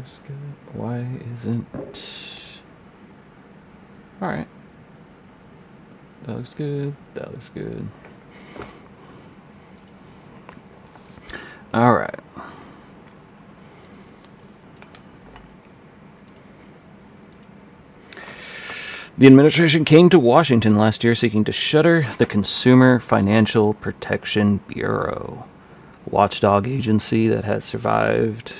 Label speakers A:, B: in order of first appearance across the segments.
A: looks good. Why isn't... Alright. That looks good. That looks good. Alright. The administration came to Washington last year seeking to shutter the Consumer Financial Protection Bureau, a watchdog agency that has survived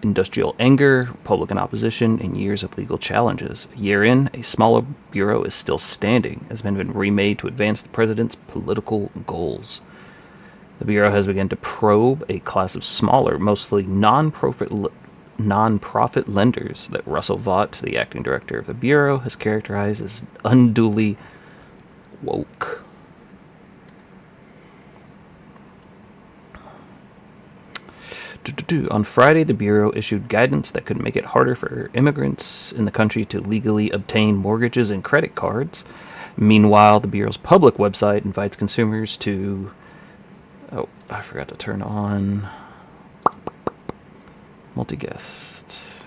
A: industrial anger, Republican opposition, and years of legal challenges. A year in, a smaller bureau is still standing, has been remade to advance the president's political goals. The bureau has begun to probe a class of smaller, mostly non-profit lenders that Russell Vought, the acting director of the bureau, has characterized as unduly woke. On Friday, the bureau issued guidance that could make it harder for immigrants in the country to legally obtain mortgages and credit cards. Meanwhile, the bureau's public website invites consumers to... Oh, I forgot to turn on multi-guest.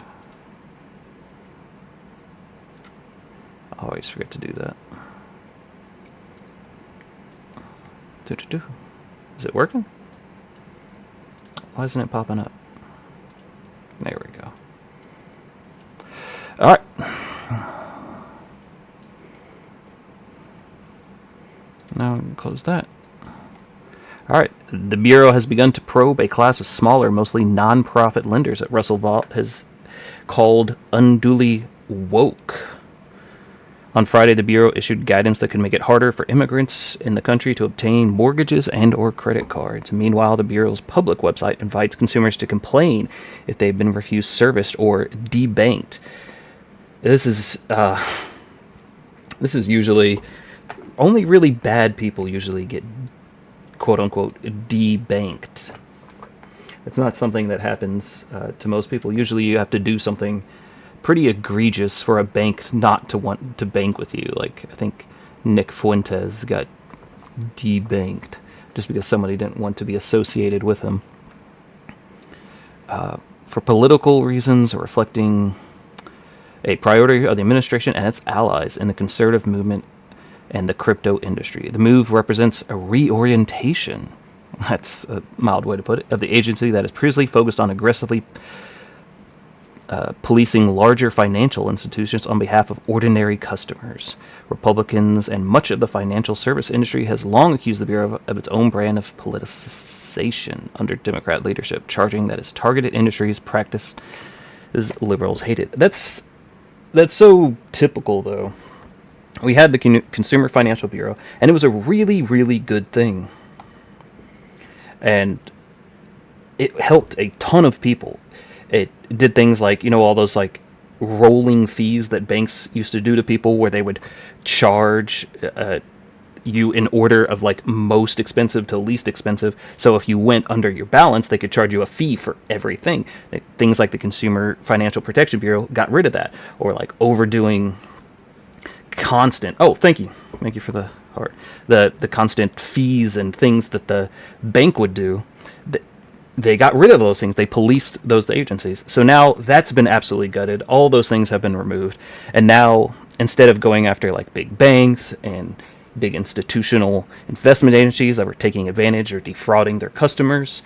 A: I always forget to do that. Is it working? Why isn't it popping up? There we go. All right. Now we can close that. All right. The Bureau has begun to probe a class of smaller, mostly non-profit lenders that Russell Vought has called unduly woke. On Friday, the Bureau issued guidance that could make it harder for immigrants in the country to obtain mortgages and or credit cards. Meanwhile, the Bureau's public website invites consumers to complain if they've been refused service or debanked. This is usually... Only really bad people usually get quote-unquote debanked. It's not something that happens to most people. Usually you have to do something pretty egregious for a bank not to want to bank with you. Like, I think Nick Fuentes got debanked just because somebody didn't want to be associated with him. For political reasons, reflecting a priority of the administration and its allies in the conservative movement and the crypto industry. The move represents a reorientation, that's a mild way to put it, of the agency that is previously focused on aggressively policing larger financial institutions on behalf of ordinary customers. Republicans and much of the financial service industry has long accused the Bureau of its own brand of politicization under Democrat leadership, charging that its targeted industries practices liberals hated. That's so typical, though. We had the Consumer Financial Bureau, and it was a really, really good thing. And it helped a ton of people. It did things like, all those like rolling fees that banks used to do to people where they would charge you in order of like most expensive to least expensive. So if you went under your balance, they could charge you a fee for everything. Things like the Consumer Financial Protection Bureau got rid of that. Or like overdoing constant... Oh, thank you for the heart. The constant fees and things that the bank would do. They got rid of those things. They policed those agencies. So now that's been absolutely gutted. All those things have been removed. And now, instead of going after like big banks and big institutional investment agencies that were taking advantage or defrauding their customers,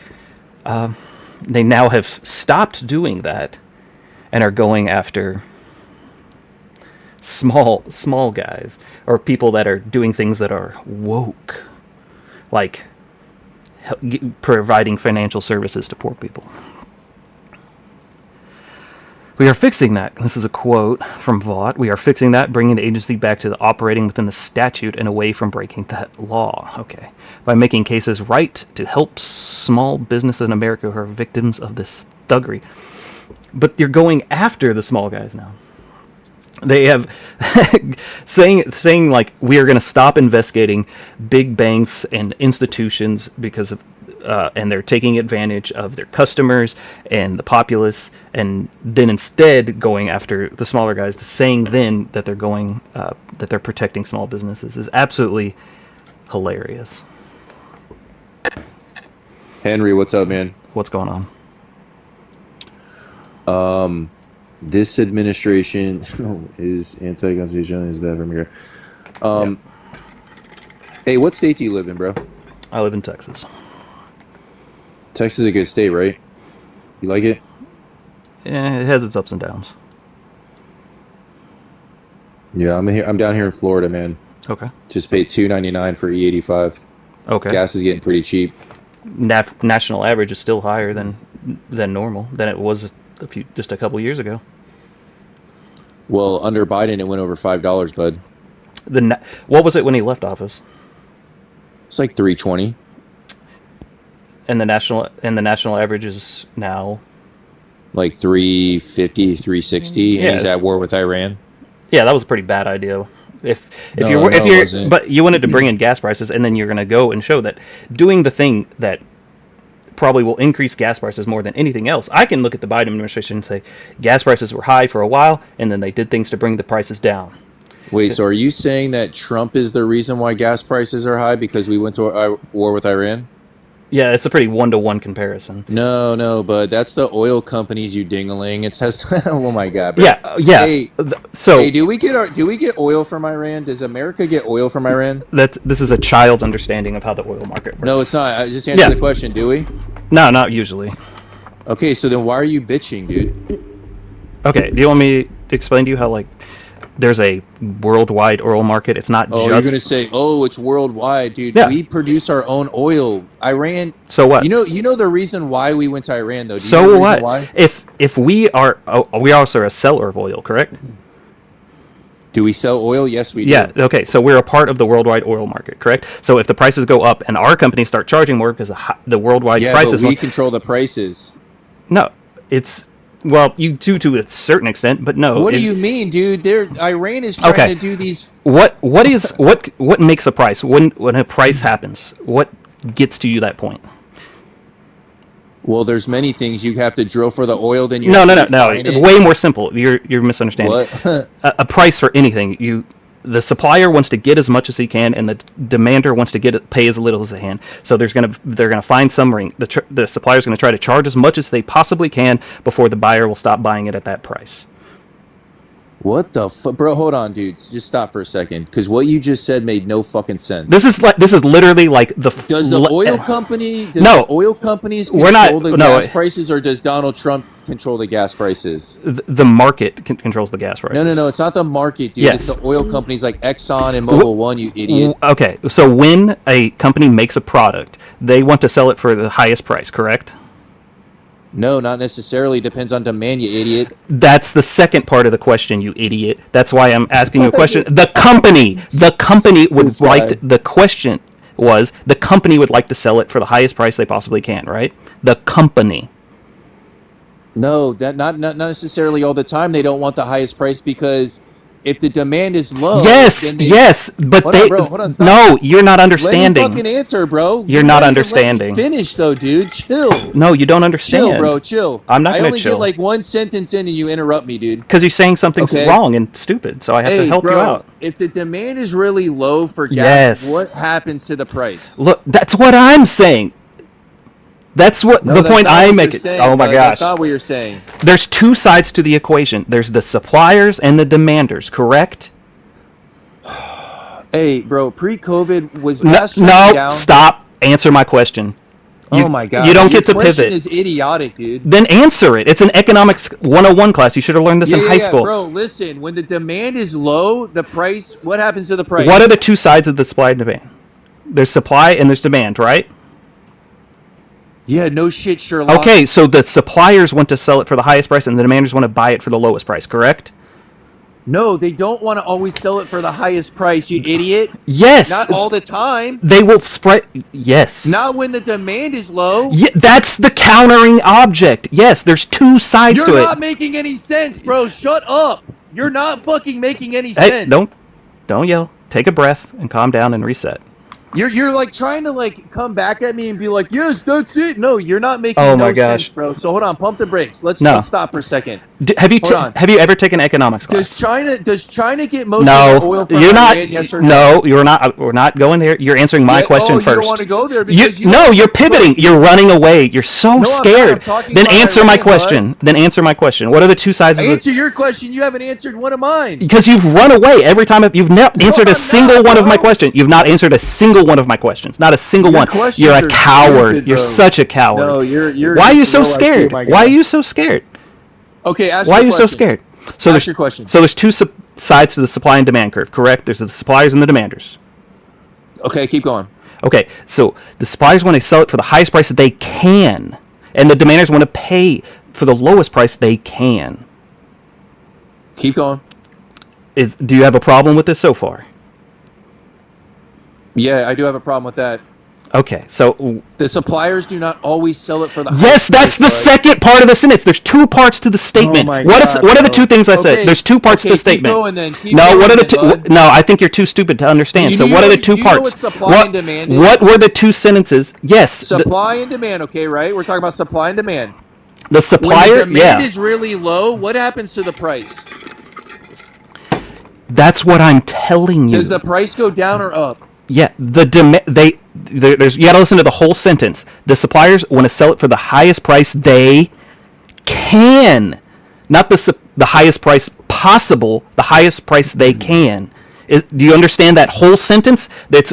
A: they now have stopped doing that and are going after small guys or people that are doing things that are woke, like providing financial services to poor people. We are fixing that. This is a quote from Vought. We are fixing that, bringing the agency back to the operating within the statute and away from breaking that law. Okay. By making cases right to help small businesses in America who are victims of this thuggery. But you're going after the small guys now. They have saying like, we are going to stop investigating big banks and institutions because of and they're taking advantage of their customers and the populace, and then instead going after the smaller guys. Saying then that they're going that they're protecting small businesses is absolutely hilarious.
B: Henry, what's up, man?
A: What's going on?
B: This administration is anti-constitutional. Is bad for me.
A: Yeah.
B: Hey, what state do you live in, bro?
A: I live in Texas.
B: Texas is a good state, right? You like it?
A: Yeah, it has its ups and downs.
B: Yeah, I'm here. I'm down here in Florida, man.
A: Okay.
B: Just paid $2.99 for E85.
A: Okay.
B: Gas is getting pretty cheap.
A: National average is still higher than normal than it was just a couple years ago.
B: Well, under Biden, it went over $5, bud.
A: What was it when he left office?
B: It's like 3.20.
A: And the national average is now,
B: Like 3.50, 3.60,
A: Yeah,
B: and he's at war with Iran.
A: yeah, that was a pretty bad idea. If
B: No,
A: you're
B: no, it wasn't.
A: but you wanted to bring in gas prices, and then you're going to go and show that doing the thing that probably will increase gas prices more than anything else. I can look at the Biden administration and say gas prices were high for a while, and then they did things to bring the prices down.
B: Wait, so are you saying that Trump is the reason why gas prices are high because we went to a war with Iran?
A: Yeah, it's a pretty one-to-one comparison.
B: No, but that's the oil companies, you dingaling. It says, oh my god, bro.
A: Yeah.
B: Hey,
A: So
B: hey, do we get oil from Iran? Does America get oil from Iran?
A: this is a child's understanding of how the oil market works.
B: No, it's not. I just answered the question. Do we?
A: No, not usually.
B: Okay, so then why are you bitching, dude?
A: Okay, do you want me to explain to you how, like, there's a worldwide oil market? It's not
B: Oh,
A: just...
B: you're gonna say, oh, it's worldwide, dude.
A: Yeah.
B: We produce our own oil. Iran.
A: So what?
B: You know the reason why we went to Iran, though. Do you know the
A: So
B: reason
A: what?
B: Why?
A: If we also are a seller of oil, correct?
B: Do we sell oil? Yes, we do.
A: Yeah. Okay. So we're a part of the worldwide oil market, correct? So if the prices go up and our companies start charging more because the worldwide
B: Yeah,
A: prices,
B: but we control the prices.
A: no, it's well, you do to a certain extent, but no.
B: What do you mean, dude? Iran is trying
A: Okay.
B: to do these.
A: What makes a price when a price happens? What gets to you that point?
B: Well, there's many things you have to drill for the oil. Then you
A: No.
B: have to refine it.
A: Way more simple. You're misunderstanding.
B: What?
A: A price for anything. The supplier wants to get as much as he can, and the demander wants to pay as little as they can. So they're gonna find some ring. The supplier's gonna try to charge as much as they possibly can before the buyer will stop buying it at that price.
B: What the fuck, bro? Hold on, dude. Just stop for a second, because what you just said made no fucking sense.
A: This is literally like the
B: Does the oil company?
A: No.
B: The oil companies
A: We're not-
B: control the
A: no.
B: gas prices, or does Donald Trump control the gas prices?
A: the market controls the gas prices.
B: No. It's not the market, dude.
A: Yes.
B: It's the oil companies like Exxon and Mobil One. You idiot.
A: Okay, so when a company makes a product, they want to sell it for the highest price, correct?
B: No, not necessarily. Depends on demand, you idiot.
A: That's the second part of the question, you idiot. That's why I'm asking you a question. The company would
B: This
A: like
B: guy.
A: the question was the company would like to sell it for the highest price they possibly can, right? The company.
B: No, that not necessarily all the time. They don't want the highest price because if the demand is low,
A: Yes,
B: then they,
A: yes, but
B: Hold
A: they
B: on, bro, hold on, stop.
A: no, you're not
B: Let me
A: understanding.
B: fucking answer, bro.
A: You're
B: Let
A: not
B: me
A: understanding.
B: Finish though, dude. Chill.
A: No, you don't understand.
B: Chill, bro. Chill.
A: I'm not
B: I
A: gonna
B: only
A: chill.
B: get like one sentence in and you interrupt me, dude.
A: Because you're saying something's
B: Okay.
A: wrong and stupid, so I have to
B: Hey,
A: help
B: bro,
A: you out.
B: if the demand is really low for gas,
A: Yes.
B: what happens to the price?
A: Look, that's what I'm saying. That's what
B: No,
A: the
B: that's
A: point
B: not what
A: I'm
B: you're
A: making.
B: saying,
A: Oh my
B: bud.
A: gosh.
B: That's not what you're saying.
A: There's two sides to the equation. There's the suppliers and the demanders, correct?
B: Hey, bro, pre-COVID was
A: No,
B: gas trending down?
A: stop. Answer my question.
B: Oh my god.
A: You don't
B: Your
A: get to
B: question
A: pivot.
B: is idiotic, dude.
A: Then answer it. It's an economics 101 class. You should have learned this in high school.
B: Bro, listen, when the demand is low, the price, what happens to the price?
A: What are the two sides of the supply and demand? There's supply and there's demand, right?
B: Yeah, no shit, Sherlock.
A: Okay, so the suppliers want to sell it for the highest price and the demanders want to buy it for the lowest price, correct?
B: No, they don't want to always sell it for the highest price, you idiot.
A: Yes.
B: Not all the time.
A: They will spread. Yes.
B: Not when the demand is low.
A: Yeah, that's the countering object. Yes, there's two sides
B: You're
A: to
B: not
A: it.
B: making any sense, bro. Shut up. You're not fucking making any
A: Hey,
B: sense.
A: don't yell. Take a breath and calm down and reset.
B: You're like trying to like come back at me and be like, yes, that's it. No, you're not making
A: Oh
B: no
A: my gosh.
B: sense, bro. So hold on, pump the brakes. Let's stop for a second.
A: Have you
B: Hold on.
A: have you ever taken economics class?
B: Does China get most
A: No,
B: of the oil from
A: you're not.
B: Iran, yes or
A: No, you're not. We're not going there. You're answering my question
B: you
A: first.
B: don't want to go there
A: You,
B: because
A: no, you're pivoting. You're running away. You're so
B: I'm not.
A: scared.
B: I'm talking
A: Then
B: about
A: answer my
B: Iran,
A: question. Then answer my question. What are the two sides of
B: Answer
A: the?
B: your question. You haven't answered one of mine.
A: Because you've run away every time. You've not answered a
B: I'm
A: single
B: not,
A: one of my
B: bro.
A: questions. You've not answered a single one of my questions. Not a single
B: Your
A: one.
B: questions
A: You're a
B: are
A: coward.
B: stupid,
A: You're
B: bro.
A: such a coward.
B: No, you're.
A: Why are you
B: just
A: so
B: low IQ,
A: scared?
B: my
A: Why are
B: guy.
A: you so scared?
B: Okay, ask
A: Why are
B: your
A: you so
B: question.
A: scared? So
B: Ask
A: there's
B: your question.
A: So there's two sides to the supply and demand curve, correct? There's the suppliers and the demanders.
B: Okay, keep going.
A: Okay, so the suppliers want to sell it for the highest price that they can, and the demanders want to pay for the lowest price they can.
B: Keep going.
A: Do you have a problem with this so far?
B: Yeah, I do have a problem with that.
A: Okay, so
B: The suppliers do not always sell it for the
A: yes,
B: highest
A: that's the
B: price.
A: second part of the sentence. There's two parts to the statement.
B: Oh my
A: What
B: God,
A: are the
B: bro.
A: two things I said?
B: Okay,
A: There's two parts to the
B: keep
A: statement.
B: going then. Keep
A: No,
B: going
A: what are the
B: then,
A: two?
B: bud.
A: No, I think you're too stupid to understand.
B: You
A: So
B: know-
A: what are the
B: you
A: two
B: know
A: parts?
B: what supply and demand is?
A: What were the two sentences? Yes,
B: Supply and demand, okay, right? We're talking about supply and demand.
A: the
B: When
A: supplier.
B: the demand
A: Yeah,
B: is really low, what happens to the price?
A: that's what I'm telling you.
B: Does the price go down or up?
A: Yeah, there's you got to listen to the whole sentence. The suppliers want to sell it for the highest price they can, not the highest price possible. The highest price they can. Do you understand that whole sentence?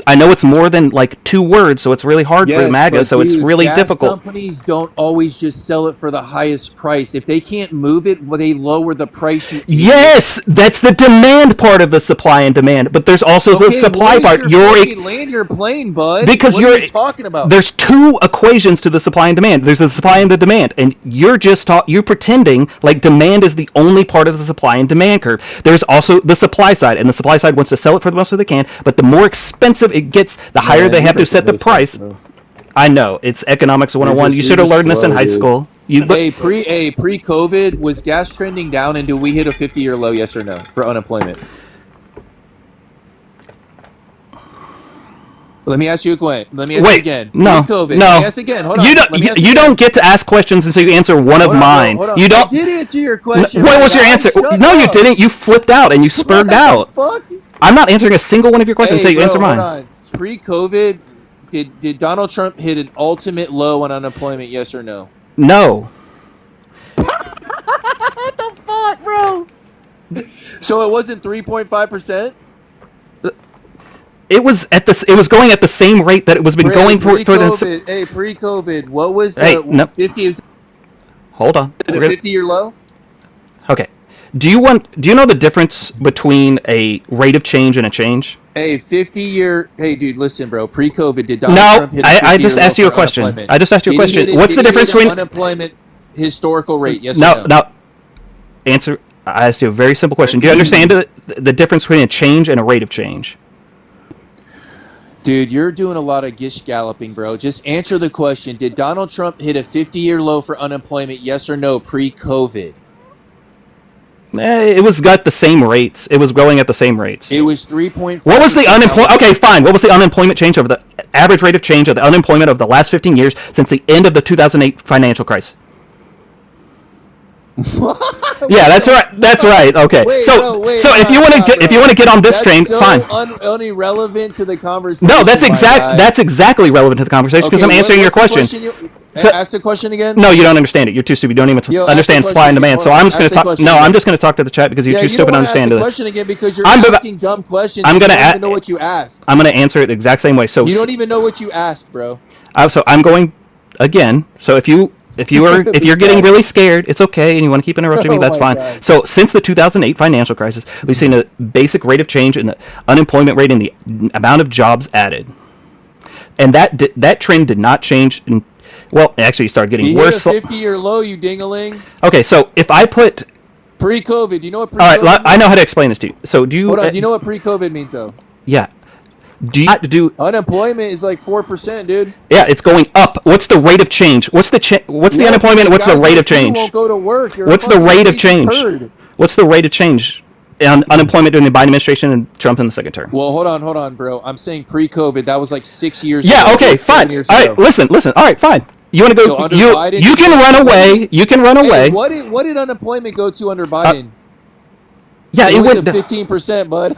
A: I know it's more than like 2 words, so it's really hard for MAGA.
B: but
A: So it's
B: dude,
A: really
B: gas
A: difficult.
B: Companies don't always just sell it for the highest price. If they can't move it, well, they lower the price.
A: Yes, that's the demand part of the supply and demand. But there's also the supply part.
B: Land your plane, bud.
A: Because
B: what are you talking about?
A: There's two equations to the supply and demand. There's the supply and the demand, and you're pretending like demand is the only part of the supply and demand curve. There's also the supply side, and the supply side wants to sell it for the most that they can, but the more expensive it gets, the higher they have to set the price. I know, it's economics 101. You should have learned this in high school.
B: Pre-COVID, was gas trending down, and do we hit a 50-year low? Yes or no for unemployment? Let me ask you again.
A: No,
B: Pre-COVID.
A: no.
B: Let me ask again. Hold on.
A: You don't get to ask questions until you answer one of mine.
B: Hold on.
A: You don't.
B: I did answer your question.
A: What was your answer?
B: Shut
A: No, you
B: up.
A: didn't. You flipped out and you spurred out.
B: Fuck.
A: I'm not answering a single one of your questions until you answer mine.
B: Hold on. Pre-COVID, did Donald Trump hit an ultimate low on unemployment? Yes or no?
A: No.
B: What the fuck, bro? So it wasn't 3.5%.
A: It was going at the same rate that it was been going for the.
B: Pre-COVID, what was the
A: Hey, no.
B: 50?
A: Hold on.
B: A 50-year low?
A: Okay. Do you know the difference between a rate of change and a change?
B: Hey, 50-year. Hey, dude, listen, bro. Pre-COVID, did Donald Trump hit a 50-year
A: I just
B: low
A: asked you a
B: for
A: question.
B: unemployment?
A: I just asked you a
B: Did he
A: question.
B: hit
A: What's the
B: did he
A: difference
B: hit an
A: between
B: unemployment historical rate? Yes or
A: no?
B: no?
A: No. Answer. I asked you a very simple question. Do you understand the difference between a change and a rate of change?
B: Dude, you're doing a lot of gish galloping, bro. Just answer the question. Did Donald Trump hit a 50-year low for unemployment? Yes or no? Pre-COVID.
A: It was got the same rates. It was growing at the same rates.
B: It was 3.5.
A: What was the unemployment? Okay, fine. What was the unemployment change over the average rate of change of the unemployment of the last 15 years since the end of the 2008 financial crisis? Yeah, that's right. That's right. Okay. So if you want to get on this train, fine.
B: Irrelevant to the conversation.
A: No, that's exactly relevant to the conversation because I'm answering your question.
B: Ask the question again.
A: No, you don't understand it. You're too stupid. You don't even understand supply and demand. So I'm just going to talk. No, I'm just going to talk to the chat because you're too stupid to understand this.
B: Question again because you're asking dumb questions.
A: I'm going to
B: you don't even know what you asked.
A: I'm going to answer it the exact same way. So
B: you don't even know what you asked, bro.
A: So I'm going again. So if you're getting really scared, it's okay, and you want to keep interrupting me, that's fine.
B: God.
A: So since the 2008 financial crisis, we've seen a basic rate of change in the unemployment rate and the amount of jobs added, and that trend did not change. Well, actually, it started getting worse.
B: Hit a 50-year low, you dingaling.
A: Okay, so if I put
B: pre-COVID, do you know what pre-COVID
A: all right, I know how to explain this to you. So do you?
B: Hold on, do you know what pre-COVID means though?
A: Yeah.
B: Unemployment is like 4%, dude.
A: Yeah, it's going up. What's the rate of change? What's the unemployment? What's the rate of change?
B: You won't go to work.
A: What's the rate of change? What's the rate of change unemployment during the Biden administration and Trump in the second term.
B: Well, hold on, bro. I'm saying pre-COVID. That was like 6 years.
A: Yeah.
B: ago,
A: Okay.
B: 7
A: Fine.
B: years
A: All right.
B: ago.
A: Listen. All right. Fine. You want to go?
B: So under
A: you
B: Biden-
A: you can run away. You can run away.
B: Hey, what did unemployment go to under Biden?
A: Yeah. It
B: went
A: went.
B: to 15%, bud.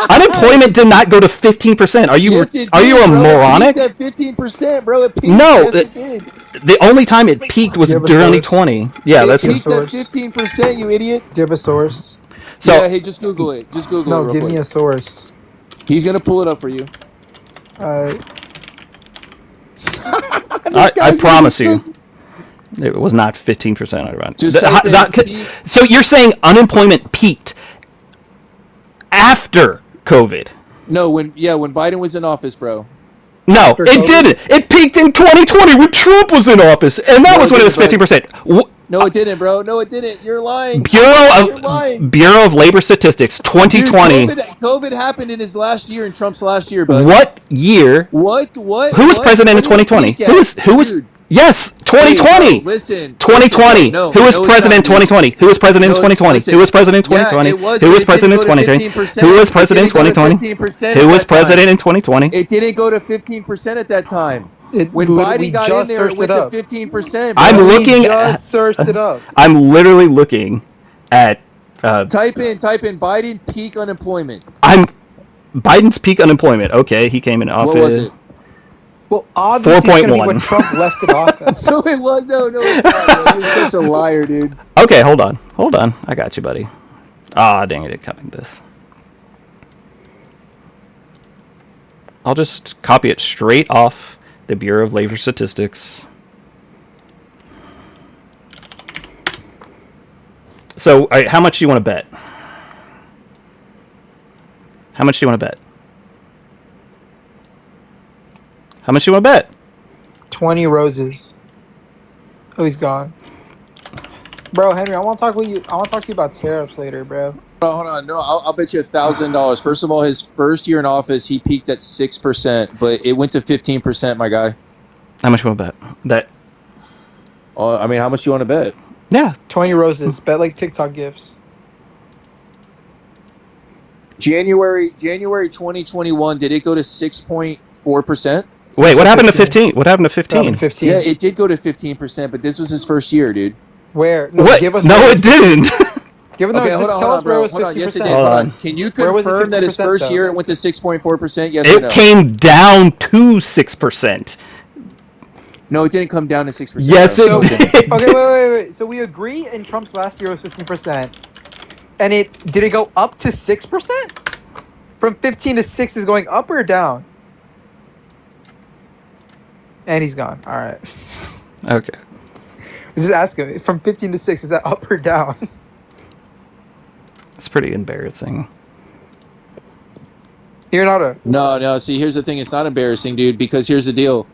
A: Unemployment did not go to 15%. Are you
B: Yes, it
A: are you
B: did,
A: a
B: bro.
A: moronic?
B: It peaked at 15%, bro. It peaked.
A: No,
B: Yes, it did.
A: The only time it peaked was
C: Do you have a
A: during
C: source?
A: 2020. Yeah,
B: It
A: that's
B: peaked at
C: source.
B: 15%, you idiot.
C: Do you have a source?
A: so.
B: Yeah, hey, just Google it. Just Google it
C: No,
B: real
C: give
B: quick.
C: me a source.
B: He's gonna pull it up for you.
C: Uh,
A: I promise you, it was not 15%.
B: Just type in peak.
A: So you're saying unemployment peaked after COVID?
B: No, when Biden was in office, bro.
A: No,
C: After
A: it
C: COVID?
A: didn't. It peaked in 2020 when Trump was in office, and that
B: No,
A: was
B: it
A: when it was
B: didn't,
A: 15%.
B: No, it didn't, bro. No, it didn't. You're lying. You're lying.
A: Bureau of Labor Statistics,
B: Dude,
A: 2020.
B: COVID happened in his last year, in Trump's last year, bud.
A: What year?
B: What?
A: Who was
B: What?
A: president in
B: When did it
A: 2020?
B: peak
A: Who was?
B: Dude,
A: Yes,
B: hey,
A: 2020.
B: bro, listen.
A: 2020.
B: No,
A: Who was
B: no, it's
A: president in
B: not, dude.
A: 2020? Who was president in
B: No,
A: 2020?
B: listen.
A: Who was president in
B: Yeah,
A: 2020?
B: it was,
A: Who
B: but
A: was
B: it
A: president in
B: didn't go to
A: 2020?
B: 15%.
A: Who was
B: It
A: president in
B: didn't go to
A: 2020?
B: 15%
A: Who
B: at
A: was
B: that time.
A: president in 2020?
B: It didn't go to 15% at that time.
C: it,
B: When
C: we
B: Biden got in
C: just
B: there, it
C: searched
B: went
C: it
B: to
C: up.
B: 15%. Bro.
A: I'm
C: We
A: looking
C: just searched it up.
A: I'm literally looking at
B: Type in Biden peak unemployment.
A: I'm Biden's peak unemployment. Okay, he came in office.
B: What was it?
C: Well, obviously it's gonna be
A: 4.1.
C: when Trump left it off.
B: No, it was. No, it's not. Bro. You're such a liar, dude.
A: Okay, hold on. I got you, buddy. Ah, dang it, copied this. I'll just copy it straight off the Bureau of Labor Statistics. So, how much do you want to bet? How much do you want to bet? How much do you want to bet?
C: 20 roses. Oh, he's gone. Bro, Henry, I want to talk with you. I want to talk to you about tariffs later, bro.
B: Hold on. No, I'll bet you $1,000. First of all, his first year in office, he peaked at 6%, but it went to 15%, my guy.
A: How much do you want to bet? That,
B: I mean, how much do you want to bet?
A: yeah.
C: 20 roses. Bet like TikTok gifts.
B: January 2021, did it go to 6.4%?
A: Wait, what happened to
C: 15?
A: 15? What happened to 15?
C: 15.
B: Yeah, it did go to 15%, but this was his first year, dude.
C: Where? No,
A: What?
C: give us
A: No,
C: where
A: it didn't.
C: Give it, no,
B: Okay,
C: just
B: hold
C: tell
B: on,
C: us where it was
B: Hold on. Yes, it
C: 50%.
B: did.
A: Hold
B: Hold
A: on.
B: on. Can you
C: Where was it
B: confirm that his
C: 50%
B: first
C: though?
B: year it went to 6.4%? Yes or
A: It
B: no?
A: came down to 6%.
B: No, it didn't come down to 6%.
A: Yes,
B: No,
A: it did.
C: Okay, wait. So we agree in Trump's last year was 15%. And did it go up to 6%? From 15 to 6 is going up or down? And he's gone. All right.
A: Okay.
C: Just ask him. From 15 to 6, is that up or down?
A: It's pretty embarrassing.
C: You're not a...
B: No. See, here's the thing. It's not embarrassing, dude, because here's the deal.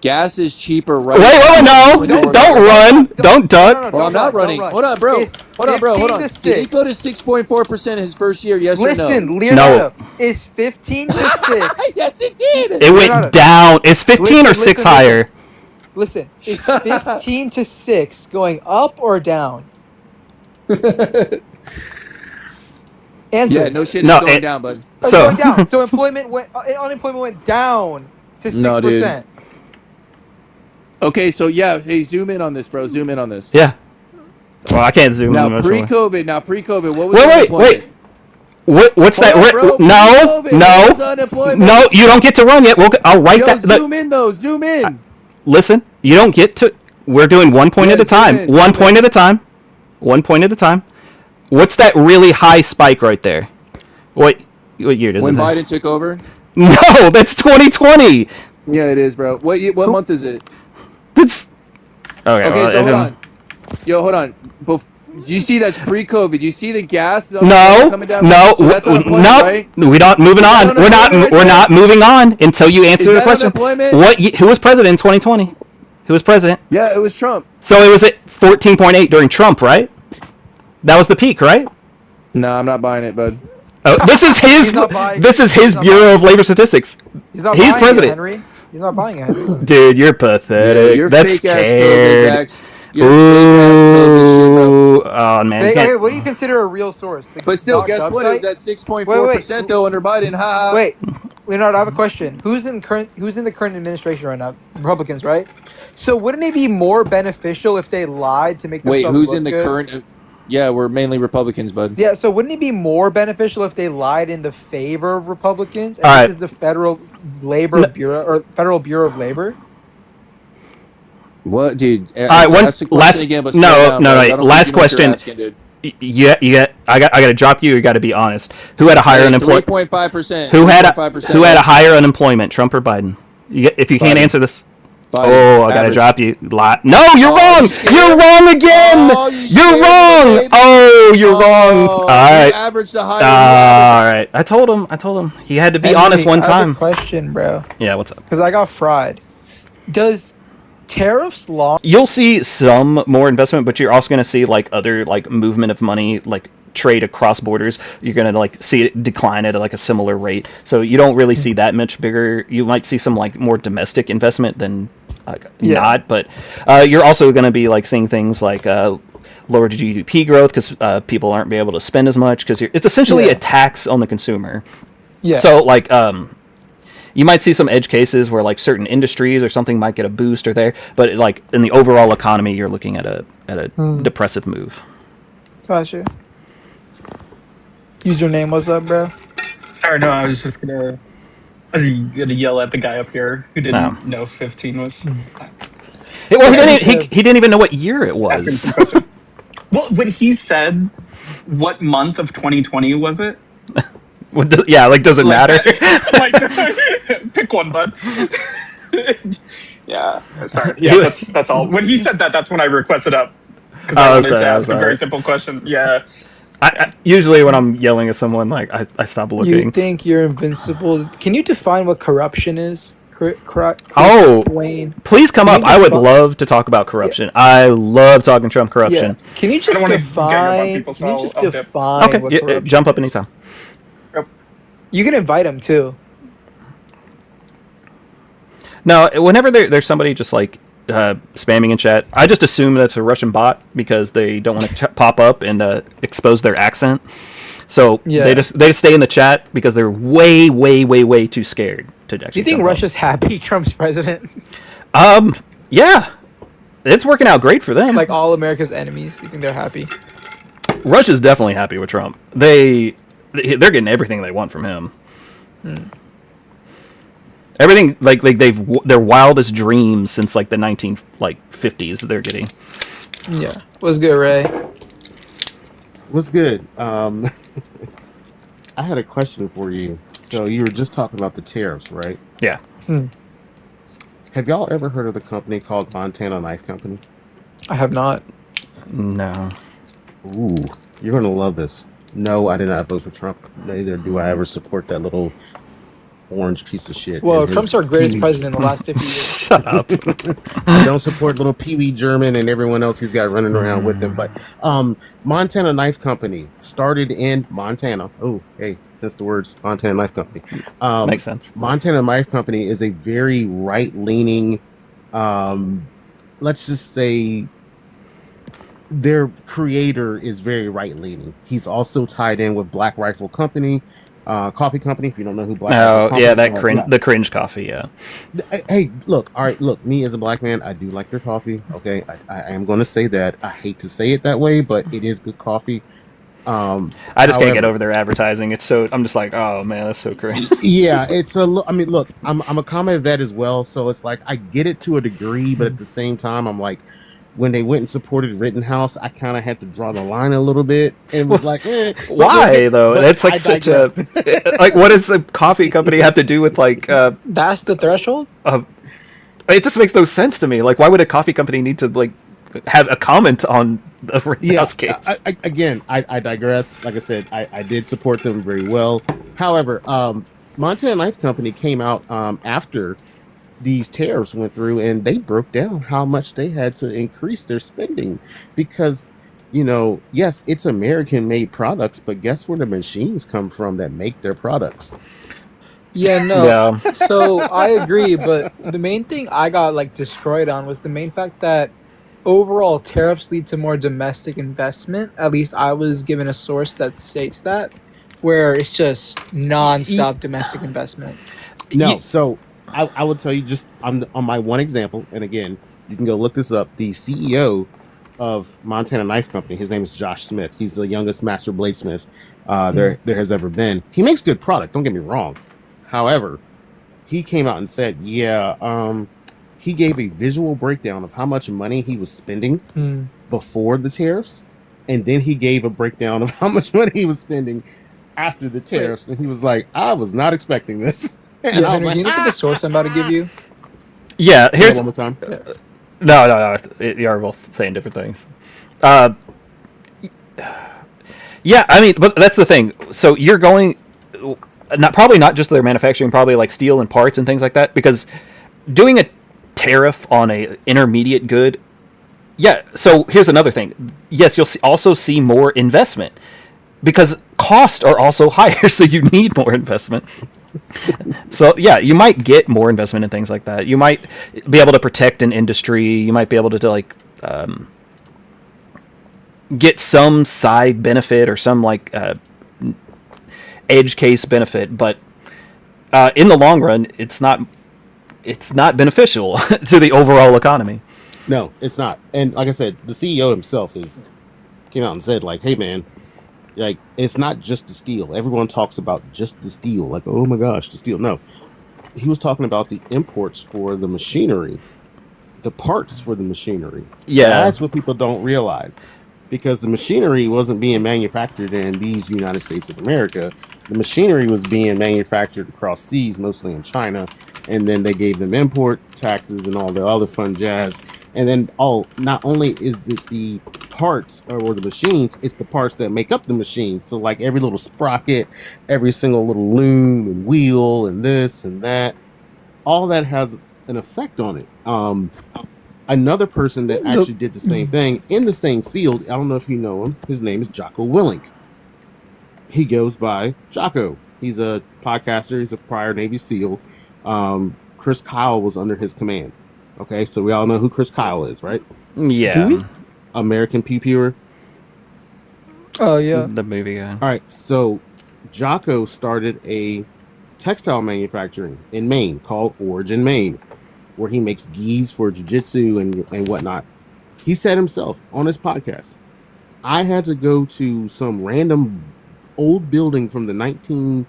B: Gas is cheaper right
A: Wait,
B: now.
A: no. Don't run. Don't duck.
B: Well, I'm not running. Hold on, bro. Hold on.
C: 15 to
B: Did
C: 6.
B: it go to 6.4% his first year? Yes or no?
C: Listen, Leonardo,
A: No.
C: is 15 to 6.
B: Yes, it did.
A: It
C: Leonardo.
A: went down. It's 15 or 6
C: Listen.
A: higher.
C: Listen, is 15 to 6 going up or down? Answer.
B: Yeah, no shit.
A: No,
B: It's going
A: it-
B: down, bud.
C: It's
A: So-
C: going down. So unemployment went down to 6%.
B: No, dude. Okay, so yeah, hey, zoom in on this, bro. Zoom in on this.
A: Yeah. Well, I can't zoom in
B: Now
A: much more.
B: pre-COVID, what was
A: Wait.
B: unemployment?
A: What's that?
B: Hold on, bro.
A: No,
B: Pre-COVID, what was unemployment?
A: no. You don't get to run yet. I'll write
B: Yo,
A: that. Look,
B: zoom in though. Zoom in.
A: listen, you don't get to. We're doing 1 point
B: Yeah,
A: at a time.
B: zoom in,
A: One
B: zoom
A: point
B: in.
A: at a time. 1 point at a time. What's that really high spike right there? What year does
B: When
A: it?
B: Biden took over.
A: No, that's 2020.
B: Yeah, it is, bro. What month is it?
A: That's okay.
B: Okay,
A: well,
B: so
A: I
B: hold
A: don't-
B: on. Yo, hold on. You see that's pre-COVID. You see the gas?
A: No,
B: coming down?
A: no,
B: So that's unemployment,
A: no.
B: right?
A: We're not moving
B: Is
A: on.
B: that
A: We're not.
B: unemployment
A: We're
B: right
A: not moving on until you answer
B: Is
A: the
B: that
A: question.
B: unemployment?
A: Who was president in 2020? Who was president?
B: Yeah, it was Trump.
A: So it was at 14.8 during Trump, right? That was the peak, right?
B: No, I'm not buying it, bud.
A: Oh, this is his.
C: He's not buying
A: This
C: it.
A: is his
C: He's not
A: Bureau
C: buying
A: of Labor Statistics.
C: He's not
A: He's
C: buying
A: president.
C: it, Henry. He's not buying it, Henry.
A: Dude, you're pathetic.
B: you're
A: That's
B: fake ass COVID
A: scared.
B: vax. You're fake ass COVID shit, bro.
A: Ooh. Oh man, you
C: Hey,
A: can't-
C: what do you consider a real source? The
B: But still,
C: Doc
B: guess
C: Dub
B: what?
C: site?
B: It was at 6.4% though under Biden. Ha ha.
C: Wait, Leonardo, I have a question. Who's in the current administration right now? Republicans, right? So wouldn't it be more beneficial if they lied to make
B: Wait,
C: themselves
B: who's
C: look
B: in the
C: good?
B: current? Yeah, we're mainly Republicans, bud.
C: Yeah, so wouldn't it be more beneficial if they lied in the favor of Republicans? And
A: All
C: this
A: right.
C: is the Federal Labor
A: No.
C: Bureau or Federal Bureau of Labor.
B: What, dude?
A: All right, one
B: Ask the question
A: last
B: again, but
A: no,
B: slow down,
A: no,
B: bud.
A: no.
B: I don't think
A: Last
B: you know what you're
A: question.
B: asking, dude.
A: I got to drop you. You got to be honest. Who had a higher unemployment?
B: 3.5%.
A: Who had
B: 3.5%.
A: a higher unemployment, Trump or Biden? If you can't
B: Biden.
A: answer this,
B: Biden.
A: oh, I got to
B: Average.
A: drop you. No, you're
B: Oh,
A: wrong.
B: you scared?
A: You're wrong again.
B: Oh, you
A: you're
B: scared,
A: wrong.
B: baby.
A: Oh, you're wrong. All
B: You
A: right.
B: average the higher.
A: All right. I told him. He had to be honest one
C: I have a
A: time.
C: question, bro,
A: Yeah. What's up?
C: because I got fried. Does tariffs law?
A: You'll see some more investment, but you're also going to see like other like movement of money, like trade across borders. You're going to like see it decline at like a similar rate. So you don't really see that much bigger. You might see some like more domestic investment than
C: Yeah.
A: not, but you're also going to be like seeing things like lower GDP growth because people aren't be able to spend as much because it's essentially
C: Yeah.
A: a tax on the consumer.
C: Yeah.
A: So like you might see some edge cases where like certain industries or something might get a boost or there, but like in the overall economy, you're looking at a depressive move.
C: Gotcha. Username, what's up, bro?
D: Sorry, no, I was just gonna. I was gonna yell at the guy up here who didn't
A: No.
D: know 15 was
A: Well, he
C: Yeah,
A: didn't. He didn't even know what year it
D: asking
A: was.
D: some question. Well, when he said, "What month of 2020 was it?"
A: Yeah, like does it matter?
D: Like, pick one, bud. Yeah, sorry. Yeah, that's all. When he said that, that's when I requested up because I
A: Oh,
D: wanted
A: sorry,
D: to ask a
A: sorry.
D: very simple question. Yeah.
A: Usually when I'm yelling at someone, like I stop
C: You
A: looking.
C: think you're invincible? Can you define what corruption is?
A: Oh.
C: Wayne.
A: Please come
C: Can
A: up.
C: you
A: I would
C: defi-
A: love to talk about corruption. I love talking Trump
C: Yeah.
A: corruption.
C: Can you just
D: I don't wanna gang up on
C: define?
D: people, so
C: Can you just
D: I'll dip.
C: define
A: Okay,
C: what
A: yeah,
C: corruption
A: jump up
C: is?
A: anytime.
C: You can invite him too.
A: No, whenever there's somebody just like spamming in chat, I just assume that's a Russian bot because they don't want to pop up and expose their accent. So
C: Yeah.
A: they just stay in the chat because they're way, way, way, way too scared to actually.
C: Do you think
A: jump up.
C: Russia's happy Trump's president?
A: Yeah, it's working out great for them.
C: Like all America's enemies? You think they're happy?
A: Russia's definitely happy with Trump. They're getting everything they want from him. Everything like their wildest dreams since like the 50s. They're getting.
C: Yeah. What's good, Ray?
E: What's good? I had a question for you. So you were just talking about the tariffs, right?
A: Yeah.
E: Have y'all ever heard of the company called Montana Knife Company?
C: I have not.
A: No.
E: Ooh, you're gonna love this. No, I did not vote for Trump. Neither do I ever support that little orange piece of shit.
C: Well,
E: and his
C: Trump's our greatest
E: Pee-wee-
C: president in the last 50 years.
A: Shut up.
E: I don't support little Pee Wee German and everyone else he's got running around with him. But Montana Knife Company started in Montana. Oh, hey, since the words Montana Knife Company.
A: Makes sense.
E: Montana Knife Company is a very right-leaning, let's just say their creator is very right-leaning. He's also tied in with Black Rifle Company, coffee company, if you don't know who Black Rifle
A: Oh
E: Company
A: yeah,
E: is.
A: that cringe, the cringe coffee. Yeah.
E: Hey, look, all right, look, me as a black man, I do like their coffee. Okay, I am going to say that. I hate to say it that way, but it is good coffee.
A: I just can't get
E: however-
A: over their advertising. It's so I'm just like, oh man, that's so cringe.
E: Yeah, it's I mean, look, I'm a combat vet as well, so it's like I get it to a degree, but at the same time, I'm like, when they went and supported Rittenhouse, I kind of had to draw the line a little bit and was like, but
A: Why though?
E: but
A: That's like
E: I
A: such
E: digress.
A: a like. What does a coffee company have to do with like?
C: That's the threshold?
A: It just makes no sense to me. Like, why would a coffee company need to like have a comment on the Rittenhouse case?
E: I digress. Like I said, I did support them very well. However, Montana Knife Company came out after these tariffs went through, and they broke down how much they had to increase their spending because, you know, yes, it's American-made products, but guess where the machines come from that make their products?
C: Yeah, no.
A: Yeah.
C: So I agree, but the main thing I got like destroyed on was the main fact that
F: overall tariffs lead to more domestic investment. At least I was given a source that states that, where it's just nonstop domestic investment.
E: No,
A: Ye-
E: so I would tell you just on my one example, and again, you can go look this up. The CEO of Montana Knife Company, his name is Josh Smith. He's the youngest master bladesmith there has ever been. He makes good product. Don't get me wrong. However, he came out and said, he gave a visual breakdown of how much money he was spending before the tariffs, and then he gave a breakdown of how much money he was spending after the tariffs, and he was like, I was not expecting this. And
F: Yeah,
E: I was
F: Henry, can you look at the source I'm about to give you?
A: Yeah,
E: Say it
A: here's
E: one more time.
A: no. You are both saying different things. Yeah, I mean, but that's the thing. So you're going, probably not just their manufacturing, probably like steel and parts and things like that, because doing a tariff on a intermediate good. Yeah. So here's another thing. Yes, you'll also see more investment because costs are also higher, so you need more investment. So yeah, you might get more investment in things like that. You might be able to protect an industry. You might be able to like get some side benefit or some like edge case benefit, but in the long run, it's not beneficial to the overall economy.
E: No, it's not. And like I said, the CEO himself came out and said, like, hey man, like it's not just the steel. Everyone talks about just the steel, like, oh my gosh, the steel. No. He was talking about the imports for the machinery, the parts for the machinery.
A: Yeah.
E: That's what people don't realize. Because the machinery wasn't being manufactured in these United States of America. The machinery was being manufactured across seas, mostly in China. And then they gave them import taxes and all the other fun jazz. And then, not only is it the parts or the machines, it's the parts that make up the machines. So like every little sprocket, every single little loom and wheel and this and that, all that has an effect on it. Another person that actually did the same thing in the same field, I don't know if you know him, his name is Jocko Willink. He goes by Jocko. He's a podcaster, he's a prior Navy SEAL. Chris Kyle was under his command. Okay, so we all know who Chris Kyle is, right?
A: Yeah.
F: Do we?
E: American Pew Pewer.
F: Oh yeah.
A: The movie guy.
E: All right, so Jocko started a textile manufacturing in Maine called Origin Maine, where he makes gis for jiu-jitsu and whatnot. He said himself on his podcast, I had to go to some random old building from the 1930s,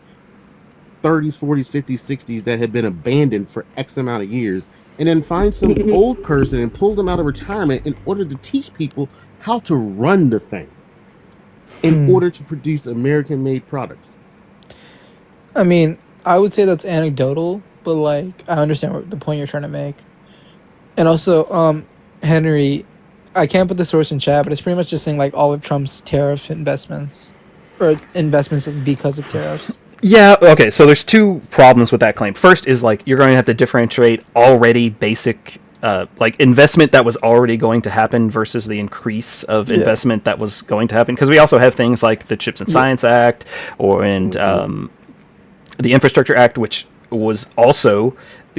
E: 40s, 50s, 60s that had been abandoned for X amount of years, and then find some old person and pull them out of retirement in order to teach people how to run the thing in order to produce American-made products.
F: I mean, I would say that's anecdotal, but like I understand what the point you're trying to make. And also, Henry, I can't put the source in chat, but it's pretty much just saying like all of Trump's tariff investments or investments because of tariffs.
A: Yeah, okay, so there's two problems with that claim. First is like you're going to have to differentiate already basic like investment that was already going to happen versus the increase of investment that was going to happen, because we also have things like the Chips and Science Act and the Infrastructure Act, which was also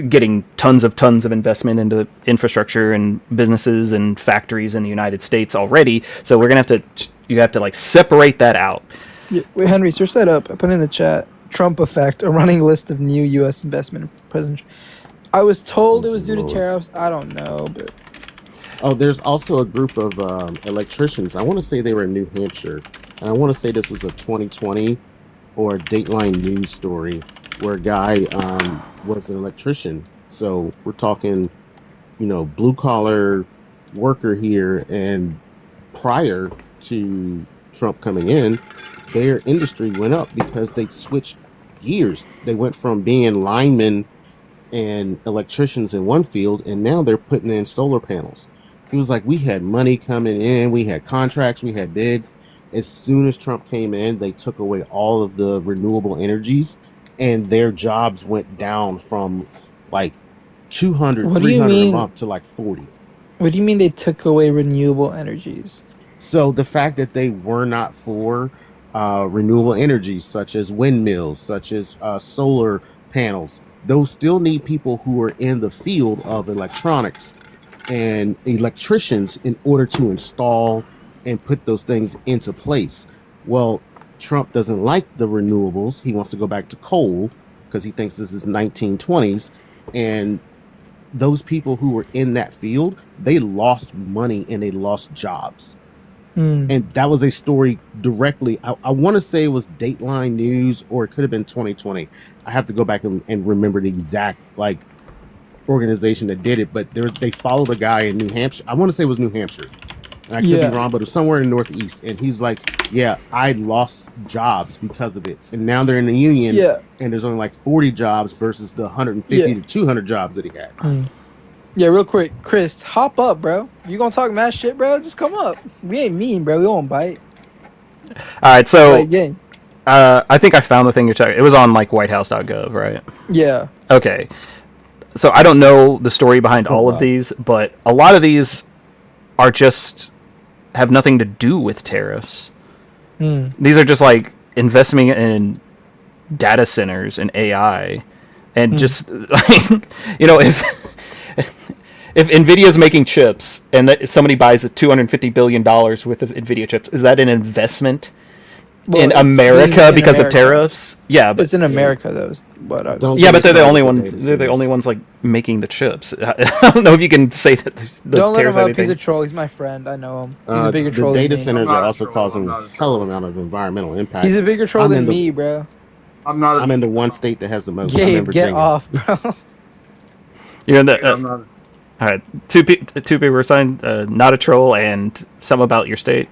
A: getting tons of investment into infrastructure and businesses and factories in the United States already. So we're going to have to you have to like separate that out.
F: Yeah, wait, Henry, search that up. I put it in the chat. Trump effect, a running list of new U.S. investment in President. I was told it was due to tariffs. I don't know, but
E: There's also a group of electricians. I want to say they were in New Hampshire, and I want to say this was a 2020 or a Dateline News story where a guy was an electrician. So we're talking, blue collar worker here, and prior to Trump coming in, their industry went up because they switched gears. They went from being linemen and electricians in one field, and now they're putting in solar panels. He was like, we had money coming in, we had contracts, we had bids. As soon as Trump came in, they took away all of the renewable energies, and their jobs went down from like 200,
F: What do you
E: 300 a
F: mean?
E: month to like 40.
F: what do you mean they took away renewable energies?
E: So the fact that they were not for renewable energies, such as windmills, such as solar panels, those still need people who are in the field of electronics and electricians in order to install and put those things into place. Well, Trump doesn't like the renewables. He wants to go back to coal because he thinks this is 1920s. And those people who were in that field, they lost money and they lost jobs. And that was a story directly. I want to say it was Dateline News, or it could have been 2020. I have to go back and remember the exact organization that did it. But they followed a guy in New Hampshire. I want to say it was New Hampshire. And I could be wrong, but it was somewhere in the Northeast. And he's like, yeah, I lost jobs because of it. And now they're in the union.
F: Yeah.
E: And there's only 40 jobs versus the 150 to 200 jobs that he had.
F: Yeah, real quick, Chris, hop up, bro. You gonna talk mad shit, bro? Just come up. We ain't mean, bro. We won't bite.
A: All right, so
F: Like, yeah.
A: I think I found the thing you're talking. It was on whitehouse.gov, right?
F: Yeah.
A: Okay. So I don't know the story behind all of these, but a lot of these are just have nothing to do with tariffs. These are just investing in data centers and AI, and just if Nvidia's making chips and that somebody buys $250 billion worth of Nvidia chips, is that an investment in
F: it's
A: America
F: in
A: because of
F: America.
A: tariffs? Yeah, but
F: It's in America, though. Is what I was
E: Don't-
A: yeah, but they're the
E: Data
A: only ones.
E: centers.
A: They're the only ones making the chips. I don't know if you can say that the
F: Don't let him
A: tariffs
F: up.
A: anything.
F: He's a troll. He's my friend. I know him. He's a bigger
E: the
F: troll than
E: data
F: me.
E: centers
G: I'm not
E: are
G: a
E: also
G: troll,
E: causing
G: I'm not a
E: a hell of an amount of environmental impact.
F: He's a bigger troll
E: I'm
F: than
E: in the-
F: me, bro.
G: I'm not.
E: I'm in the one state that has the most. I'm in
F: Gabe, get
E: Virginia.
F: off, bro.
A: You're in the.
G: I'm not.
A: All right, two people were signed. Not a troll, and some about your state.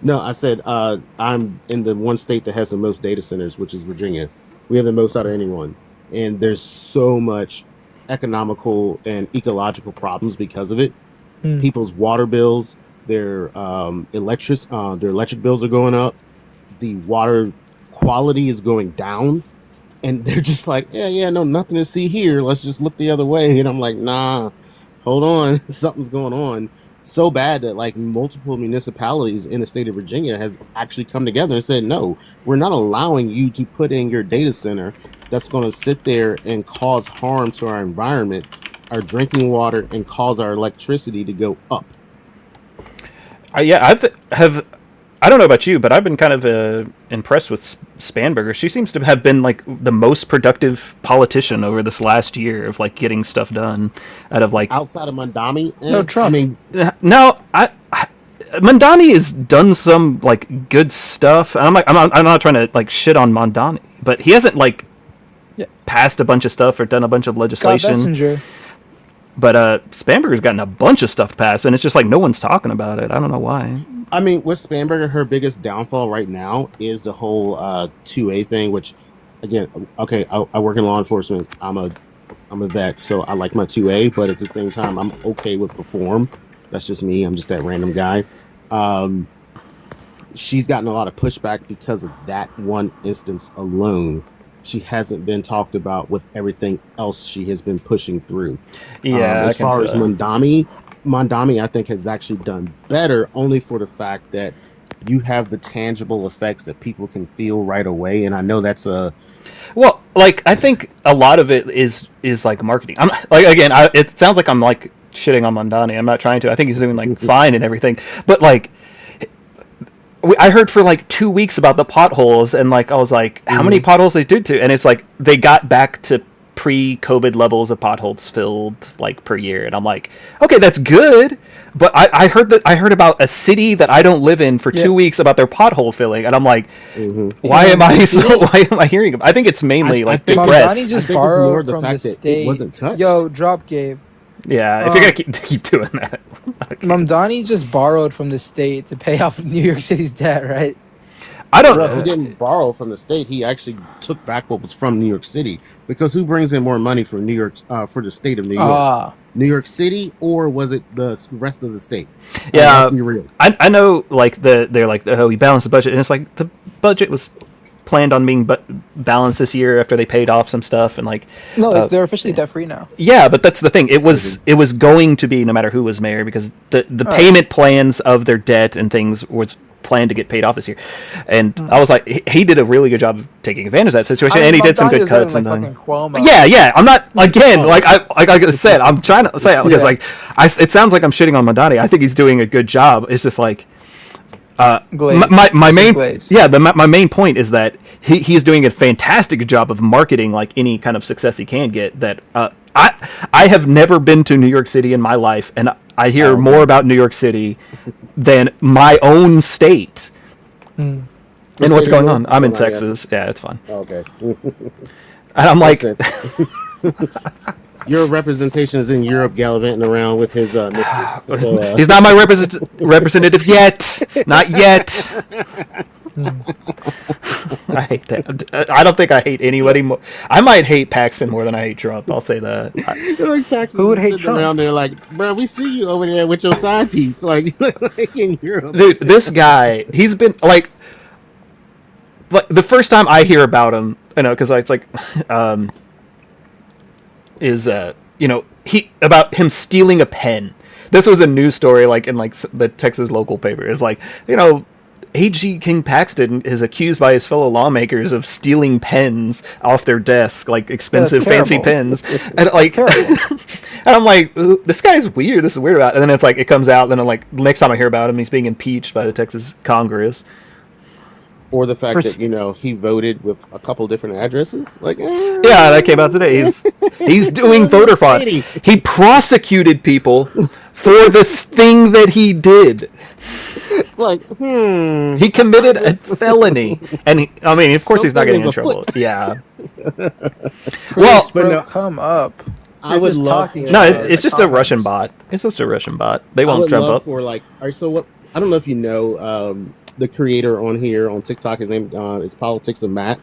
E: No, I said I'm in the one state that has the most data centers, which is Virginia. We have the most out of anyone, and there's so much economical and ecological problems because of it. People's water bills, their electric bills are going up. The water quality is going down, and they're just like, yeah, no, nothing to see here. Let's just look the other way. And I'm like, nah, hold on, something's going on. So bad that multiple municipalities in the state of Virginia has actually come together and said, no, we're not allowing you to put in your data center that's going to sit there and cause harm to our environment, our drinking water, and cause our electricity to go up.
A: I don't know about you, but I've been kind of impressed with Spanberger. She seems to have been the most productive politician over this last year of getting stuff done. Out of
E: Outside of Mandami,
F: No, Trump.
E: I mean,
A: no, I Mandani has done some good stuff. And I'm not trying to shit on Mandani, but he hasn't passed a bunch of stuff or done a bunch of
F: Scott
A: legislation.
F: Messenger.
A: But Spanberger's gotten a bunch of stuff passed, and it's just no one's talking about it. I don't know why.
E: I mean, with Spanberger, her biggest downfall right now is the whole 2A thing, which, again, okay, I work in law enforcement. I'm a vet, so I like my 2A, but at the same time, I'm okay with reform. That's just me. I'm just that random guy. She's gotten a lot of pushback because of that one instance alone. She hasn't been talked about with everything else she has been pushing through.
A: Yeah,
E: As far as Mandami, I think, has actually done better, only for the fact that you have the tangible effects that people can feel right away. And I know that's a
A: Well, I think a lot of it is marketing. I'm again, it sounds like I'm shitting on Mandani. I'm not trying to. I think he's doing fine and everything. But I heard for 2 weeks about the potholes, and I was how many potholes they did to, and it's they got back to pre-COVID levels of potholes filled per year, and I'm okay, that's good. But I heard about a city that I don't live in for 2 weeks about their pothole filling, and I'm why am I hearing about? I think it's mainly
E: I
A: the
E: think
F: Mamdani
A: press.
E: I think
F: just
E: it's more
F: borrowed
E: the
F: from the
E: fact that it
F: state.
E: wasn't touched.
F: Yo, drop Gabe.
A: Yeah, if you're gonna keep doing that. Okay.
F: Mamdani just borrowed from the state to pay off New York City's debt, right?
A: I don't
E: Well, he
A: know.
E: didn't borrow from the state. He actually took back what was from New York City. Because who brings in more money for New York, for the state of New York?
F: Ah,
E: New York City, or was it the rest of the state?
A: Yeah,
E: Let's be real.
A: I know they're oh, we balanced the budget, and it's the budget was planned on being balanced this year after they paid off some stuff, and
F: no, they're officially debt free now.
A: yeah, but that's the thing. It was going to be no matter who was mayor, because the payment plans of their debt and things was plan to get paid off this year. And I was like, he did a really good job of taking advantage of that situation, and he did some good cuts. And
C: fucking Cuomo.
A: yeah, I'm not again like I said, I'm trying to say because it sounds like I'm shitting on Mamdani. I think he's doing a good job. It's just like
C: Glaze.
A: my main
C: Glaze.
A: my main point is that he is doing a fantastic job of marketing like any kind of success he can get. That I have never been to New York City in my life, and I hear more about New York City than my own state. And what's going on? I'm in Texas. Yeah, it's fun.
E: Okay.
A: And I'm like,
E: your representation is in Europe, gallivanting around with his mistress. So,
A: he's not my representative yet. Not yet. I hate that. I don't think I hate anybody more. I might hate Paxton more than I hate Trump. I'll say that.
C: Who would hate Trump?
E: Around there, like, bro, we see you over there with your side piece, like in Europe.
A: Dude, this guy, he's been like the first time I hear about him, because it's like, is he about him stealing a pen. This was a news story, like in like the Texas local paper. It's like, A.G. King Paxton is accused by his fellow lawmakers of stealing pens off their desk, like expensive, fancy pens. And like, and I'm like, this guy's weird. This is weird about it. And then it's like, it comes out. And then I'm like, next time I hear about him, he's being impeached by the Texas Congress.
E: Or the fact that, he voted with a couple different addresses. Like,
A: yeah, that came out today. He's doing voter fraud. He prosecuted people for this thing that he did.
E: Like,
A: he committed a felony, and of course he's not getting in trouble. Yeah.
F: Well,
E: but no,
F: come up.
E: I would love.
A: No, it's just a Russian bot. It's just a Russian bot. They won't Trump up.
E: For like, all right, so what? I don't know if you know the creator on here on TikTok. His name is Politics of Matt.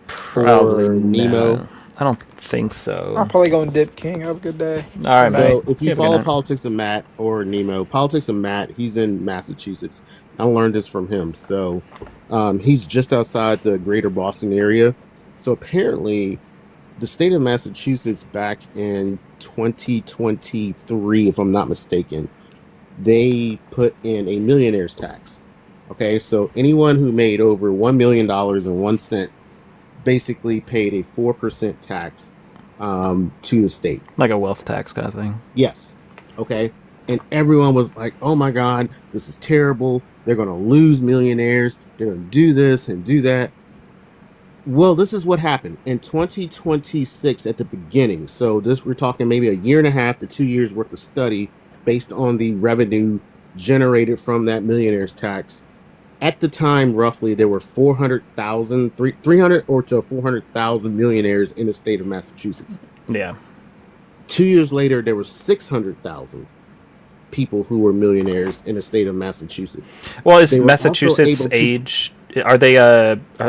A: Probably
E: Nemo.
A: Not. I don't think so.
F: I'm probably going Dip King. Have a good day.
A: All right,
E: so
A: mate.
E: if you follow Politics of Matt or Nemo, Politics of Matt, he's in Massachusetts. I learned this from him. So he's just outside the greater Boston area. So apparently the state of Massachusetts back in 2023, if I'm not mistaken, they put in a millionaire's tax. Okay, so anyone who made over $1 million and 1 cent basically paid a 4% tax to the state.
A: Like a wealth tax kind of thing.
E: Yes. Okay. And everyone was like, oh my God, this is terrible. They're going to lose millionaires. They're going to do this and do that. Well, this is what happened in 2026 at the beginning. So we're talking maybe a year and a half to 2 years worth of study based on the revenue generated from that millionaire's tax. At the time, roughly, there were 300 or to 400,000 millionaires in the state of Massachusetts.
A: Yeah.
E: 2 years later, there were 600,000 people who were millionaires in the state of Massachusetts.
A: Well, is Massachusetts age? Are they?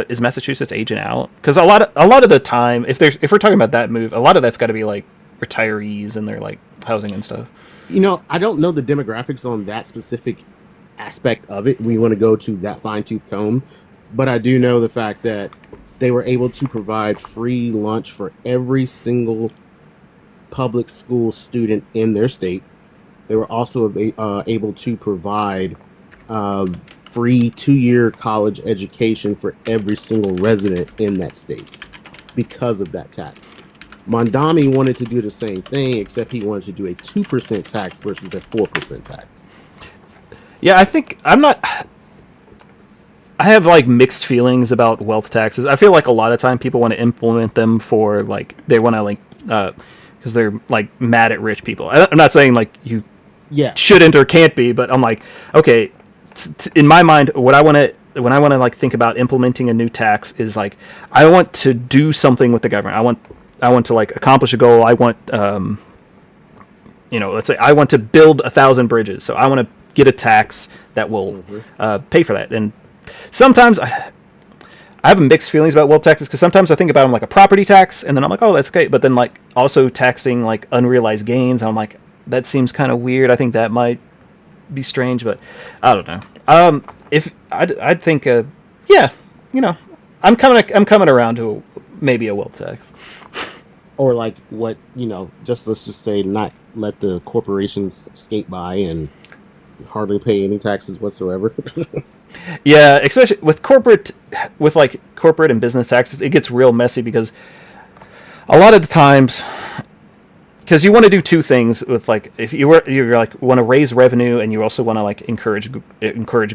A: Is Massachusetts aging out? Because a lot of the time, if we're talking about that move, a lot of that's got to be like retirees and their like housing and stuff.
E: I don't know the demographics on that specific aspect of it. We want to go to that fine-tooth comb, but I do know the fact that they were able to provide free lunch for every single public school student in their state. They were also able to provide free 2-year college education for every single resident in that state because of that tax. Mamdani wanted to do the same thing, except he wanted to do a 2% tax versus a 4% tax.
A: Yeah, I have like mixed feelings about wealth taxes. I feel like a lot of time people want to implement them for like they want to like because they're like mad at rich people. I'm not saying like you shouldn't or can't be, but I'm like, okay, in my mind, when I want to like think about implementing a new tax is like I want to do something with the government. I want to like accomplish a goal. I want let's say I want to build 1,000 bridges. So I want to get a tax that will pay for that. And sometimes I have mixed feelings about wealth taxes because sometimes I think about them like a property tax, and then I'm like, oh, that's great. But then like also taxing like unrealized gains, and I'm like, that seems kind of weird. I think that might be strange, but I don't know. If I'd think, I'm coming around to maybe a wealth tax.
E: Or like what, let's just say not let the corporations skate by and hardly pay any taxes whatsoever.
A: Yeah, especially with corporate, with like corporate and business taxes, it gets real messy because a lot of the times, because you want to do two things with like if you're like want to raise revenue and you also want to like encourage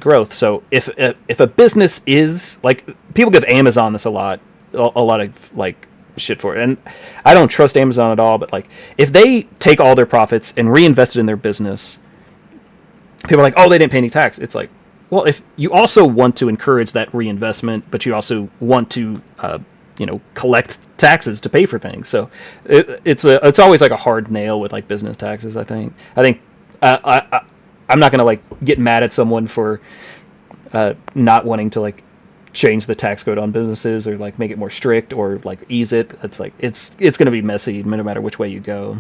A: growth. So if a business is like people give Amazon this a lot of like shit for it, and I don't trust Amazon at all. But like if they take all their profits and reinvest it in their business, people are like, oh, they didn't pay any tax. It's like, well, if you also want to encourage that reinvestment, but you also want to collect taxes to pay for things. So it's always like a hard nail with like business taxes. I think I'm not gonna like get mad at someone for not wanting to like change the tax code on businesses or like make it more strict or like ease it. It's like it's gonna be messy no matter which way you go.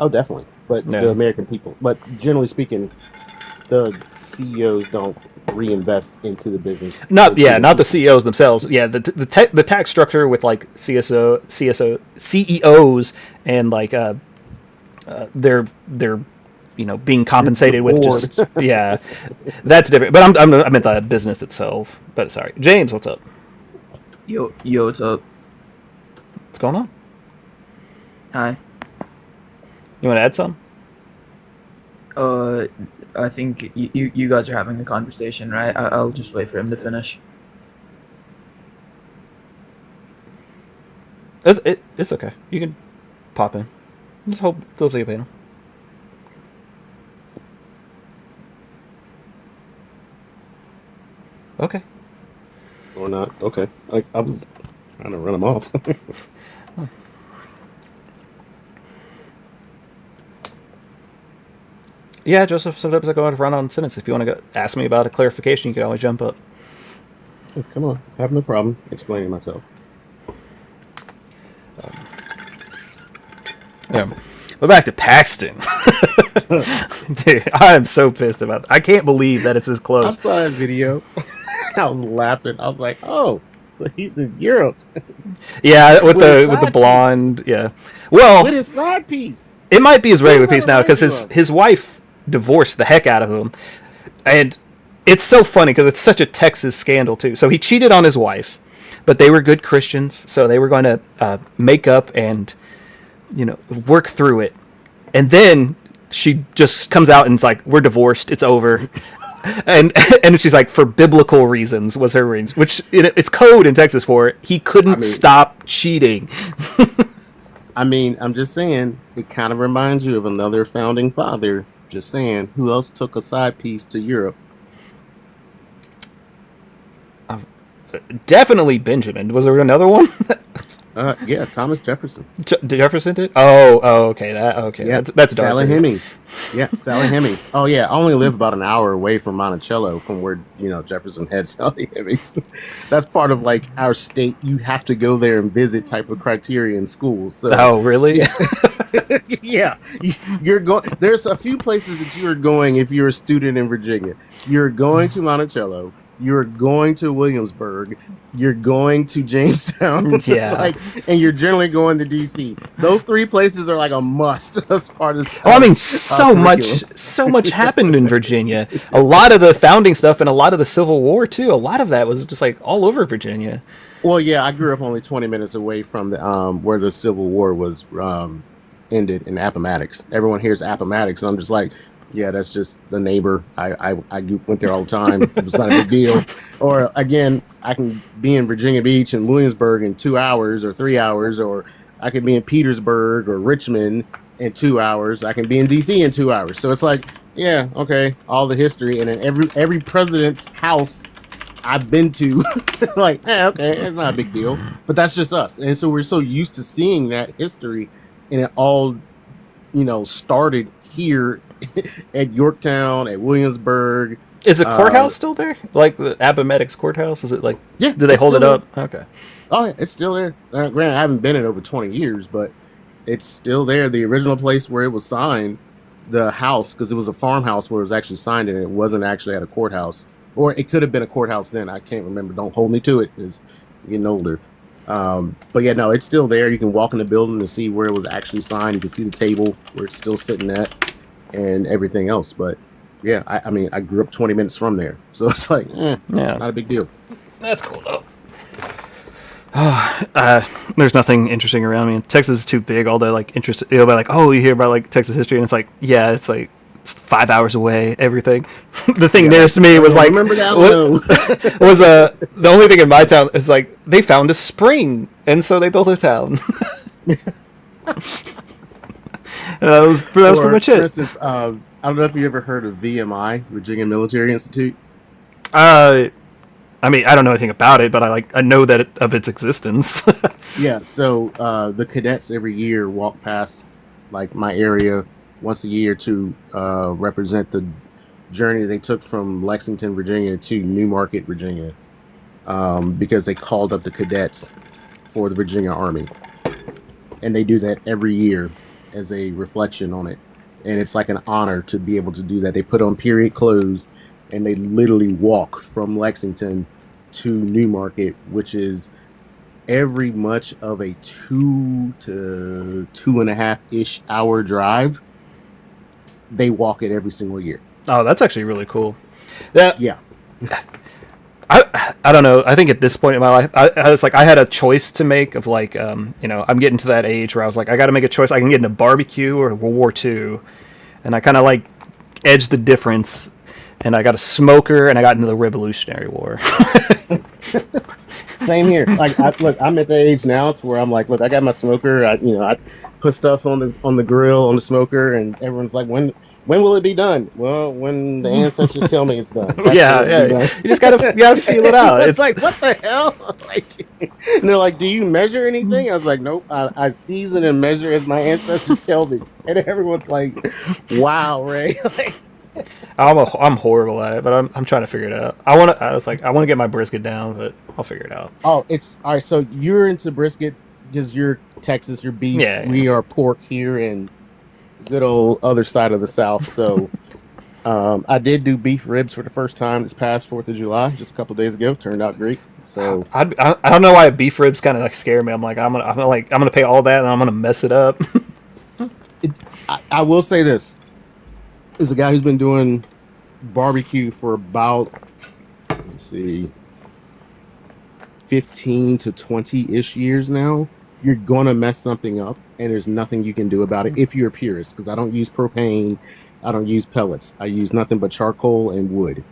E: Oh, definitely. But
A: Yeah.
E: the American people, but generally speaking, the CEOs don't reinvest into the business.
A: Not the CEOs themselves. Yeah, the tax structure with like CEOs and like they're being compensated with just yeah, that's different. But I meant the business itself. But sorry, James, what's up?
G: Yo, what's up?
A: What's going on?
G: Hi.
A: You want to add some?
G: I think you guys are having a conversation, right? I'll just wait for him to finish.
A: It's okay. You can pop in. Just hope they'll see you panel. Okay.
E: Or not. Okay. I was trying to run them off.
A: Yeah, Joseph, sometimes I go out of run-on sentence. If you want to ask me about a clarification, you can always jump up.
E: Come on. I have no problem explaining myself.
A: Yeah. But back to Paxton. Dude, I am so pissed about that. I can't believe that it's this
E: I
A: close.
E: saw that video. I was laughing. I was like, oh, so he's in Europe
A: Yeah, with
E: With his
A: the
E: side
A: blonde. Yeah. Well,
E: with his side piece.
A: it might be his regular
E: What
A: piece now because
E: reminds you of?
A: his wife divorced the heck out of him, and it's so funny because it's such a Texas scandal too. So he cheated on his wife, but they were good Christians, so they were going to make up and work through it. And then she just comes out and it's like, we're divorced, it's over. and she's like, for biblical reasons was her reasons, which it's code in Texas for it. He couldn't stop cheating.
E: I mean, I'm just saying, it kind of reminds you of another founding father. Just saying, who else took a side piece to Europe?
A: Definitely Benjamin. Was there another one?
E: Yeah, Thomas Jefferson.
A: Jefferson did? Oh, okay.
E: Yeah,
A: That's dark.
E: Sally Hemings. Yeah, Sally Hemings. Oh yeah, I only live about an hour away from Monticello, from where Jefferson had Sally Hemings. That's part of like our state. You have to go there and visit type of criteria in schools. So
A: Oh, really?
E: yeah, you're going. There's a few places that you are going if you're a student in Virginia. You're going to Monticello. You're going to Williamsburg. You're going to Jamestown.
A: Yeah.
E: And you're generally going to DC. Those three places are like a must as part of.
A: Oh, I mean, so much happened in Virginia. A lot of the founding stuff and a lot of the Civil War too. A lot of that was just like all over Virginia.
E: Well, yeah, I grew up only 20 minutes away from the where the Civil War was ended in Appomattox. Everyone hears Appomattox, and I'm just like, yeah, that's just the neighbor. I went there all the time. It was not a big deal. Or again, I can be in Virginia Beach and Williamsburg in 2 hours or 3 hours, or I can be in Petersburg or Richmond in 2 hours. I can be in DC in 2 hours. So it's like, yeah, okay, all the history, and then every president's house I've been to, like, okay, it's not a big deal. But that's just us, and so we're so used to seeing that history, and it all, started here at Yorktown, at Williamsburg.
A: Is the courthouse still there? Like the Appomattox courthouse? Is it like?
E: Yeah.
A: Do they
E: it's
A: hold it
E: still
A: up? Okay.
E: Oh, yeah, it's still there. Granted, I haven't been in over 20 years, but it's still there. The original place where it was signed, the house, because it was a farmhouse where it was actually signed, and it wasn't actually at a courthouse. Or it could have been a courthouse then. I can't remember. Don't hold me to it, because I'm getting older. But yeah, no, it's still there. You can walk in the building to see where it was actually signed. You can see the table where it's still sitting at, and everything else. But yeah, I mean, I grew up 20 minutes from there, so it's like,
A: Yeah,
E: not a big deal.
A: that's cool though. There's nothing interesting around me. Texas is too big. All the like interest, you'll be like, oh, you hear about like Texas history, and it's like, yeah, it's like it's 5 hours away. Everything. The thing nearest to me was like,
E: remember that
A: what- was the only thing in my town is like they found a spring, and so they built a town. That was pretty much
E: For
A: it.
E: instance, I don't know if you ever heard of VMI, Virginia Military Institute.
A: I mean, I don't know anything about it, but I know that of its existence.
E: Yeah, so the cadets every year walk past like my area once a year to represent the journey they took from Lexington, Virginia to Newmarket, Virginia, because they called up the cadets for the Virginia Army, and they do that every year as a reflection on it, and it's like an honor to be able to do that. They put on period clothes, and they literally walk from Lexington to Newmarket, which is every much of a 2 to 2.5-ish hour drive. They walk it every single year.
A: Oh, that's actually really cool. That
E: Yeah.
A: I don't know. I think at this point in my life, I was like, I had a choice to make of like, I'm getting to that age where I was like, I got to make a choice. I can get into barbecue or World War II, and I kind of like edged the difference. And I got a smoker, and I got into the Revolutionary War.
E: Same here. Like, look, I'm at the age now to where I'm like, look, I got my smoker. I put stuff on the grill on the smoker, and everyone's like, when will it be done? Well, when the ancestors tell me it's done. That's when it'll be done.
A: You just gotta feel it out.
E: It's like, what the hell? Like, and they're like, do you measure anything? I was like, nope. I season and measure as my ancestors tell me. And everyone's like, wow, Ray. Like,
A: I'm horrible at it, but I'm trying to figure it out. I want to get my brisket down, but I'll figure it out.
E: oh, it's all right. So you're into brisket because you're Texas, you're beef.
A: Yeah.
E: We are pork here in good old other side of the South. So I did do beef ribs for the first time this past 4th of July, just a couple days ago. Turned out great. So
A: I don't know why beef ribs kind of like scare me. I'm gonna pay all that and I'm gonna mess it up.
E: I will say this. Is a guy who's been doing barbecue for about, let's see, 15 to 20-ish years now. You're going to mess something up, and there's nothing you can do about it if you're a purist, because I don't use propane, I don't use pellets. I use nothing but charcoal and wood.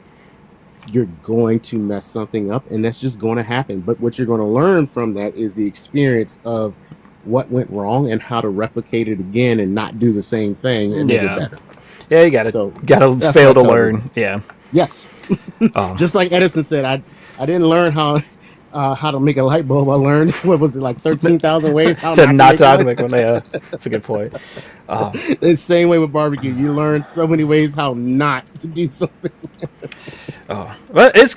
E: You're going to mess something up, and that's just going to happen. But what you're going to learn from that is the experience of what went wrong and how to replicate it again and not do the same thing and make it
A: Yeah.
E: better.
A: Yeah, you gotta
E: So, that's
A: fail
E: what
A: to
E: I tell
A: learn.
E: them.
A: Yeah.
E: Yes.
A: Um,
E: Just like Edison said, I didn't learn how to make a light bulb. I learned, what was it, like 13,000 ways how
A: to not to
E: one?
A: make one. Yeah, that's a good point.
E: The same way with barbecue. You learn so many ways how not to do something.
A: But it's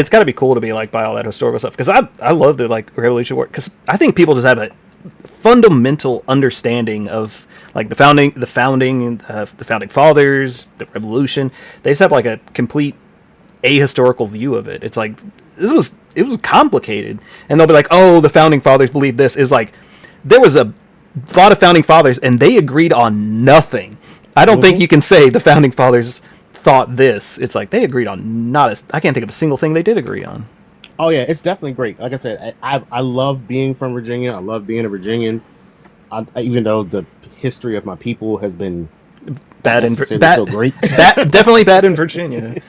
A: got to be cool to be like by all that historical stuff because I love the like Revolution War because I think people just have a fundamental understanding of like the founding fathers, the Revolution. They just have like a complete ahistorical view of it. It's like it was complicated, and they'll be like, "Oh, the founding fathers believed this." Is like there was a lot of founding fathers, and they agreed on nothing. I don't think you can say the founding fathers thought this. It's like they agreed on I can't think of a single thing they did agree on.
E: Oh yeah, it's definitely great. Like I said, I love being from Virginia. I love being a Virginian. Even though the history of my people has been
A: Bad in
E: so great.
A: definitely bad in Virginia.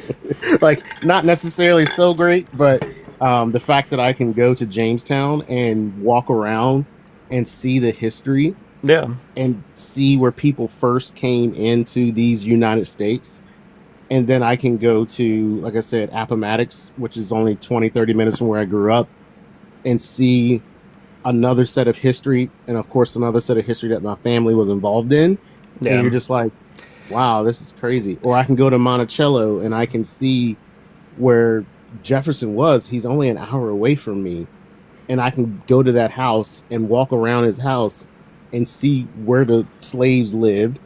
E: Like not necessarily so great, but the fact that I can go to Jamestown and walk around and see the history
A: Yeah.
E: and see where people first came into these United States. And then I can go to, like I said, Appomattox, which is only 20, 30 minutes from where I grew up, and see another set of history. And of course, another set of history that my family was involved in.
A: Yeah.
E: And you're just like, wow, this is crazy. Or I can go to Monticello and I can see where Jefferson was. He's only an hour away from me. And I can go to that house and walk around his house and see where the slaves lived.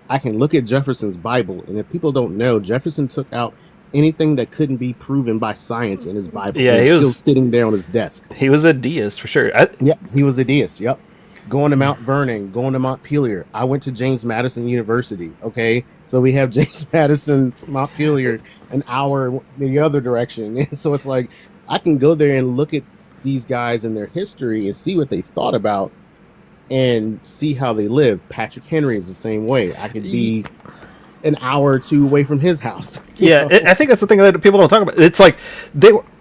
E: I can look at Jefferson's Bible. And if people don't know, Jefferson took out anything that couldn't be proven by science in his Bible.
A: Yeah,
E: And
A: he
E: it's still
A: was-
E: sitting there on his desk.
A: He was a deist for sure.
E: Yeah, he was a deist. Yep. Going to Mount Vernon, going to Montpelier. I went to James Madison University. Okay, so we have James Madison's Montpelier an hour the other direction, and so it's like I can go there and look at these guys and their history and see what they thought about and see how they lived. Patrick Henry is the same way. I could be an hour or two away from his house. you
A: Yeah,
E: know?
A: I think that's the thing that people don't talk about. It's like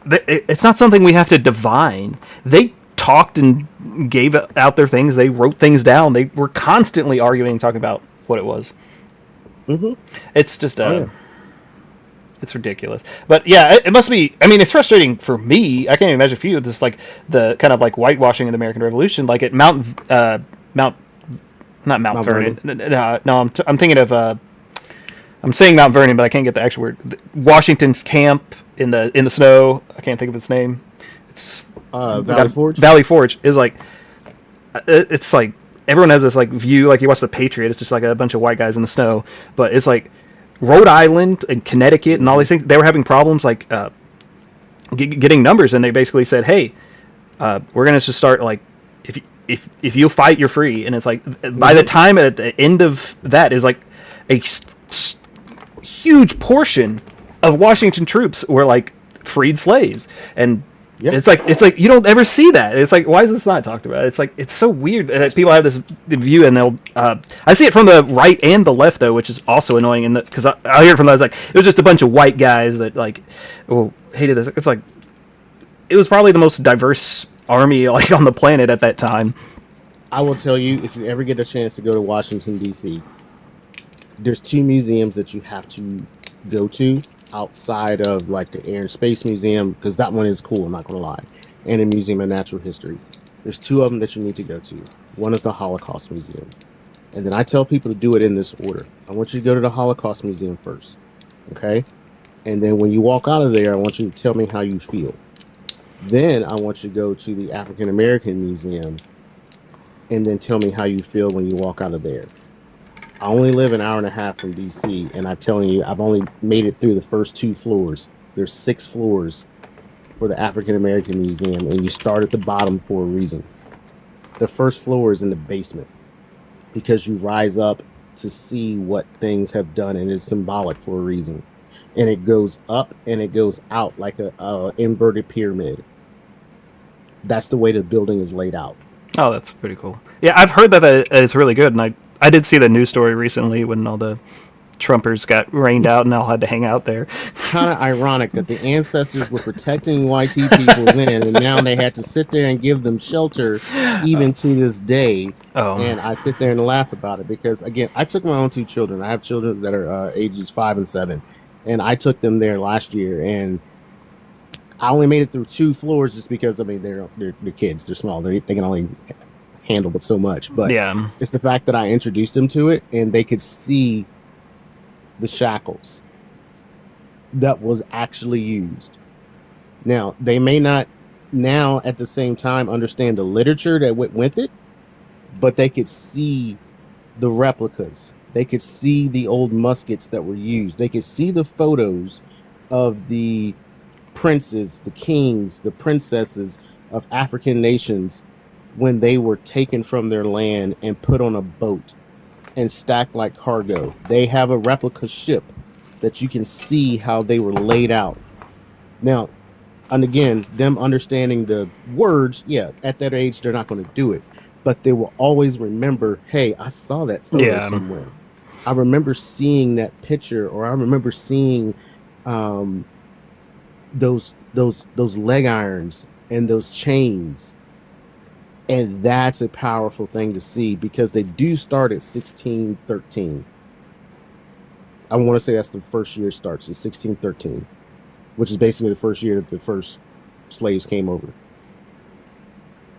A: it's not something we have to divine. They talked and gave out their things. They wrote things down. They were constantly arguing, talking about what it was.
E: Mhm.
A: It's just
E: yeah.
A: it's ridiculous. But yeah, it must be. I mean, it's frustrating for me. I can't even imagine for you. This like the kind of like whitewashing of the American Revolution, like at Mount, not Mount
E: Mount
A: Vernon. No, I'm thinking of. I'm saying Mount Vernon, but I can't get the actual word. Washington's camp in the snow. I can't think of its name. It's
E: Valley Forge.
A: Valley Forge is like. It's like everyone has this like view. Like you watch The Patriot, it's just like a bunch of white guys in the snow. But it's like Rhode Island and Connecticut and all these things. They were having problems like getting numbers, and they basically said, "Hey, we're gonna just start like if you fight, you're free." And it's like by the time at the end of that is like a huge portion of Washington troops were like freed slaves, and
E: Yeah.
A: it's like you don't ever see that. It's like, why is this not talked about? It's like it's so weird that people have this view, and they'll I see it from the right and the left though, which is also annoying. And because I hear it from those like it was just a bunch of white guys that like hated this. It's like it was probably the most diverse army like on the planet at that time.
E: I will tell you, if you ever get a chance to go to Washington, D.C., there's two museums that you have to go to outside of like the Air and Space Museum, because that one is cool, I'm not going to lie, and the Museum of Natural History. There's two of them that you need to go to. One is the Holocaust Museum. And then I tell people to do it in this order. I want you to go to the Holocaust Museum first, okay? And then when you walk out of there, I want you to tell me how you feel. Then I want you to go to the African American Museum and then tell me how you feel when you walk out of there. I only live an hour and a half from DC, and I'm telling you, I've only made it through the first 2 floors. There's 6 floors for the African American Museum, and you start at the bottom for a reason. The first floor is in the basement because you rise up to see what things have done, and it's symbolic for a reason. And it goes up and it goes out like a inverted pyramid. That's the way the building is laid out.
A: Oh, that's pretty cool. Yeah, I've heard that it's really good, and I did see the news story recently when all the Trumpers got rained out and all had to hang out there.
E: Kind of ironic that the ancestors were protecting YT people then, and now they had to sit there and give them shelter even to this day.
A: Oh.
E: And I sit there and laugh about it because, again, I took my own 2 children. I have children that are ages 5 and 7, and I took them there last year, and I only made it through 2 floors just because, I mean, they're kids. They're small. They can only handle but so much. But
A: Yeah.
E: it's the fact that I introduced them to it, and they could see the shackles that was actually used. Now, they may not now at the same time understand the literature that went with it, but they could see the replicas. They could see the old muskets that were used. They could see the photos of the princes, the kings, the princesses of African nations when they were taken from their land and put on a boat and stacked like cargo. They have a replica ship that you can see how they were laid out. Now, and again, them understanding the words, yeah, at that age, they're not going to do it. But they will always remember, hey, I saw that photo
A: Yeah.
E: somewhere. I remember seeing that picture, or I remember seeing those leg irons and those chains. And that's a powerful thing to see because they do start at 1613. I want to say that's the first year it starts, is 1613, which is basically the first year that the first slaves came over.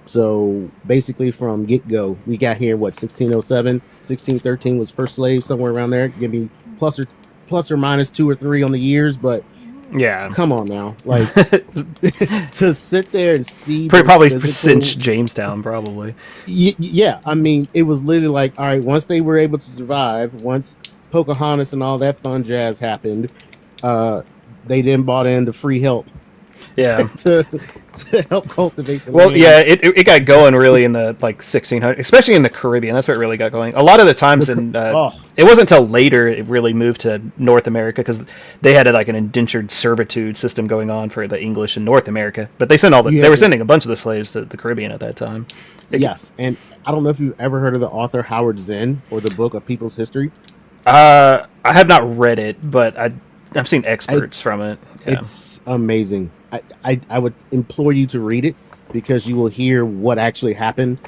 E: So basically from get-go, we got here, 1607, 1613 was first slave, somewhere around there. Give me plus or minus 2 or 3 on the years, but
A: Yeah.
E: come on now. Like, to sit there and see...
A: Probably
E: those physical-
A: cinched Jamestown, probably.
E: Yeah, I mean, it was literally like, all right, once they were able to survive, once Pocahontas and all that fun jazz happened, they then bought in the free help
A: Yeah.
E: to help cultivate the
A: Well,
E: land.
A: yeah, it got going really in the like 1600s, especially in the Caribbean. That's what really got going. A lot of the times
E: Oh.
A: it wasn't until later it really moved to North America because they had like an indentured servitude system going on for the English in North America. But they
E: Yeah.
A: were sending a bunch of the slaves to the Caribbean at that time.
E: Yes, and I don't know if you've ever heard of the author Howard Zinn or the book A People's History.
A: I have not read it, but I've seen experts
E: It's-
A: from it. Yeah.
E: It's amazing. I would implore you to read it because you will hear what actually happened.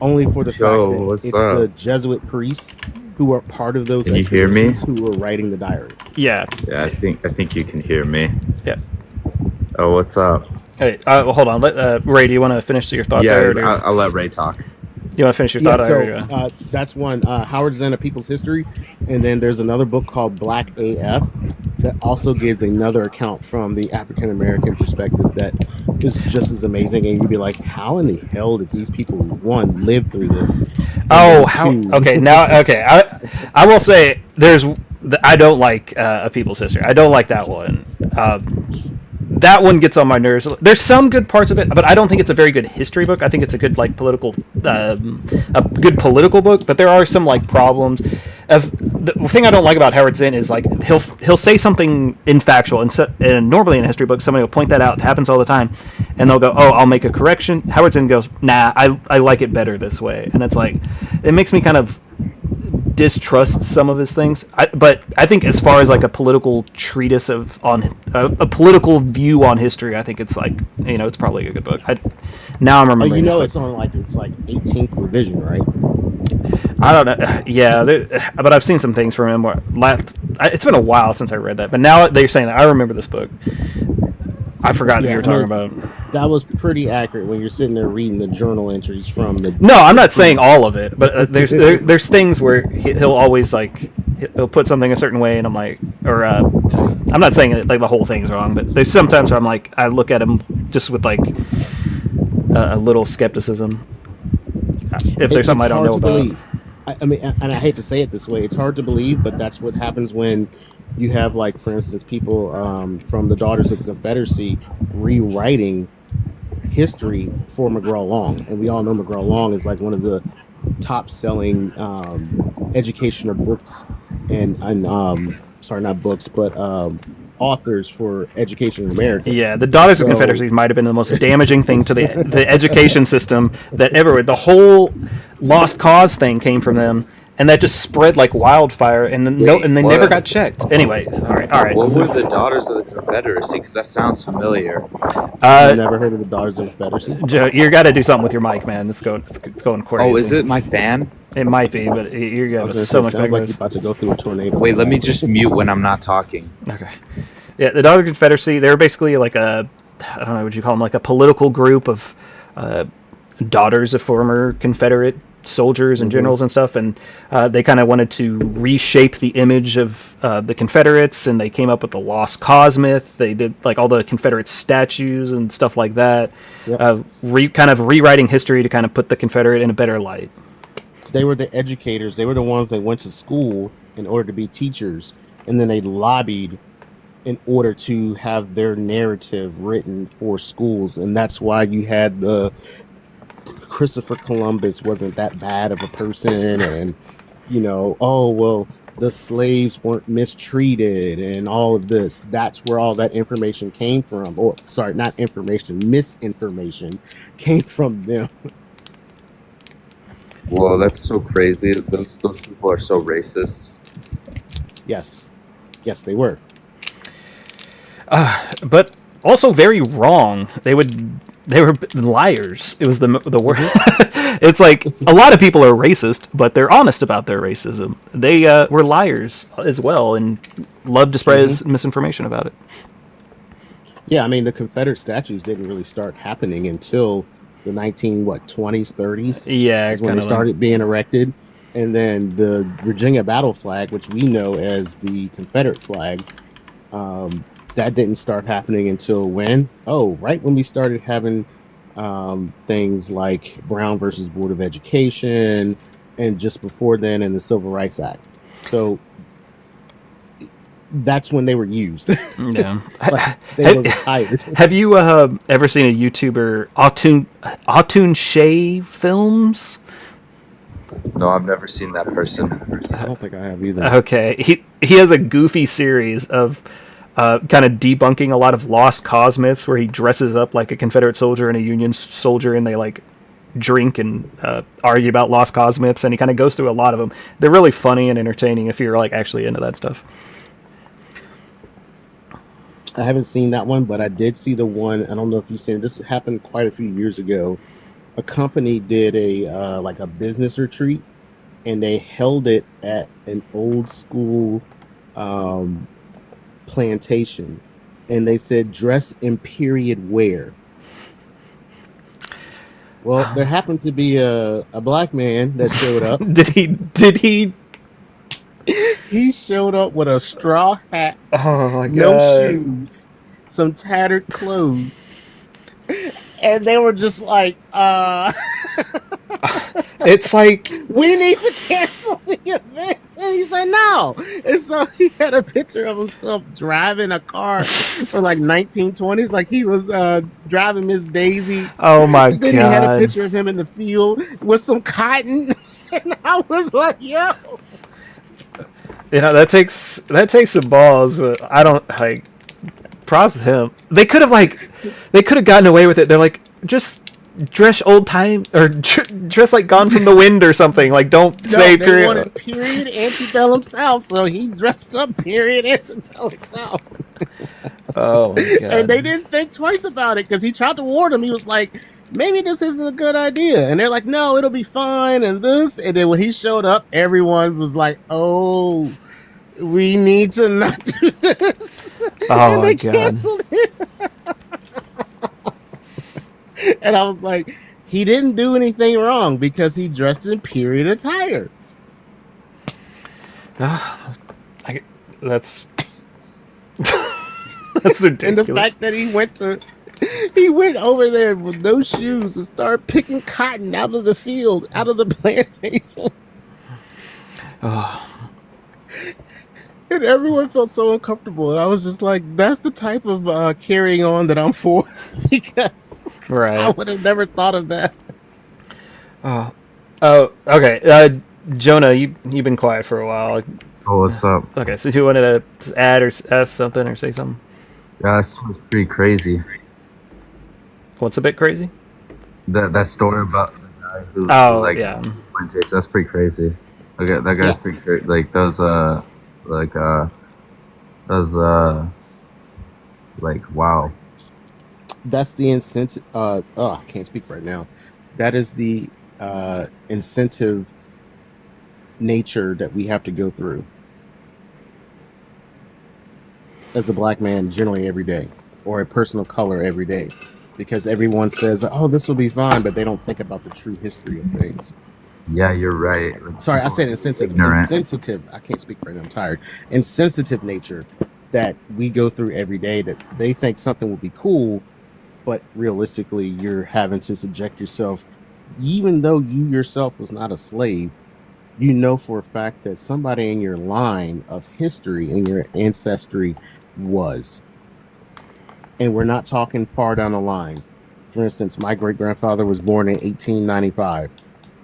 E: Only for the
H: Yo,
E: fact that
H: what's
E: it's
H: up?
E: the Jesuit priests who were part of those
H: Can you hear me?
E: expeditions who were writing the diary.
A: Yeah.
H: Yeah, I think you can hear me.
A: Yeah.
H: Oh, what's up?
A: Hey, well, hold on. Ray, do you want to finish your thought
H: Yeah,
A: there? Or do
H: I'll let Ray talk.
A: you want to finish your
E: Yeah,
A: thought?
E: so
A: Or,
E: that's one. Howard Zinn, A People's History, and then there's another book called Black AF that also gives another account from the African American perspective that is just as amazing. And you'd be like, how in the hell did these people one live through this? And
A: Oh,
E: then
A: how?
E: two-
A: Okay, now okay. I will say I don't like A People's History. I don't like that one. That one gets on my nerves. There's some good parts of it, but I don't think it's a very good history book. I think it's a good like political, a good political book. But there are some like problems. The thing I don't like about Howard Zinn is like he'll say something infactual, and normally in a history book somebody will point that out. It happens all the time, and they'll go, "Oh, I'll make a correction." Howard Zinn goes, "Nah, I like it better this way," and it's like it makes me kind of distrust some of his things, but I think as far as like a political treatise on a political view on history, I think it's like it's probably a good book. Now I'm
E: Oh,
A: remembering.
E: you know,
A: this
E: it's on like 18th revision, right?
A: book. I don't know. Yeah, but I've seen some things from him. It's been a while since I read that, but now they're saying that I remember this book. I forgot what you were talking about.
E: That was pretty accurate when you're sitting there reading the journal entries from the.
A: No, I'm not saying all of it, but there's things where he'll always like he'll put something a certain way, and I'm like, or I'm not saying like the whole thing's wrong, but there's sometimes where I'm like I look at him just with like a little skepticism if there's something I don't know about.
E: I mean, and I hate to say it this way, it's hard to believe, but that's what happens when you have, like, for instance, people from the Daughters of the Confederacy rewriting history for McGraw-Long, and we all know McGraw-Long is like one of the top-selling educational books and sorry, not books, but authors for education in America.
A: Yeah, the Daughters of
E: So-
A: Confederacy might have been the most damaging thing to the education system that ever. The whole Lost Cause thing came from them, and that just spread like wildfire, and then
I: Wait,
A: they
I: what?
A: never got checked. Anyway, all right.
I: What were the Daughters of the Confederacy? Because that sounds familiar.
E: I've never heard of the Daughters of the Confederacy.
A: Joe, you got to do something with your mic, man. It's going crazy.
I: Oh, is it my fan?
A: It might be, but you're
E: I
A: gonna
E: was
A: have
E: gonna
A: so
E: say,
A: much
E: sounds like
A: noise.
E: you're about to go through a tornado.
I: Wait, let me just mute when I'm not talking.
A: Okay. Yeah, the Daughters of the Confederacy, they were basically like I don't know what you call them, like a political group of daughters of former Confederate soldiers and generals and stuff, and they kind of wanted to reshape the image of the Confederates, and they came up with the Lost Cause myth. They did like all the Confederate statues and stuff like that,
E: Yep.
A: kind of rewriting history to kind of put the Confederate in a better light.
E: They were the educators. They were the ones that went to school in order to be teachers, and then they lobbied in order to have their narrative written for schools, and that's why you had the Christopher Columbus wasn't that bad of a person, and oh well, the slaves weren't mistreated, and all of this. That's where all that information came from, or sorry, not information, misinformation came from them.
I: Well, that's so crazy. Those people are so racist.
E: Yes, they were.
A: But also very wrong. They were liars. It was the word. It's like a lot of people are racist, but they're honest about their racism. They were liars as well and loved to spread misinformation about it.
E: Yeah, I mean the Confederate statues didn't really start happening until the 20s, 30s.
A: Yeah,
E: Is when
A: kind
E: they
A: of.
E: started being erected, and then the Virginia battle flag, which we know as the Confederate flag, that didn't start happening until when? Oh, right when we started having things like Brown versus Board of Education, and just before then in the Civil Rights Act. So that's when they were used.
A: Yeah.
E: Like, they were retired.
A: Have you ever seen a YouTuber, Autun Shea Films?
I: No, I've never seen that person.
E: I don't think I have either.
A: Okay, he has a goofy series of kind of debunking a lot of lost cause myths, where he dresses up like a Confederate soldier and a Union soldier, and they like drink and argue about lost cause myths, and he kind of goes through a lot of them. They're really funny and entertaining if you're like actually into that stuff.
E: I haven't seen that one, but I did see the one. I don't know if you've seen it. This happened quite a few years ago. A company did a like a business retreat, and they held it at an old school plantation, and they said dress in period wear. Well, there happened to be a black man that showed up.
A: Did he?
E: He showed up with a straw hat,
A: Oh my god!
E: no shoes, some tattered clothes, and they were just like,
A: It's like,
E: we need to cancel the event. And he said no. And so he had a picture of himself driving a car for like 1920s, like he was driving Miss Daisy.
A: oh my
E: And then he had a
A: god!
E: picture of him in the field with some cotton. And I was like, yo.
A: You know, that takes some balls, but I don't like. Props to him. They could have gotten away with it. They're like, just dress old time or dress like Gone from the Wind or something. Like, don't say
E: They
A: period.
E: wanted period antebellum South, so he dressed up period antebellum South.
A: Oh my god!
E: And they didn't think twice about it because he tried to warn them. He was like, maybe this isn't a good idea. And they're like, no, it'll be fine. And this. And then when he showed up, everyone was like, oh, we need to not do this.
A: Oh
E: And
A: my
E: they
A: god!
E: canceled it. And I was like, he didn't do anything wrong because he dressed in period attire.
A: That's that's ridiculous.
E: And the fact that he went over there with no shoes and started picking cotton out of the field, out of the plantation. And everyone felt so uncomfortable. And I was just like, that's the type of carrying on that I'm for. Because I
A: Right.
E: would have never thought of that.
A: Oh, okay. Jonah, you've been quiet for a while.
H: Oh, what's up?
A: Okay, so you wanted to add or ask something or say something?
H: Yeah, that's pretty crazy.
A: What's a bit crazy?
H: That story about the guy who
A: Oh,
H: like
A: yeah.
H: vintage, that's pretty crazy. Okay, that guy's
E: Yeah.
H: pretty crazy. Like those like wow.
E: That's the incentive. I can't speak right now. That is the incentive nature that we have to go through as a black man, generally every day, or a person of color every day, because everyone says, "Oh, this will be fine," but they don't think about the true history of things.
H: Yeah, you're right. Like,
E: Sorry, I said insensitive.
H: Ignorant.
E: Insensitive. I can't speak right now. I'm tired. Insensitive nature that we go through every day. That they think something will be cool, but realistically, you're having to subject yourself, even though you yourself was not a slave. You know for a fact that somebody in your line of history, in your ancestry, was. And we're not talking far down the line. For instance, my great grandfather was born in 1895.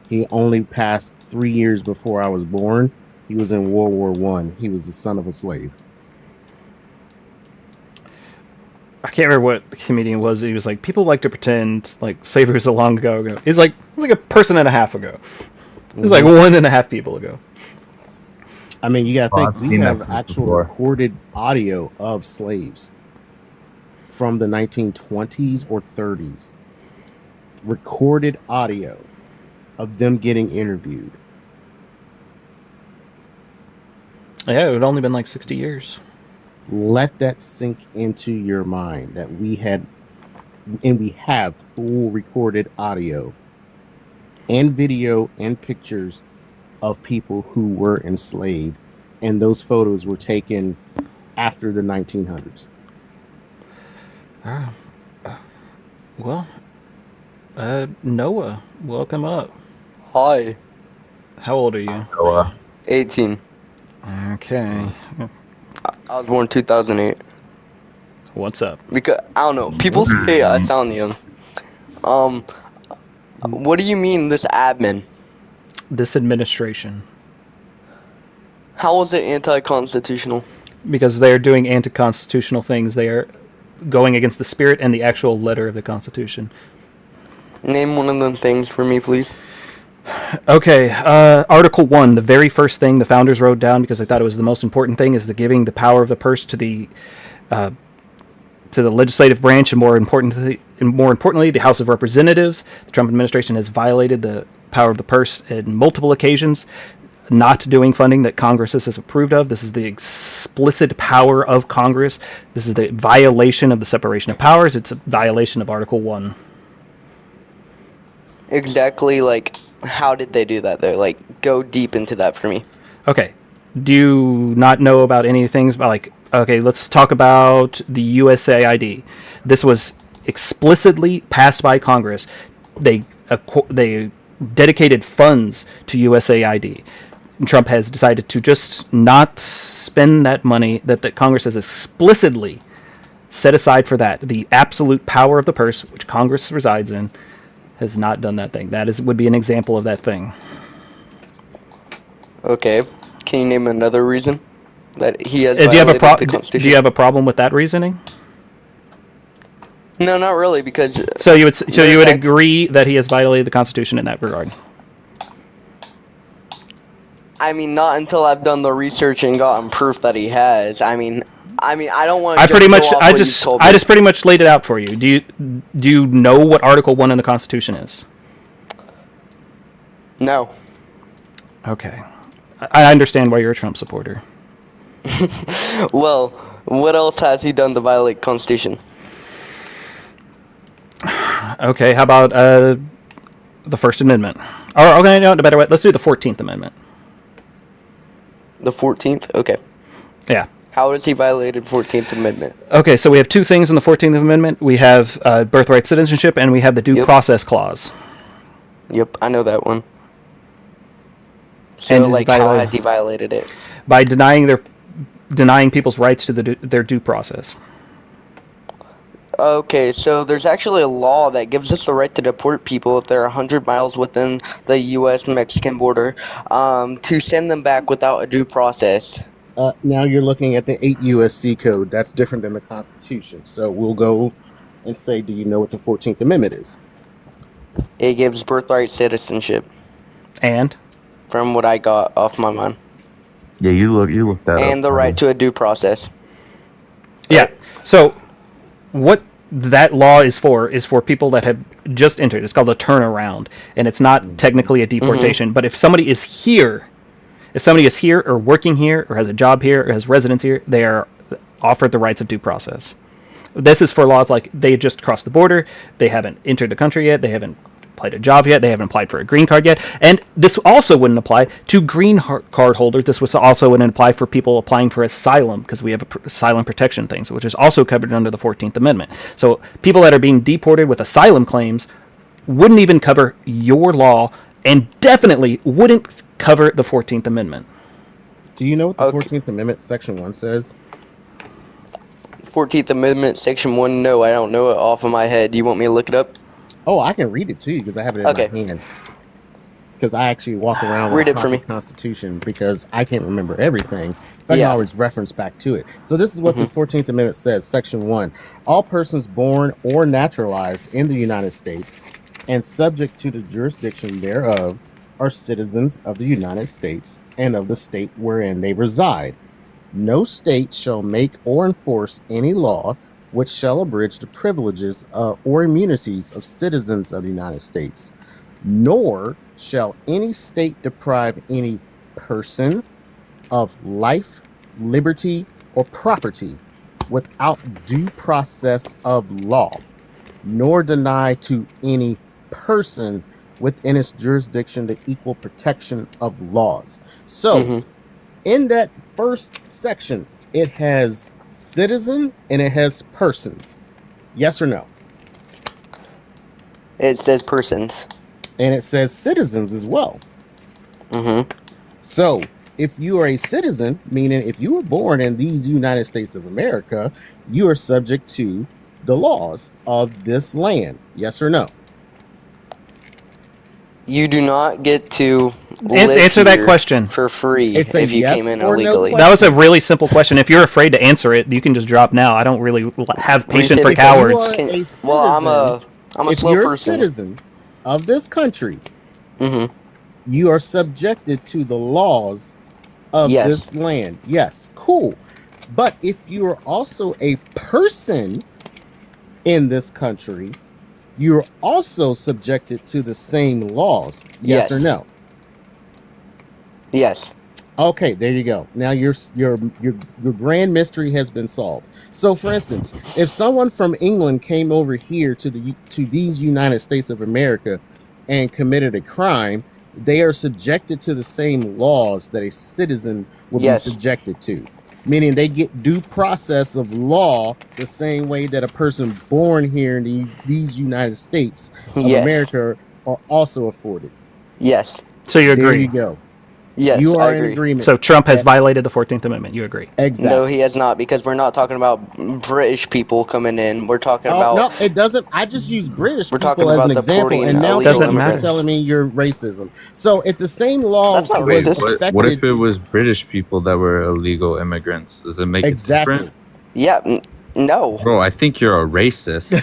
E: He only passed 3 years before I was born. He was in World War One. He was the son of a slave.
A: I can't remember what comedian was. He was like, people like to pretend like slavery was a long ago. It's like a person and a half ago. It's like 1.5 people ago.
E: I mean, you gotta
H: Oh,
E: think
H: I've
E: we
H: seen
E: have
H: that
E: actual
H: before.
E: recorded audio of slaves from the 1920s or 30s. Recorded audio of them getting interviewed.
A: Yeah, it had only been like 60 years.
E: Let that sink into your mind that we have full recorded audio and video and pictures of people who were enslaved, and those photos were taken after the 1900s.
A: Well, Noah, welcome up.
J: Hi,
A: How old are you?
H: So,
J: 18.
A: Okay.
J: I was born 2008.
A: What's up?
J: Because I don't know. People say I sound young. What do you mean this admin?
A: This administration.
J: How is it anti-constitutional?
A: Because they're doing anti-constitutional things. They are going against the spirit and the actual letter of the Constitution.
J: Name one of them things for me, please.
A: Okay, Article 1, the very first thing the founders wrote down because they thought it was the most important thing is the giving the power of the purse to the legislative branch, and more importantly, the House of Representatives. The Trump administration has violated the power of the purse in multiple occasions, not doing funding that Congress has approved of. This is the explicit power of Congress. This is the violation of the separation of powers. It's a violation of Article 1.
J: Exactly, like, how did they do that, though? Like, go deep into that for me.
A: Okay. Do you not know about any things about, like, okay, let's talk about the USAID. This was explicitly passed by Congress. They dedicated funds to USAID. And Trump has decided to just not spend that money that Congress has explicitly set aside for that. The absolute power of the purse, which Congress resides in, has not done that thing. That would be an example of that thing.
J: Okay. Can you name another reason that he has
A: Do you have a
J: violated the Constitution?
A: Do you have a problem with that reasoning?
J: No, not really, because...
A: So you would agree that he has violated the Constitution in that regard?
J: I mean, not until I've done the research and gotten proof that he has. I mean, I don't want to.
A: I just pretty much laid it out for you. Do you know what Article 1 in the Constitution is?
J: No.
A: Okay. I understand why you're a Trump supporter.
J: Well, what else has he done to violate Constitution?
A: Okay, how about the First Amendment? Or okay, no, better way. Let's do the 14th Amendment.
J: The 14th? Okay.
A: Yeah.
J: How has he violated 14th Amendment?
A: Okay, so we have two things in the 14th Amendment. We have birthright citizenship, and we have the Due Process Clause.
J: Yep, I know that one. So,
A: And
J: like, how has he violated it?
A: By denying people's rights to their due process.
J: Okay, so there's actually a law that gives us the right to deport people if they're 100 miles within the U.S.-Mexican border, to send them back without a due process.
E: Now you're looking at the 8 USC code. That's different than the Constitution. So we'll go and say, do you know what the 14th Amendment is?
J: It gives birthright citizenship.
A: And?
J: From what I got off my mind.
H: Yeah, you look that up.
J: And the right to a due process.
A: Yeah. So what that law is for people that have just entered. It's called a turnaround, and it's not technically a deportation. But if somebody is here or working here or has a job here or has residence here, they are offered the rights of due process. This is for laws like they just crossed the border, they haven't entered the country yet, they haven't applied a job yet, they haven't applied for a green card yet, and this also wouldn't apply to green card holders. This was also wouldn't apply for people applying for asylum, because we have asylum protection things, which is also covered under the 14th Amendment. So people that are being deported with asylum claims wouldn't even cover your law, and definitely wouldn't cover the 14th Amendment.
E: Do you know what the 14th Amendment Section 1 says?
J: 14th Amendment Section 1, no, I don't know it off of my head. Do you want me to look it up?
E: Oh, I can read it to you because I have it in my hand. Because I actually walk around with the Constitution because I can't remember everything. But I can always reference back to it. So this is what the 14th Amendment says, Section 1. All persons born or naturalized in the United States and subject to the jurisdiction thereof are citizens of the United States and of the state wherein they reside. No state shall make or enforce any law which shall abridge the privileges or immunities of citizens of the United States, nor shall any state deprive any person of life, liberty, or property without due process of law, nor deny to any person within its jurisdiction the equal protection of laws. So, in that first section, it has citizen and it has persons. Yes or no?
J: It says persons.
E: And it says citizens as well. So, if you are a citizen, meaning if you were born in these United States of America, you are subject to the laws of this land. Yes or no?
J: You do not get to live
A: Answer that
J: here
A: question.
J: for free
E: It's a
J: if you
E: yes
J: came in
E: or no
J: illegally.
E: question.
A: That was a really simple question. If you're afraid to answer it, you can just drop now. I don't really have
J: What do you
A: patience
J: say?
A: for
J: If
E: you are
A: cowards.
E: a citizen,
J: Well, I'm a
E: if
J: slow
E: you're a
J: person.
E: citizen of this country,
J: hmm
E: you are subjected to the laws of
J: Yes.
E: this land. Yes, cool. But if you are also a person in this country, you're also subjected to the same laws. Yes, or
J: Yes.
E: no?
J: Yes.
E: Okay, there you go. Now your grand mystery has been solved. So, for instance, if someone from England came over here to these United States of America and committed a crime, they are subjected to the same laws that a citizen would
J: Yes.
E: be subjected to. Meaning they get due process of law the same way that a person born here in these United States of
J: Yes.
E: America are also afforded.
J: Yes.
A: So you
E: There
A: agree.
E: you go.
J: Yes.
E: You
J: I
E: are in
J: agree.
E: agreement.
A: So Trump has
E: that-
A: violated the 14th Amendment. You agree.
E: exactly.
J: No, he has not, because we're not talking about British people coming in. We're talking
E: Oh,
J: about
E: no, it doesn't. I just use British
J: We're talking
E: people as an
J: about
E: example,
J: deporting
E: and now
J: illegal
A: Doesn't
E: you're
A: matter.
E: telling me you're racism. So if the same law
J: That's not
E: was
J: racist.
H: What if
E: affected,
H: it was British people that were illegal immigrants? Does it make
E: exactly?
H: it different?
J: yeah. No.
H: Bro, I think you're a racist.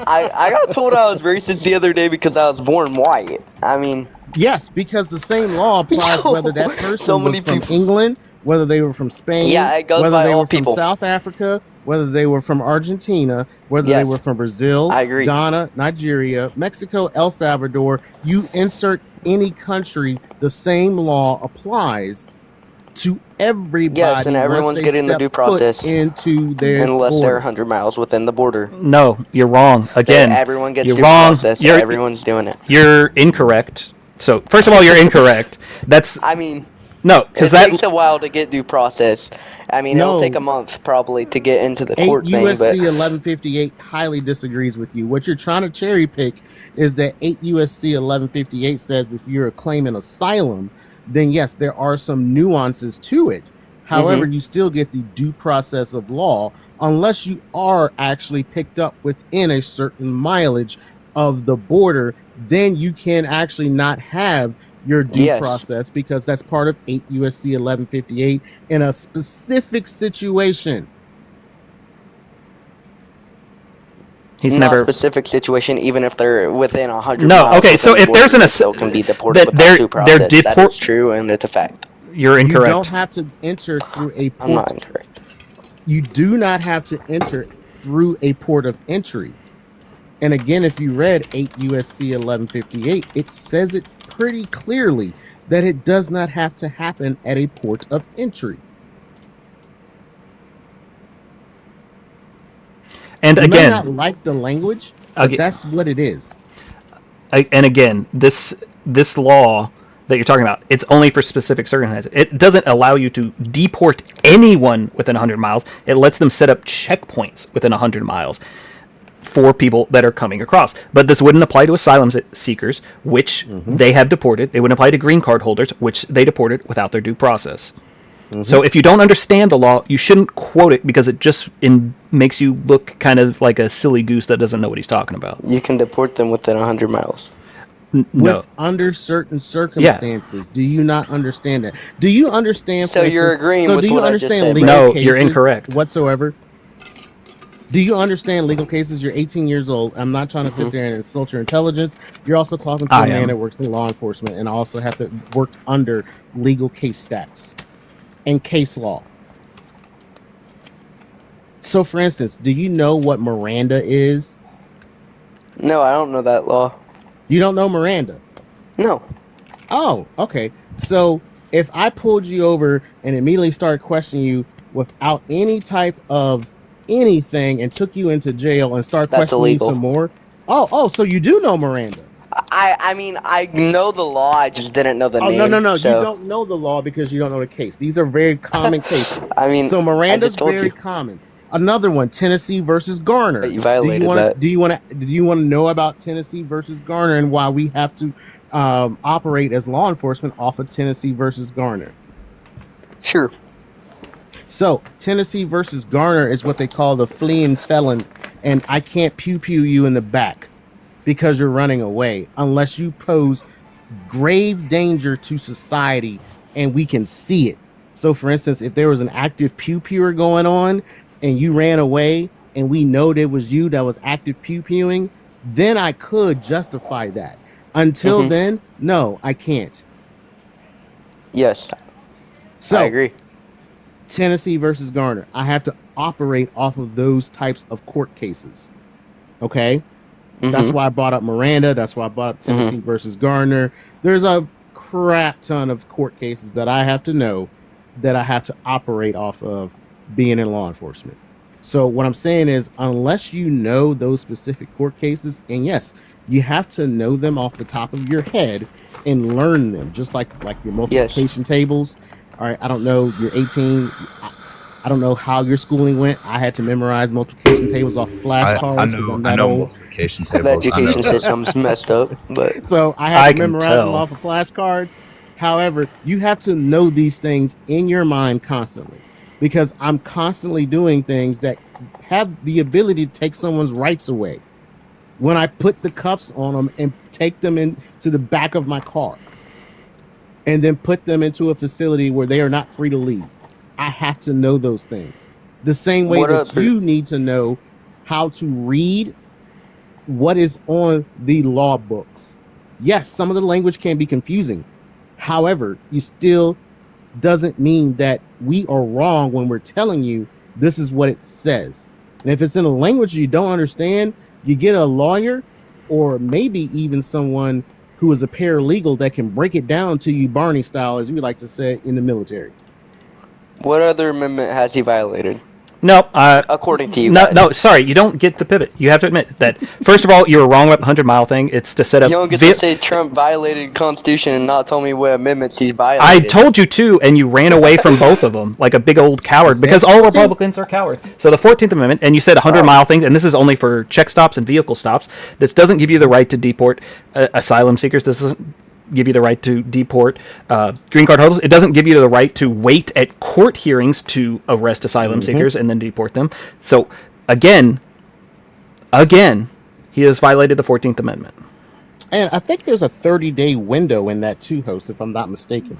J: I got told I was racist the other day because I was born white. I mean,
E: Yes, because the same law applies whether that person
J: So many
E: was from
J: people-
E: England, whether they were from Spain,
J: Yeah, it goes
E: whether
J: by
E: they
J: all
E: were from
J: people.
E: South Africa, whether they were from Argentina, whether they
J: Yes.
E: were from Brazil,
J: I agree.
E: Ghana, Nigeria, Mexico, El Salvador. You insert any country, the same law applies to everybody.
J: Yes, and everyone's
E: once they
J: getting the
E: step
J: due
E: foot
J: process
E: into their
J: unless they're
E: border.
J: 100 miles within the border.
A: No, you're wrong. Again,
J: Everyone gets
A: you're
J: due
A: wrong.
J: process.
A: You're-
J: Everyone's doing it.
A: you're incorrect. So first of all, you're incorrect. That's
J: I mean,
A: no,
J: it
A: because that
J: takes a while to get due process. I mean,
E: No.
J: it'll take a month probably to get into the
E: 8
J: court thing,
E: USC
J: but
E: 1158 highly disagrees with you. What you're trying to cherry pick is that 8 USC 1158 says if you're claiming asylum, then yes, there are some nuances to it. However, you still get the due process of law unless you are actually picked up within a certain mileage of the border. Then you can actually not have your due
J: Yes.
E: process because that's part of 8 USC 1158 in a specific situation.
A: he's
J: not
A: never.
J: specific situation, even if they're within 100
A: No,
J: miles.
A: okay, so
J: within the
A: if there's
J: border,
A: an
J: they
A: ass-
J: still can be deported
A: that
J: without
A: they're-
J: due
A: they're
J: process. That
A: deport-
J: is true, and it's a fact.
A: You're
E: You don't
A: incorrect.
E: have to enter through a
J: I'm not
E: port.
J: incorrect.
E: You do not have to enter through a port of entry. And again, if you read 8 USC 1158, it says it pretty clearly that it does not have to happen at a port of entry.
A: And
E: You may
A: again,
E: not like the language, but
A: Aga-
E: that's what it is.
A: and again, this law that you're talking about, it's only for specific circumstances. It doesn't allow you to deport anyone within 100 miles. It lets them set up checkpoints within 100 miles for people that are coming across. But this wouldn't apply to asylum seekers, which they have deported. It wouldn't apply to green card holders, which they deported without their due process. So if you don't understand the law, you shouldn't quote it because it just makes you look kind of like a silly goose that doesn't know what he's talking about.
J: You can deport them within 100 miles.
A: No.
E: With under certain circumstances. Do you not understand that? Do you understand?
J: So
E: for
J: you're
E: instance-
J: agreeing
E: so
J: with
E: do you
J: what I just
E: understand
J: said,
E: legal
A: No,
E: cases
A: you're incorrect.
E: whatsoever. Do you understand legal cases? You're 18 years old. I'm not trying to sit there and insult your intelligence. You're also talking to
A: I
E: a man
A: am.
E: that works in law enforcement and also have to work under legal case stacks and case law. So, for instance, do you know what Miranda is?
J: No, I don't know that law.
E: You don't know Miranda.
J: No.
E: Oh, okay. So if I pulled you over and immediately started questioning you without any type of anything and took you into jail and started
J: That's
E: questioning
J: illegal.
E: you some more. Oh, so you do know Miranda.
J: I mean, I know the law, I just didn't know the
E: Oh,
J: name.
E: no.
J: So,
E: You don't know the law because you don't know the case. These are very common cases.
J: I mean,
E: So
J: I
E: Miranda's
J: just told
E: very
J: you.
E: common. Another one, Tennessee versus Garner.
J: You violated that.
E: Do you want to know about Tennessee versus Garner and why we have to operate as law enforcement off of Tennessee versus Garner?
J: Sure.
E: So Tennessee versus Garner is what they call the fleeing felon, and I can't pew you in the back because you're running away unless you pose grave danger to society and we can see it. So for instance, if there was an active pewer going on and you ran away and we know that it was you that was active pewing, then I could justify that. Until then, no, I can't.
J: Yes.
E: So
J: I agree.
E: Tennessee versus Garner, I have to operate off of those types of court cases. Okay? That's why I brought up Miranda. That's why I brought up Tennessee versus Garner. There's a crap ton of court cases that I have to know that I have to operate off of being in law enforcement. So what I'm saying is, unless you know those specific court cases, and yes, you have to know them off the top of your head and learn them, just like your multiplication tables. All right, I don't know, you're 18. I don't know how your schooling went. I had to memorize multiplication tables off flashcards because I'm that old.
H: Multiplication
J: The
H: tables.
J: education system's messed up, but
E: So I had to memorize them off of flashcards. However, you have to know these things in your mind constantly, because I'm constantly doing things that have the ability to take someone's rights away. When I put the cuffs on them and take them into the back of my car and then put them into a facility where they are not free to leave, I have to know those things. The same way that you need to know how to read what is on the law books. Yes, some of the language can be confusing. However, you still doesn't mean that we are wrong when we're telling you this is what it says. And if it's in a language you don't understand, you get a lawyer or maybe even someone who is a paralegal that can break it down to you Barney style, as we like to say in the military.
J: what other amendment has he violated?
A: No,
J: according to you guys.
A: no, sorry, you don't get to pivot. You have to admit that, first of all, you were wrong about the 100-mile thing. It's to set up...
J: You don't get to say Trump violated the Constitution and not tell me what amendments he's violated.
A: I told you to, and you ran away from both of them like a big old coward, because all Republicans are cowards. So the 14th Amendment, and you said 100-mile thing, and this is only for check stops and vehicle stops. This doesn't give you the right to deport asylum seekers. This doesn't give you the right to deport green card holders. It doesn't give you the right to wait at court hearings to arrest asylum seekers and then deport them. So again, he has violated the 14th Amendment.
E: And I think there's a 30-day window in that too, host, if I'm not mistaken.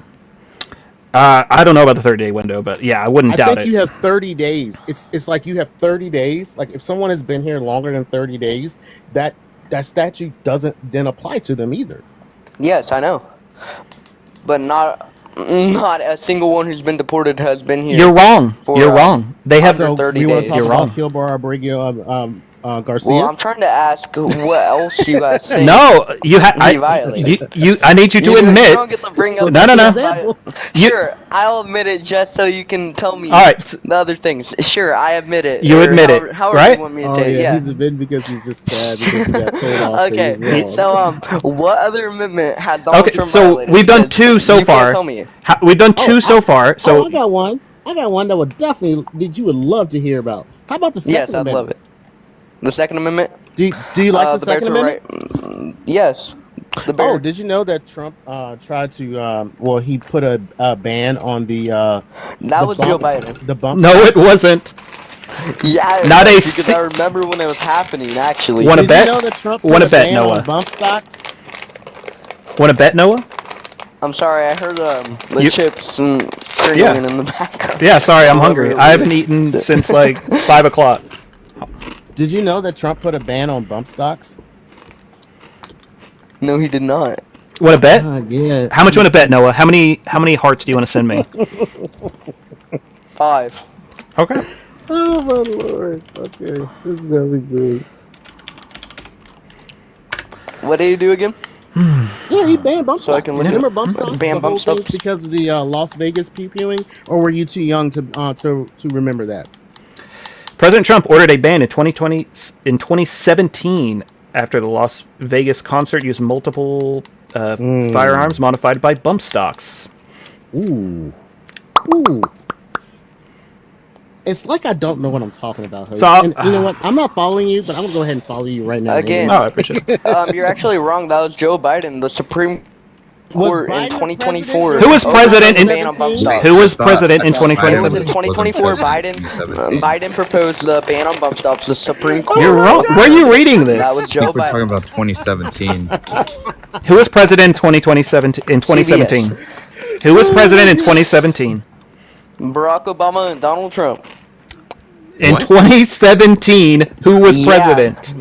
A: I don't know about the 30-day window, but yeah, I wouldn't doubt it.
E: I think you have 30 days. It's like you have 30 days. Like if someone has been here longer than 30 days, that statute doesn't then apply to them either.
J: Yes, I know. But not a single one who's been deported has been here.
A: You're wrong. You're wrong. They have
E: so
J: 30
E: we want
J: days.
E: to talk
A: You're
E: about
A: wrong.
E: Kilbar Abrego Garcia.
J: Well, I'm trying to ask what else you guys think.
A: No, you have.
J: he violated.
A: I need you to
J: You
A: admit.
J: don't get to bring up
A: No.
J: Sure, I'll admit it just so you can tell me
A: All right.
J: the other things. Sure, I admit it.
A: You
J: Or
A: admit it,
J: however
A: right?
J: you want me to
E: Oh
J: say it,
E: yeah,
J: yeah.
E: he's admitting because he's just sad because he got told off.
J: Okay,
E: that he's
J: so
E: wrong.
J: what other amendment had Donald
A: Okay,
J: Trump
A: so
J: violated?
A: we've done
J: Because
A: two so
J: you
A: far.
J: Can't tell me.
A: We've done two so far. So
E: I got one. That would definitely that you would love to hear about. How about the second
J: Yes, I'd
E: amendment?
J: love it. The Second Amendment.
E: Do you like the
J: bear
E: second
J: to
E: amendment?
J: Yes. The bear.
E: Oh, did you know that Trump tried to? He put a ban on the.
J: That
E: the
J: was
E: bump,
J: Joe Biden.
E: The bump.
A: no, it wasn't.
J: Yeah,
A: Not a
J: because I remember when it was happening. Actually,
A: Wanna
E: Did
A: bet?
E: you know that Trump
A: Wanna
E: put a
A: bet,
E: ban
A: Noah?
E: on bump stocks?
A: Want to bet, Noah?
J: I'm sorry. I heard the
A: You-
J: chips crinkling
A: Yeah.
J: in the background.
A: Yeah, sorry, I'm
J: Whatever
A: hungry.
J: it
A: I haven't
J: was.
A: eaten since like 5 o'clock.
E: Did you know that Trump put a ban on bump stocks?
J: No, he did not.
A: Want to bet?
E: Yeah.
A: How much you want to bet, Noah? How many hearts do you want to send me?
J: 5.
A: Okay.
E: Oh my lord. Okay, this is gonna be good.
J: What did he do again?
E: Yeah, he banned bump
J: So I
E: stocks.
J: can look
E: Remember
J: at-
E: bump stocks?
J: ban
E: The
J: bump
E: whole thing
J: stocks?
E: because of the Las Vegas pewing, or were you too young to remember that?
A: President Trump ordered a ban in 2017 after the Las Vegas concert used multiple firearms modified by bump stocks.
E: Ooh. Ooh. It's like I don't know what I'm talking about, host.
A: So,
E: and you know what? I'm not following you, but I'm gonna go ahead and follow you right now.
J: Again.
A: Oh, I appreciate it.
J: You're actually wrong. That was Joe Biden, the Supreme Court in
E: Biden the
J: 2024.
E: president?
A: Who was president in-
J: ban on bump stocks.
A: Who was president in
J: It was in
A: 2027?
J: 2024. Biden proposed the ban on bump stocks. The Supreme Court.
A: You're wrong. Where are you reading
J: That
A: this?
J: was Joe
H: We're talking
J: Biden.
H: about 2017.
A: Who was president in 2017? Who was president in 2017?
J: Barack Obama and Donald Trump.
A: In
H: What?
A: 2017, who was
J: Yeah.
A: president?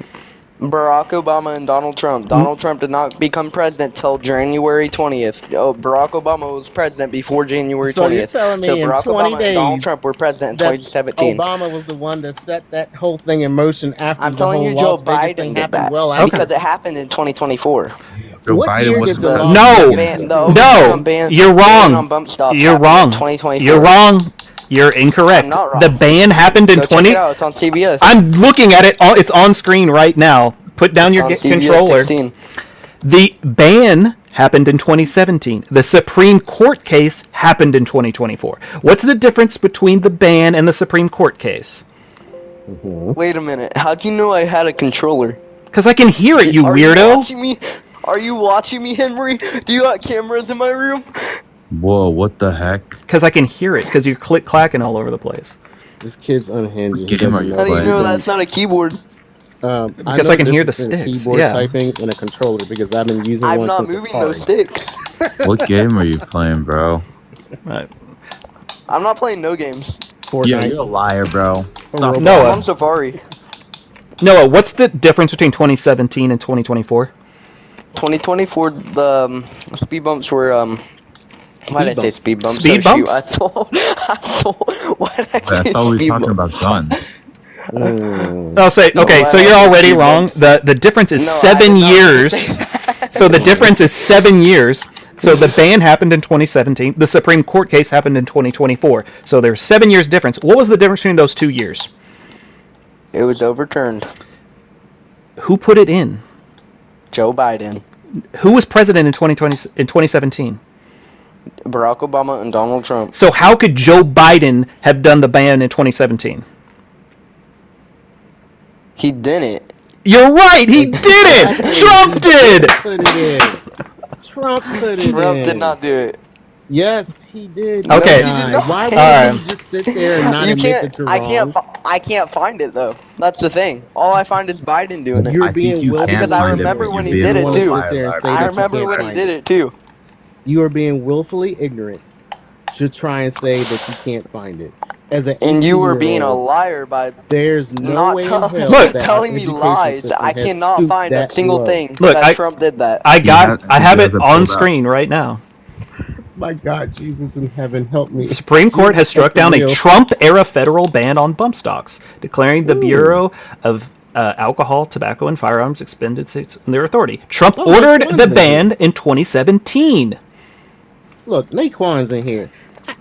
J: Barack Obama and Donald Trump. Donald Trump did not become president till January 20th. Oh, Barack Obama was president before January 20th.
E: So you're telling me
J: so
E: in
J: Barack
E: 20
J: Obama and Donald
E: days
J: Trump were president in
E: that
J: 2017.
E: Obama was the one that set that whole thing in motion after
J: I'm
E: the
J: telling
E: whole
J: you, Joe
E: Las Vegas
J: Biden
E: thing
J: did
E: happened
J: that
E: well after.
J: because it happened in 2024.
H: Joe
E: What
H: Biden
E: year
H: wasn't
E: did the
H: president.
E: law-
A: No,
J: The
A: you're
J: ban on
A: wrong.
J: bump stocks
A: You're
J: happened
A: wrong.
J: in 2024.
A: You're wrong. You're incorrect.
J: I'm not wrong.
A: The ban happened in
J: Go check
A: 20.
J: it out. It's on CBS.
A: I'm looking at it. It's on screen right now. Put down your
J: It's on CBS
A: controller.
J: 16.
A: The ban happened in 2017. The Supreme Court case happened in 2024. What's the difference between the ban and the Supreme Court case?
J: Wait a minute. How'd you know I had a controller?
A: Because I can hear it, you
J: Are
A: weirdo.
J: You watching me? Are you watching me, Henry? Do you got cameras in my room?
H: Whoa, what the heck?
A: Because I can hear it. Because you're clacking all over the place.
E: This kid's unhinged.
H: What
E: He
H: game
E: doesn't
H: are you
E: know.
J: How do you
H: playing?
J: know that's not a keyboard?
A: Because
E: know
A: I can
E: the
A: hear the
E: difference between
A: sticks,
E: Keyboard
A: yeah.
E: typing and a controller because I've been using
J: I'm
E: one
J: not
E: since
J: moving
E: Atari.
J: those sticks.
H: What game are you playing, bro?
A: Right.
J: I'm not playing no games.
H: Yeah,
E: Fortnite.
H: you're a liar, bro.
E: Roblox.
J: I'm
A: Noah,
J: on Safari.
A: what's the difference between 2017 and 2024?
J: 2024, the speed bumps were why did I say
E: bumps.
J: speed bumps?
A: Speed
J: shoot,
A: bumps?
J: I thought. Why did I
H: I
J: say
H: thought we were
J: speed
H: talking
J: bumps?
H: about guns.
A: I'll say, okay,
J: No,
A: so
J: I
A: you're
J: like
A: already
J: speed
A: wrong.
J: bumps.
A: The difference is
J: No, I
A: 7
J: did not
A: years.
J: say
A: So the difference is 7 years. So the ban happened in 2017. The Supreme Court case happened in 2024. So there's 7 years difference. What was the difference between those 2 years?
J: It was overturned.
A: Who put it in?
J: Joe Biden,
A: Who was president in 2017?
J: Barack Obama, and Donald Trump.
A: So how could Joe Biden have done the ban in 2017?
J: He didn't.
A: You're right. He did it. Trump did.
E: Put it in. Trump put it in.
J: Trump did not do it.
E: Yes, he did.
A: Okay.
E: You
J: he did not.
E: Why would
A: Alright.
E: you just sit there and not
J: You
E: admit
J: can't.
E: that you're
J: I
E: wrong?
J: can't. I can't find it though. That's the thing. All I find is Biden doing it.
E: You're
H: I
E: being
H: think you
E: willful.
H: can
J: Because I
H: find it,
J: remember
H: but
J: when
H: you're
J: he
H: being
J: did it,
H: a
J: too.
H: liar,
E: Sit there and
H: liar.
E: say
J: I
E: that you
J: remember
E: can't
J: when he
E: find
J: did it too.
E: You are being willfully ignorant to try and say that you can't find it. As an
J: And you were being a
E: 18-year-old,
J: liar by
E: there's no
J: not
E: way in
J: tell-
E: hell
A: Look,
E: that
J: telling
E: our
J: me
E: education
J: lies.
E: system
J: I
E: has
J: cannot
E: stooped
J: find a
E: that
J: single
E: low.
J: thing
A: Look,
J: that
A: I-
J: Trump did that.
A: I
H: has
A: have
H: it
A: it on
H: pulled up.
A: screen right now.
E: My God, Jesus in heaven, help me.
A: The Supreme Court has struck down a
E: Real.
A: Trump-era federal ban on bump stocks, declaring the Bureau of Alcohol, Tobacco, and Firearms expended states in their authority. Trump
E: Oh,
A: ordered
E: Naquan's
A: the
E: in
A: ban in 2017.
E: Look, Naquan's in here.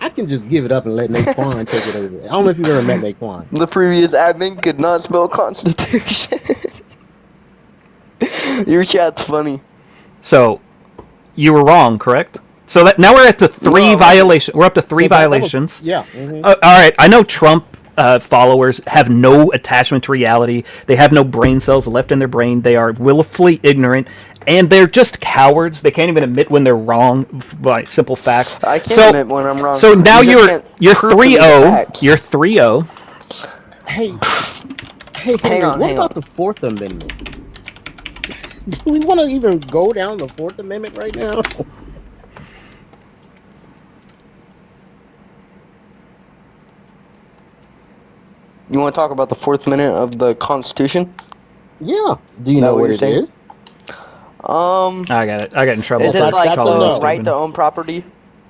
E: I can just give it up and let Naquan take it over. I don't know if you've ever met Naquan.
J: The previous admin could not spell Constitution. Your chat's funny.
A: So, you were wrong, correct? So that now we're at the three
J: No.
A: violations. We're up to three
E: So that was-
A: violations.
E: yeah. Mhm.
A: All right, I know Trump followers have no attachment to reality. They have no brain cells left in their brain. They are willfully ignorant, and they're just cowards. They can't even admit when they're wrong by simple facts.
J: I can't
A: so,
J: admit when I'm wrong.
A: So now
J: You just can't
A: you're
J: prove to me the
A: 3-0.
J: facts.
A: You're 3-0.
E: Hey, Henry,
J: Hang on,
E: what
J: hang
E: about
J: on.
E: the Fourth Amendment? Do we want to even go down the Fourth Amendment right now?
J: You want to talk about the Fourth Amendment of the Constitution?
E: Yeah. Do you
J: That
E: know
J: what
E: what
J: you're
E: it
J: saying?
E: is?
A: I got it. I got in trouble.
J: Is it
E: that's
J: like
E: a
J: the
E: no.
J: right to own property?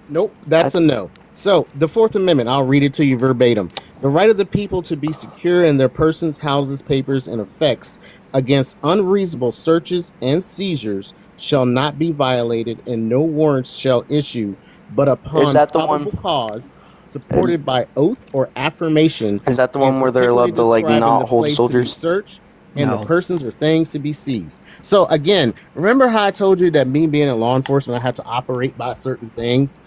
E: Nope, that's a no. So, the Fourth Amendment, I'll read it to you verbatim. The right of the people to be secure in their persons, houses, papers, and effects against unreasonable searches and seizures shall not be violated, and no warrants shall issue, but upon
J: that the
E: probable
J: one-
E: cause, supported by oath or affirmation.
J: Is that the
E: and
J: one where they're allowed to
E: particularly
J: like
E: describing
J: not
E: the
J: hold
E: place to be
J: soldiers?
E: searched and
A: No.
E: the persons or things to be seized. So again, remember how I told you that me being in law enforcement, I had to operate by certain things?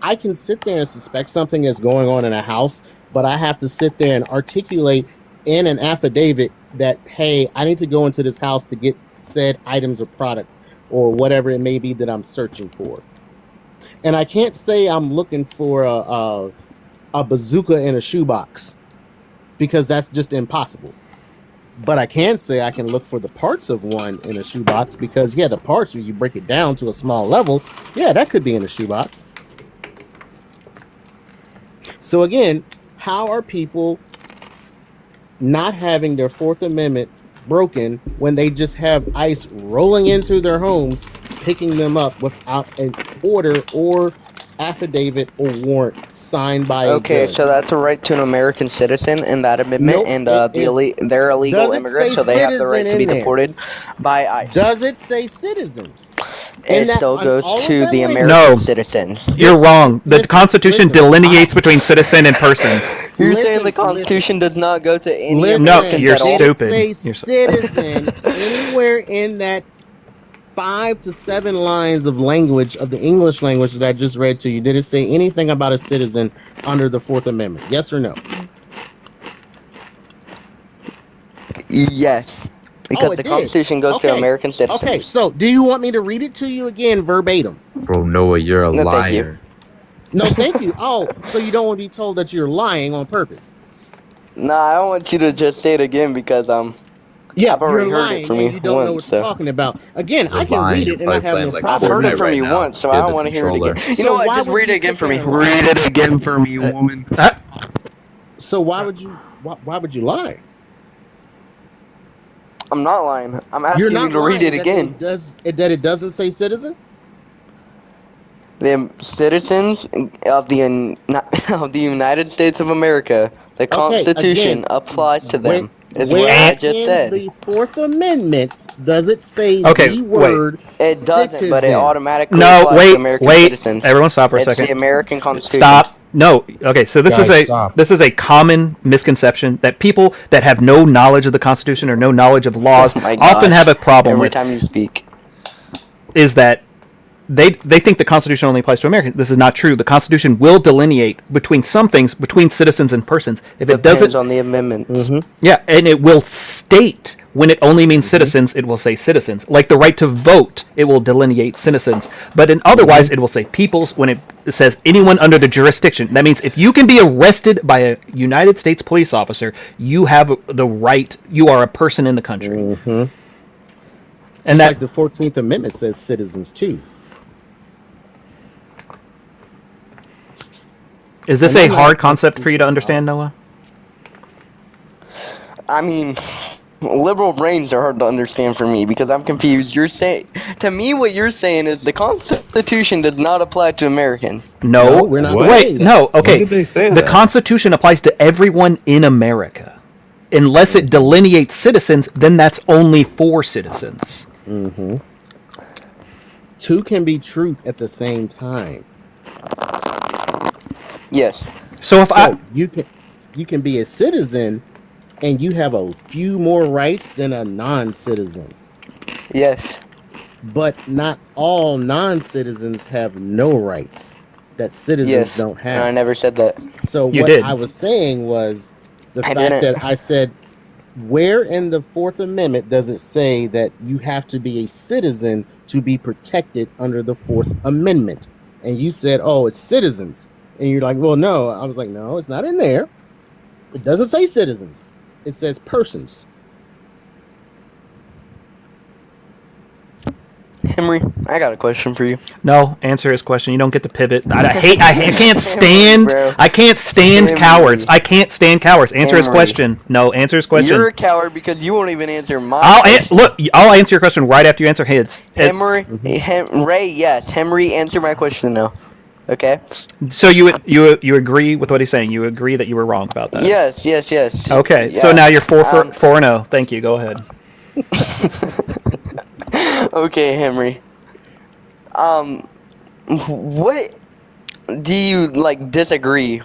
E: I can sit there and suspect something that's going on in a house, but I have to sit there and articulate in an affidavit that, hey, I need to go into this house to get said items or product or whatever it may be that I'm searching for. And I can't say I'm looking for a bazooka in a shoebox because that's just impossible. But I can say I can look for the parts of one in a shoebox because, yeah, the parts, when you break it down to a small level, yeah, that could be in a shoebox. So again, how are people not having their Fourth Amendment broken when they just have ICE rolling into their homes, picking them up without an order or affidavit or warrant signed by a
J: Okay,
E: judge?
J: so that's a right to an American citizen in that amendment,
E: Nope,
J: and
E: it is-
J: they're illegal
E: does it
J: immigrants,
E: say
J: so they have the right
E: citizen
J: to be
E: in there?
J: deported by ICE.
E: Does it say citizen? In
J: It
E: that-
J: still
E: on
J: goes
E: all of
J: to
E: that
J: the
E: language?
J: American
A: No.
J: citizens.
A: You're wrong. The
E: Listen,
A: Constitution
E: listen,
A: delineates between citizen and persons.
J: You're
E: Listen,
J: saying the Constitution does not go to any
E: Listen,
A: No,
J: Americans
A: you're
J: at all?
E: did
A: stupid.
E: it say
A: You're
E: citizen anywhere in that 5 to 7 lines of language of the English language that I just read to you? Did it say anything about a citizen under the Fourth Amendment? Yes or no?
J: Yes, because
E: it
J: the
E: did.
J: Constitution goes to
E: Okay.
J: American citizens.
E: Okay, so do you want me to read it to you again verbatim?
H: Bro, Noah, you're a
J: No, thank you.
H: liar.
E: No, thank you. Oh, so you don't want to be told that you're lying on purpose?
J: Nah, I don't want you to just say it again because
E: Yeah,
J: I've already
E: you're
J: heard it
E: lying
J: from
E: and
J: you
E: you don't know what
J: once,
E: you're
J: so.
E: talking about. Again,
H: You're
E: I can
H: lying.
E: read it and I
H: You're
E: have
H: playing
E: no
H: like
J: I've
E: problem
J: heard
E: with
J: it from
H: right
J: you
H: now.
J: once, so
H: You're
J: I don't
H: the
J: want to hear it
H: controller.
J: again. You
E: So
J: know what?
E: why
J: Just
E: would
J: read
E: you
J: it again
E: sit
J: for me.
E: there and
J: Read it again for me, woman.
E: So why would you lie?
J: I'm not lying. I'm
E: You're
J: asking you
E: not
J: to read
E: lying
J: it again.
E: that it doesn't say citizen?
J: The citizens of the United States of America, the Constitution
E: again,
J: applies to them. Is
E: Where
J: what I just
E: in
J: said.
E: the Fourth Amendment does it say
A: Okay,
E: the
A: wait.
E: word
J: It doesn't, but it
E: citizen?
J: automatically
A: No,
J: applies to
A: wait,
J: American
A: wait.
J: citizens.
A: Everyone stop for a
J: It's
A: second.
J: the American Constitution.
A: Stop. No. Okay, so this
I: Guys,
A: is
I: stop.
A: this is a common misconception that people that have no knowledge of the Constitution or no knowledge of laws
J: Oh my
A: often
J: gosh.
A: have a problem
J: Every
A: with
J: time you speak.
A: is that they think the Constitution only applies to Americans. This is not true. The Constitution will delineate between some things between citizens and persons. If it
J: Depends
A: doesn't,
J: on the amendments.
A: yeah, and it will state when it only means citizens, it will say citizens. Like the right to vote, it will delineate citizens. But in otherwise, it will say peoples when it says anyone under the jurisdiction. That means if you can be arrested by a United States police officer, you have the right, you are a person in the country.
E: And
A: And that
E: like the 14th Amendment says citizens too.
A: is this a hard concept for you to understand, Noah?
J: I mean, liberal brains are hard to understand for me because I'm confused. You're saying, to me, what you're saying is the Constitution does not apply to Americans.
A: No,
E: No, we're not
A: Wait,
E: saying that.
A: no. Okay,
I: When did they say
A: the
I: that?
A: Constitution applies to everyone in America, unless it delineates citizens. Then that's only for citizens.
E: Two can be true at the same time.
J: Yes.
A: So if
E: So you can be a citizen and you have a few more rights than a non-citizen.
J: Yes.
E: But not all non-citizens have no rights that citizens
J: Yes.
E: don't
J: No, I
E: have.
J: never said that.
E: So
A: You
E: what
A: did.
E: I was saying was the
J: I
E: fact
J: didn't.
E: that I said, where in the Fourth Amendment does it say that you have to be a citizen to be protected under the Fourth Amendment? And you said, oh, it's citizens. And you're like, well, no. I was like, no, it's not in there. It doesn't say citizens. It says persons.
J: Henry, I got a question for you.
A: no, answer his question. You don't get to pivot. I can't stand.
J: Bro.
A: I can't stand
J: Henry.
A: cowards. I can't stand cowards. Answer his
J: Henry.
A: question. No, answer his question.
J: You're a coward because you won't even answer my question.
A: Look. I'll answer your question right after you answer his.
J: Henry, Ray, yes. Henry, answer my question now. Okay?
A: So you agree with what he's saying? You agree that you were wrong about that?
J: Yes.
A: Okay. So
J: Yeah.
A: now you're 4-0. Thank you. Go ahead.
J: Okay, Henry. What do you disagree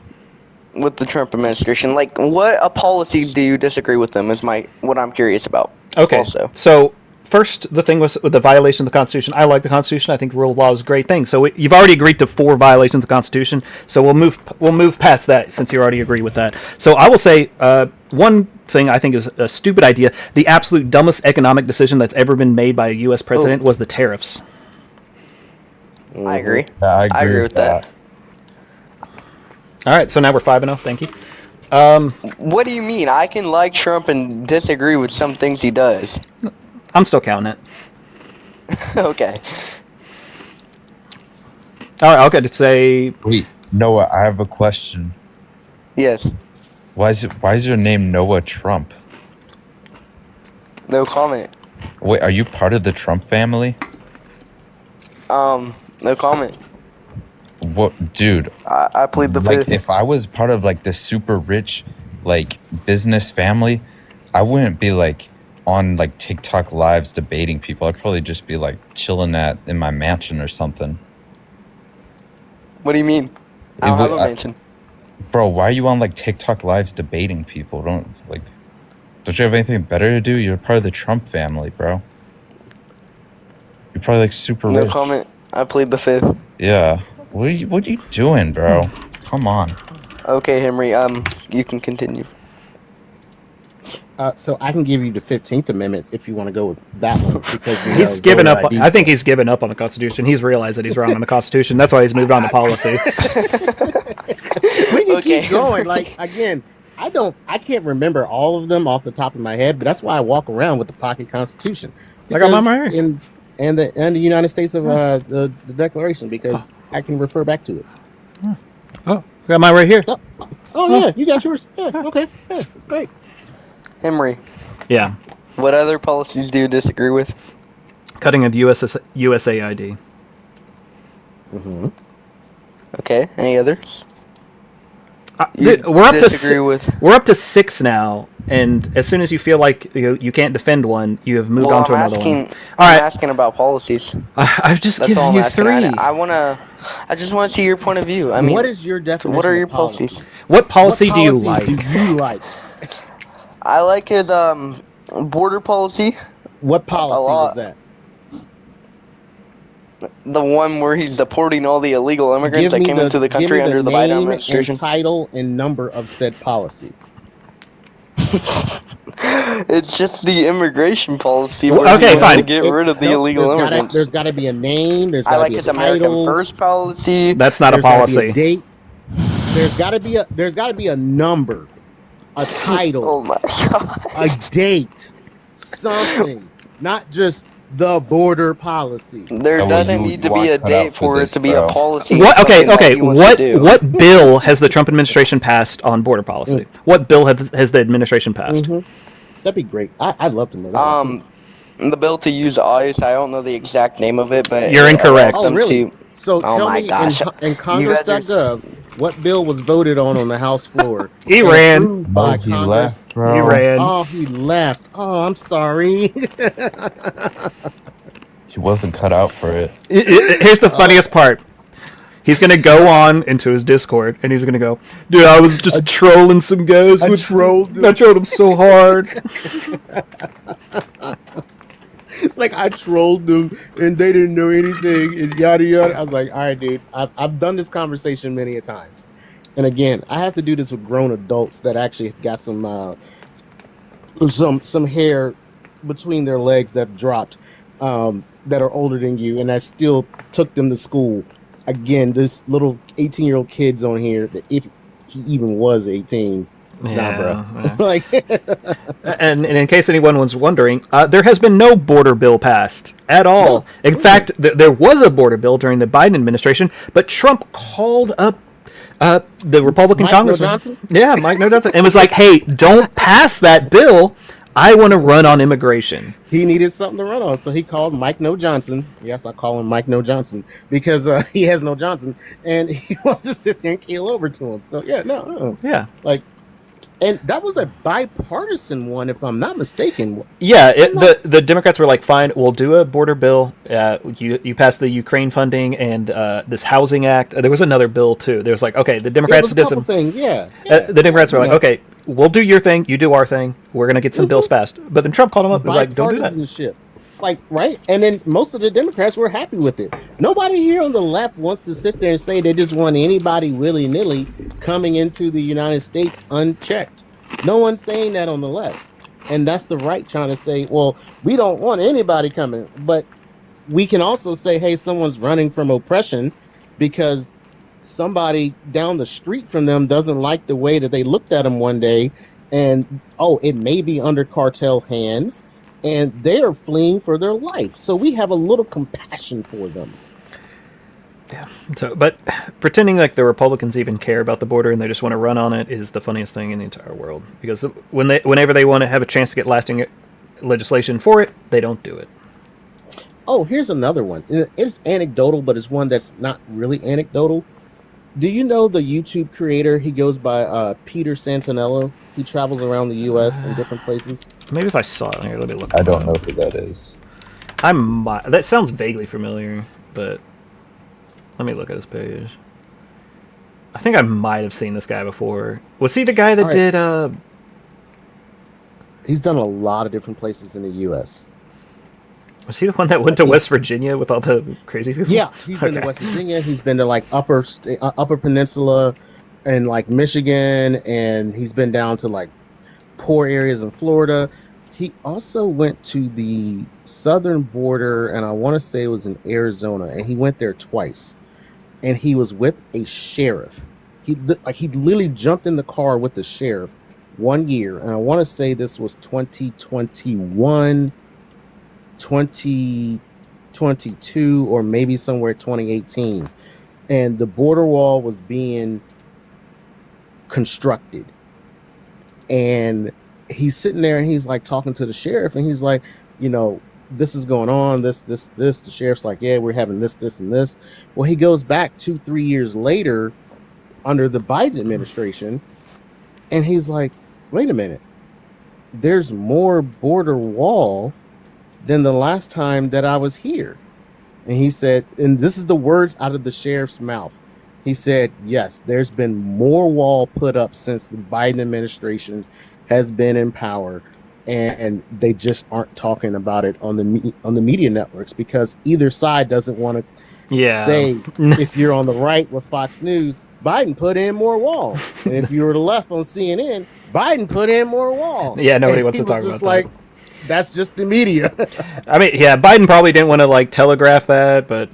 J: with the Trump administration? What policies do you disagree with them? Is what I'm curious about.
A: Okay.
J: Also,
A: So first, the thing was with the violation of the Constitution. I like the Constitution. I think the rule of law is a great thing. So you've already agreed to 4 violations of the Constitution. So we'll move past that since you already agree with that. So I will say one thing I think is a stupid idea. The absolute dumbest economic decision that's ever been made by a U.S. president was the tariffs.
J: I agree.
H: Yeah,
J: I agree with that.
A: All right, so now we're 5-0. Thank you.
J: What do you mean? I can like Trump and disagree with some things he does.
A: I'm still counting it.
J: Okay.
A: All right, I'll get to say.
H: Wait, Noah, I have a question.
J: Yes.
H: Why is your name Noah Trump?
J: No comment.
H: Wait, are you part of the Trump family?
J: No comment.
H: What, dude?
J: I plead the
H: Like,
J: fifth.
H: if I was part of like the super rich, like business family, I wouldn't be like on like TikTok lives debating people. I'd probably just be like chilling in my mansion or something.
J: What do you mean? I don't have a
H: I-
J: mansion.
H: Bro, why are you on like TikTok lives debating people? Don't you have anything better to do? You're part of the Trump family, bro. You're probably like super
J: No
H: rich.
J: comment. I plead the fifth.
H: Yeah. What are you doing, bro? Come on.
J: Okay, Henry. You can continue.
E: So I can give you the 15th Amendment if you want to go with that one because you
A: He's
E: know,
A: given up.
E: voter
A: I think
E: ID
A: he's given up on the Constitution. He's realized that he's wrong on the Constitution. That's why he's moved on to policy.
E: We can
J: Okay.
E: keep going. Like again, I can't remember all of them off the top of my head, but that's why I walk around with the pocket Constitution.
A: I got mine right
E: Because and the United States of the Declaration because I can refer back to it.
A: Oh, I got mine right here.
E: Oh yeah, you got yours. Yeah, okay, yeah, that's great.
J: Henry,
A: Yeah,
J: what other policies do you disagree with?
A: cutting of USAID.
E: Mm-hmm.
J: Okay. Any others?
A: Dude, we're up to
J: disagree with?
A: we're up to 6 now, and as soon as you feel like you can't defend one, you have moved
J: Well,
A: on to
J: I'm
A: another
J: asking.
A: one. All
J: I'm
A: right,
J: asking about policies.
A: I've just
J: That's all
A: given
J: I'm
A: you
J: asking.
A: 3.
J: I just want to see your point of view. I mean,
E: what is your definition?
J: what are your
E: of policy?
J: policies?
A: What policy
E: What
A: do you
E: policies
A: like?
E: Do you like?
J: I like his border policy.
E: What policy
J: lot.
E: was that?
J: The one where he's deporting all the illegal immigrants that
E: me
J: came into the
E: give
J: country
E: me
J: under the Biden
E: name
J: administration.
E: and title and number of said policy.
J: It's just the immigration policy
A: Well,
J: where
A: okay,
J: he wants
A: fine.
J: to get rid of the illegal immigrants.
E: There's got to be a name. There's
J: I
E: got to
J: like
E: be
J: his
E: a
J: American
E: title.
J: First policy.
A: That's not a
E: There's gotta
A: policy.
E: be a date. There's got to be a number, a title,
J: Oh my god.
E: a date, something, not just the border policy.
J: There
H: Oh, well,
J: doesn't
H: you
J: need to
H: want
J: be a
H: cut
J: date
H: out for
J: for it
H: this,
J: to be
H: bro.
J: a policy.
A: What?
J: It's
A: Okay,
J: something that
A: okay.
J: he wants to do.
A: What bill has the Trump administration passed on border policy? What bill has the administration passed?
E: Mhm. That'd be great. I'd love to know that. too.
J: The bill to use ICE. I don't know the exact name of it, but
A: You're incorrect.
J: allows them
E: really? So
J: Oh
E: tell
J: my
E: me
J: gosh.
E: in
J: You guys are
E: Congress.gov what bill was voted on the House floor?
A: He
E: and
A: ran.
E: approved by
H: He
E: Congress?
H: left, bro.
A: He ran.
E: Oh, he left. Oh, I'm sorry.
H: He wasn't cut out for it.
A: Here's the funniest part. He's gonna go on into his Discord and he's gonna go, dude, I was just trolling some guys. I trolled them so hard.
E: It's like I trolled them and they didn't know anything and yada yada. I was like, all right, dude, I've done this conversation many a times. And again, I have to do this with grown adults that actually got some hair between their legs that dropped, that are older than you, and I still took them to school. Again, this little 18-year-old kid's on here, that if he even was 18. Nah, bro.
A: Yeah.
E: Like,
A: And in case anyone was wondering, there has been no border bill passed at all.
E: No.
A: In fact, there was a border bill during the Biden administration, but Trump called up the Republican
E: Mike No
A: congressman.
E: Johnson?
A: Yeah, Mike No Johnson. And was like, hey, don't pass that bill. I want to run on immigration.
E: he needed something to run on, so he called Mike No Johnson. Yes, I call him Mike No Johnson because he has no Johnson, and he wants to sit there and keel over to him. So yeah, no,
A: Yeah.
E: like, and that was a bipartisan one, if I'm not mistaken.
A: Yeah, the Democrats were like, fine, we'll do a border bill. You pass the Ukraine funding and this housing act. There was another bill too. There was like, okay, the
E: It
A: Democrats
E: was a
A: did
E: couple
A: some.
E: things, yeah.
A: The Democrats were like,
E: Yeah.
A: okay, we'll do your thing, you do our thing. We're gonna get some bills passed. But then Trump called him up. and was like, don't do that.
E: Bipartisanship. like, right? And then most of the Democrats were happy with it. Nobody here on the left wants to sit there and say they just want anybody willy-nilly coming into the United States unchecked. No one's saying that on the left. And that's the right trying to say, well, we don't want anybody coming. But we can also say, hey, someone's running from oppression because somebody down the street from them doesn't like the way that they looked at them one day. And, oh, it may be under cartel hands. And they're fleeing for their life. So we have a little compassion for them.
A: Yeah. So, but pretending like the Republicans even care about the border and they just want to run on it is the funniest thing in the entire world. Because whenever they want to have a chance to get lasting legislation for it, they don't do it.
E: Oh, here's another one. It's anecdotal, but it's one that's not really anecdotal. Do you know the YouTube creator? He goes by Peter Santinello. He travels around the U.S. in different places.
A: Maybe if I saw it here, let me look.
H: I don't know who that is.
A: That sounds vaguely familiar, but let me look at his page. I think I might have seen this guy before. Was he the guy that did?
E: He's done a lot of different places in the U.S.
A: Was he the one that went to West Virginia with all the crazy people?
E: Yeah, he's been to West Virginia. He's been to like Upper Peninsula and like Michigan, and he's been down to like poor areas in Florida. He also went to the southern border, and I want to say it was in Arizona, and he went there twice. And he was with a sheriff. He literally jumped in the car with the sheriff 1 year, and I want to say this was 2021, 2022, or maybe somewhere 2018. And the border wall was being constructed. And he's sitting there and he's like talking to the sheriff, and he's like, you know, this is going on, this. The sheriff's like, yeah, we're having this, and this. Well, he goes back 2-3 years later under the Biden administration, and he's like, wait a minute, there's more border wall than the last time that I was here. And he said, and this is the words out of the sheriff's mouth. He said, yes, there's been more wall put up since the Biden administration has been in power. And they just aren't talking about it on the media networks because either side doesn't want to say, if you're on the right with Fox News, Biden put in more wall. And if you were the left on CNN, Biden put in more wall.
A: Yeah, nobody wants to talk about that.
E: That's just the media.
A: I mean, yeah, Biden probably didn't want to like telegraph that, but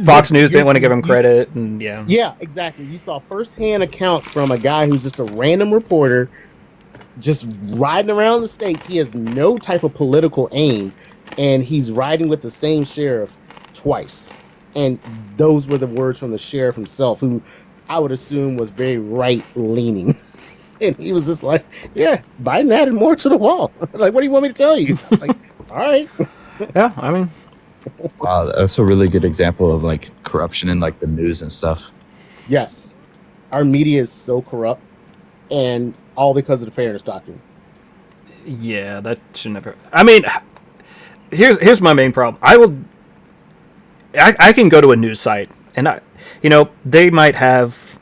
A: Fox News didn't want to give him credit, and
E: yeah, exactly. You saw firsthand account from a guy who's just a random reporter, just riding around the states. He has no type of political aim, and he's riding with the same sheriff twice. And those were the words from the sheriff himself, who I would assume was very right-leaning. And he was just like, yeah, Biden added more to the wall. Like, what do you want me to tell you? Like, all right.
A: Yeah, I mean.
K: Wow, that's a really good example of like corruption in like the news and stuff.
E: Yes. Our media is so corrupt, and all because of the fairness doctrine.
A: Yeah, that should never. I mean, here's my main problem. I can go to a news site, and they might have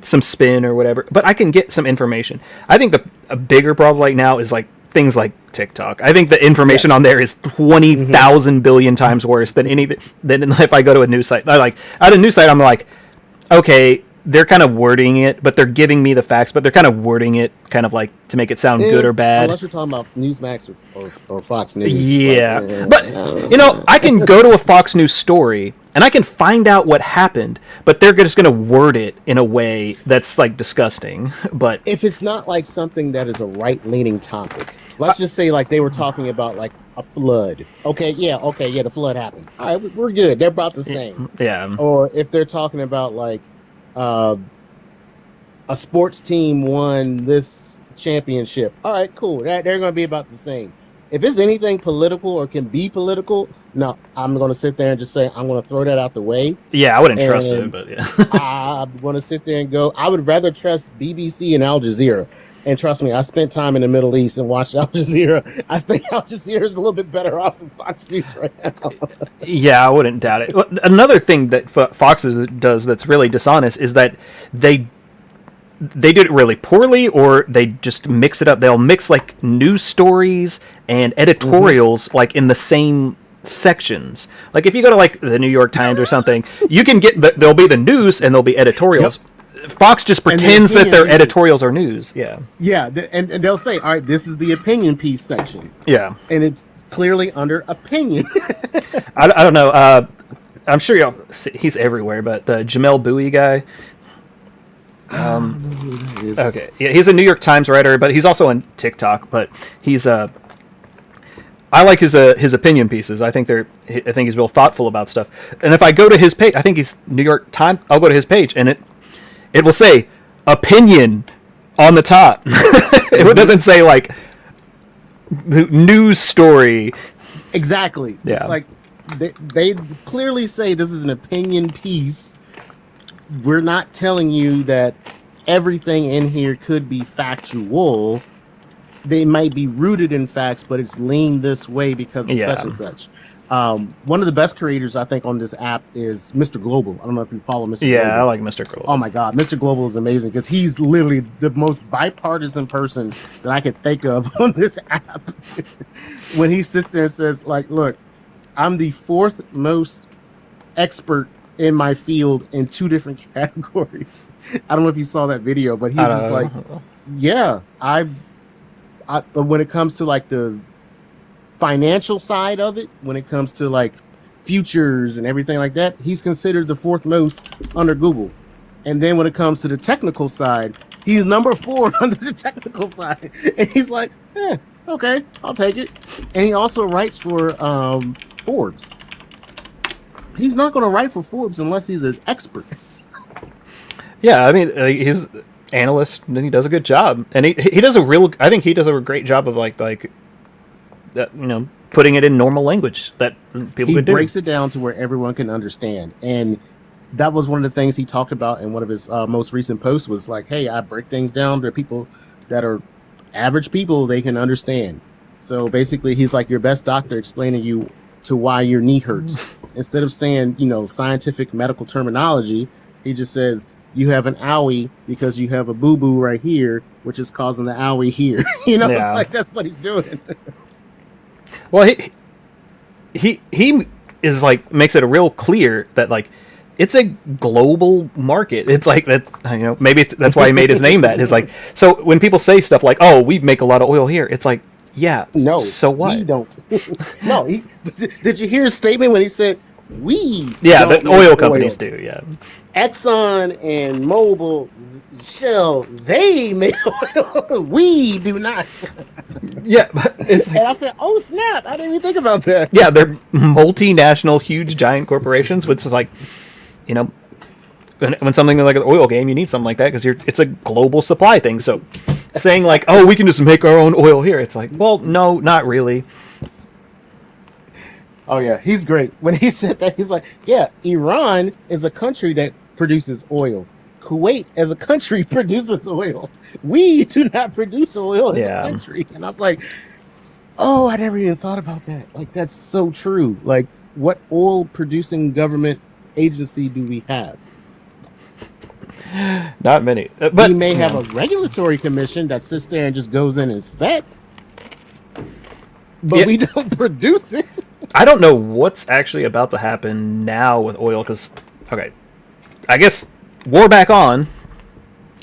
A: some spin or whatever, but I can get some information. I think a bigger problem right now is like things like TikTok. I think the information on there is 20,000 billion times worse than if I go to a news site. At a news site, I'm like, okay, they're kind of wording it, but they're giving me the facts, but they're kind of wording it kind of like to make it sound good or bad.
E: Unless you're talking about Newsmax or Fox News.
A: Yeah. But, I can go to a Fox News story and I can find out what happened, but they're just going to word it in a way that's like disgusting. But
E: if it's not like something that is a right-leaning topic, let's just say like they were talking about like a flood. Okay, the flood happened. All right, we're good. They're about the same.
A: Yeah.
E: Or if they're talking about like a sports team won this championship. All right, cool. They're going to be about the same. If it's anything political or can be political, no, I'm going to sit there and just say, I'm going to throw that out the way.
A: Yeah, I wouldn't trust it, but yeah.
E: I'm going to sit there and go, I would rather trust BBC and Al Jazeera. And trust me, I spent time in the Middle East and watched Al Jazeera. I think Al Jazeera is a little bit better off than Fox News right now.
A: Yeah, I wouldn't doubt it. Another thing that Fox does that's really dishonest is that they they did it really poorly, or they just mix it up. They'll mix like news stories and editorials like in the same sections. Like if you go to like the New York Times or something, you can get there'll be the news and there'll be editorials. Fox just pretends that their editorials are news. Yeah.
E: Yeah, and they'll say, all right, this is the opinion piece section.
A: Yeah.
E: And it's clearly under opinion.
A: I don't know. I'm sure y'all see, he's everywhere, but the Jamel Bowie guy. Okay, yeah, he's a New York Times writer, but he's also on TikTok. But he's I like his opinion pieces. I think he's real thoughtful about stuff. And if I go to his page, I think he's New York Times. I'll go to his page, and it will say opinion on the top. It doesn't say like the news story.
E: Exactly.
A: Yeah.
E: It's like they clearly say this is an opinion piece. We're not telling you that everything in here could be factual. They might be rooted in facts, but it's leaned this way because of such and such. One of the best creators, I think, on this app is Mr. Global. I don't know if you follow Mr. Global.
A: Yeah, I like Mr. Global.
E: Oh my God, Mr. Global is amazing because he's literally the most bipartisan person that I could think of on this app. When he sits there and says, like, look, I'm the fourth most expert in my field in 2 different categories. I don't know if you saw that video, but he's just like, yeah, but when it comes to like the financial side of it, when it comes to like futures and everything like that, he's considered the 4th most under Google. And then when it comes to the technical side, he's number 4 under the technical side. And he's like, okay, I'll take it. And he also writes for Forbes. He's not going to write for Forbes unless he's an expert.
A: Yeah, I mean, he's an analyst, and he does a good job. And he does I think he does a great job of like that, putting it in normal language that people could do.
E: He breaks it down to where everyone can understand. And that was one of the things he talked about in one of his most recent posts was like, hey, I break things down to people that are average people they can understand. So basically, he's like your best doctor explaining you to why your knee hurts. Instead of saying, scientific medical terminology, he just says, you have an owie because you have a boo-boo right here, which is causing the owie here. It's like that's what he's doing.
A: Well, he is like makes it real clear that like it's a global market. It's like that's maybe that's why he made his name that. It's like so when people say stuff like, "Oh, we make a lot of oil here," it's like, yeah,
E: no,
A: so what?
E: We don't. No, did you hear his statement when he said we?
A: Yeah,
E: don't
A: the oil
E: make
A: companies do. Yeah,
E: Exxon and Mobil, Shell, they make oil. We do not.
A: Yeah, but it's like,
E: and I said, "Oh snap! I didn't even think about that."
A: Yeah, they're multinational, huge, giant corporations. Which is like, when something like an oil game, you need something like that because it's a global supply thing. So saying like, oh, we can just make our own oil here, it's like, well, no, not really.
E: Oh yeah, he's great. When he said that, he's like, yeah, Iran is a country that produces oil. Kuwait as a country produces oil. We do not produce oil as a country. And I was like, oh, I never even thought about that. Like, that's so true. Like, what oil producing government agency do we have?
A: Not many. But
E: we may have a regulatory commission that sits there and just goes in and inspects, but we don't produce it.
A: I don't know what's actually about to happen now with oil because, okay, I guess war back on.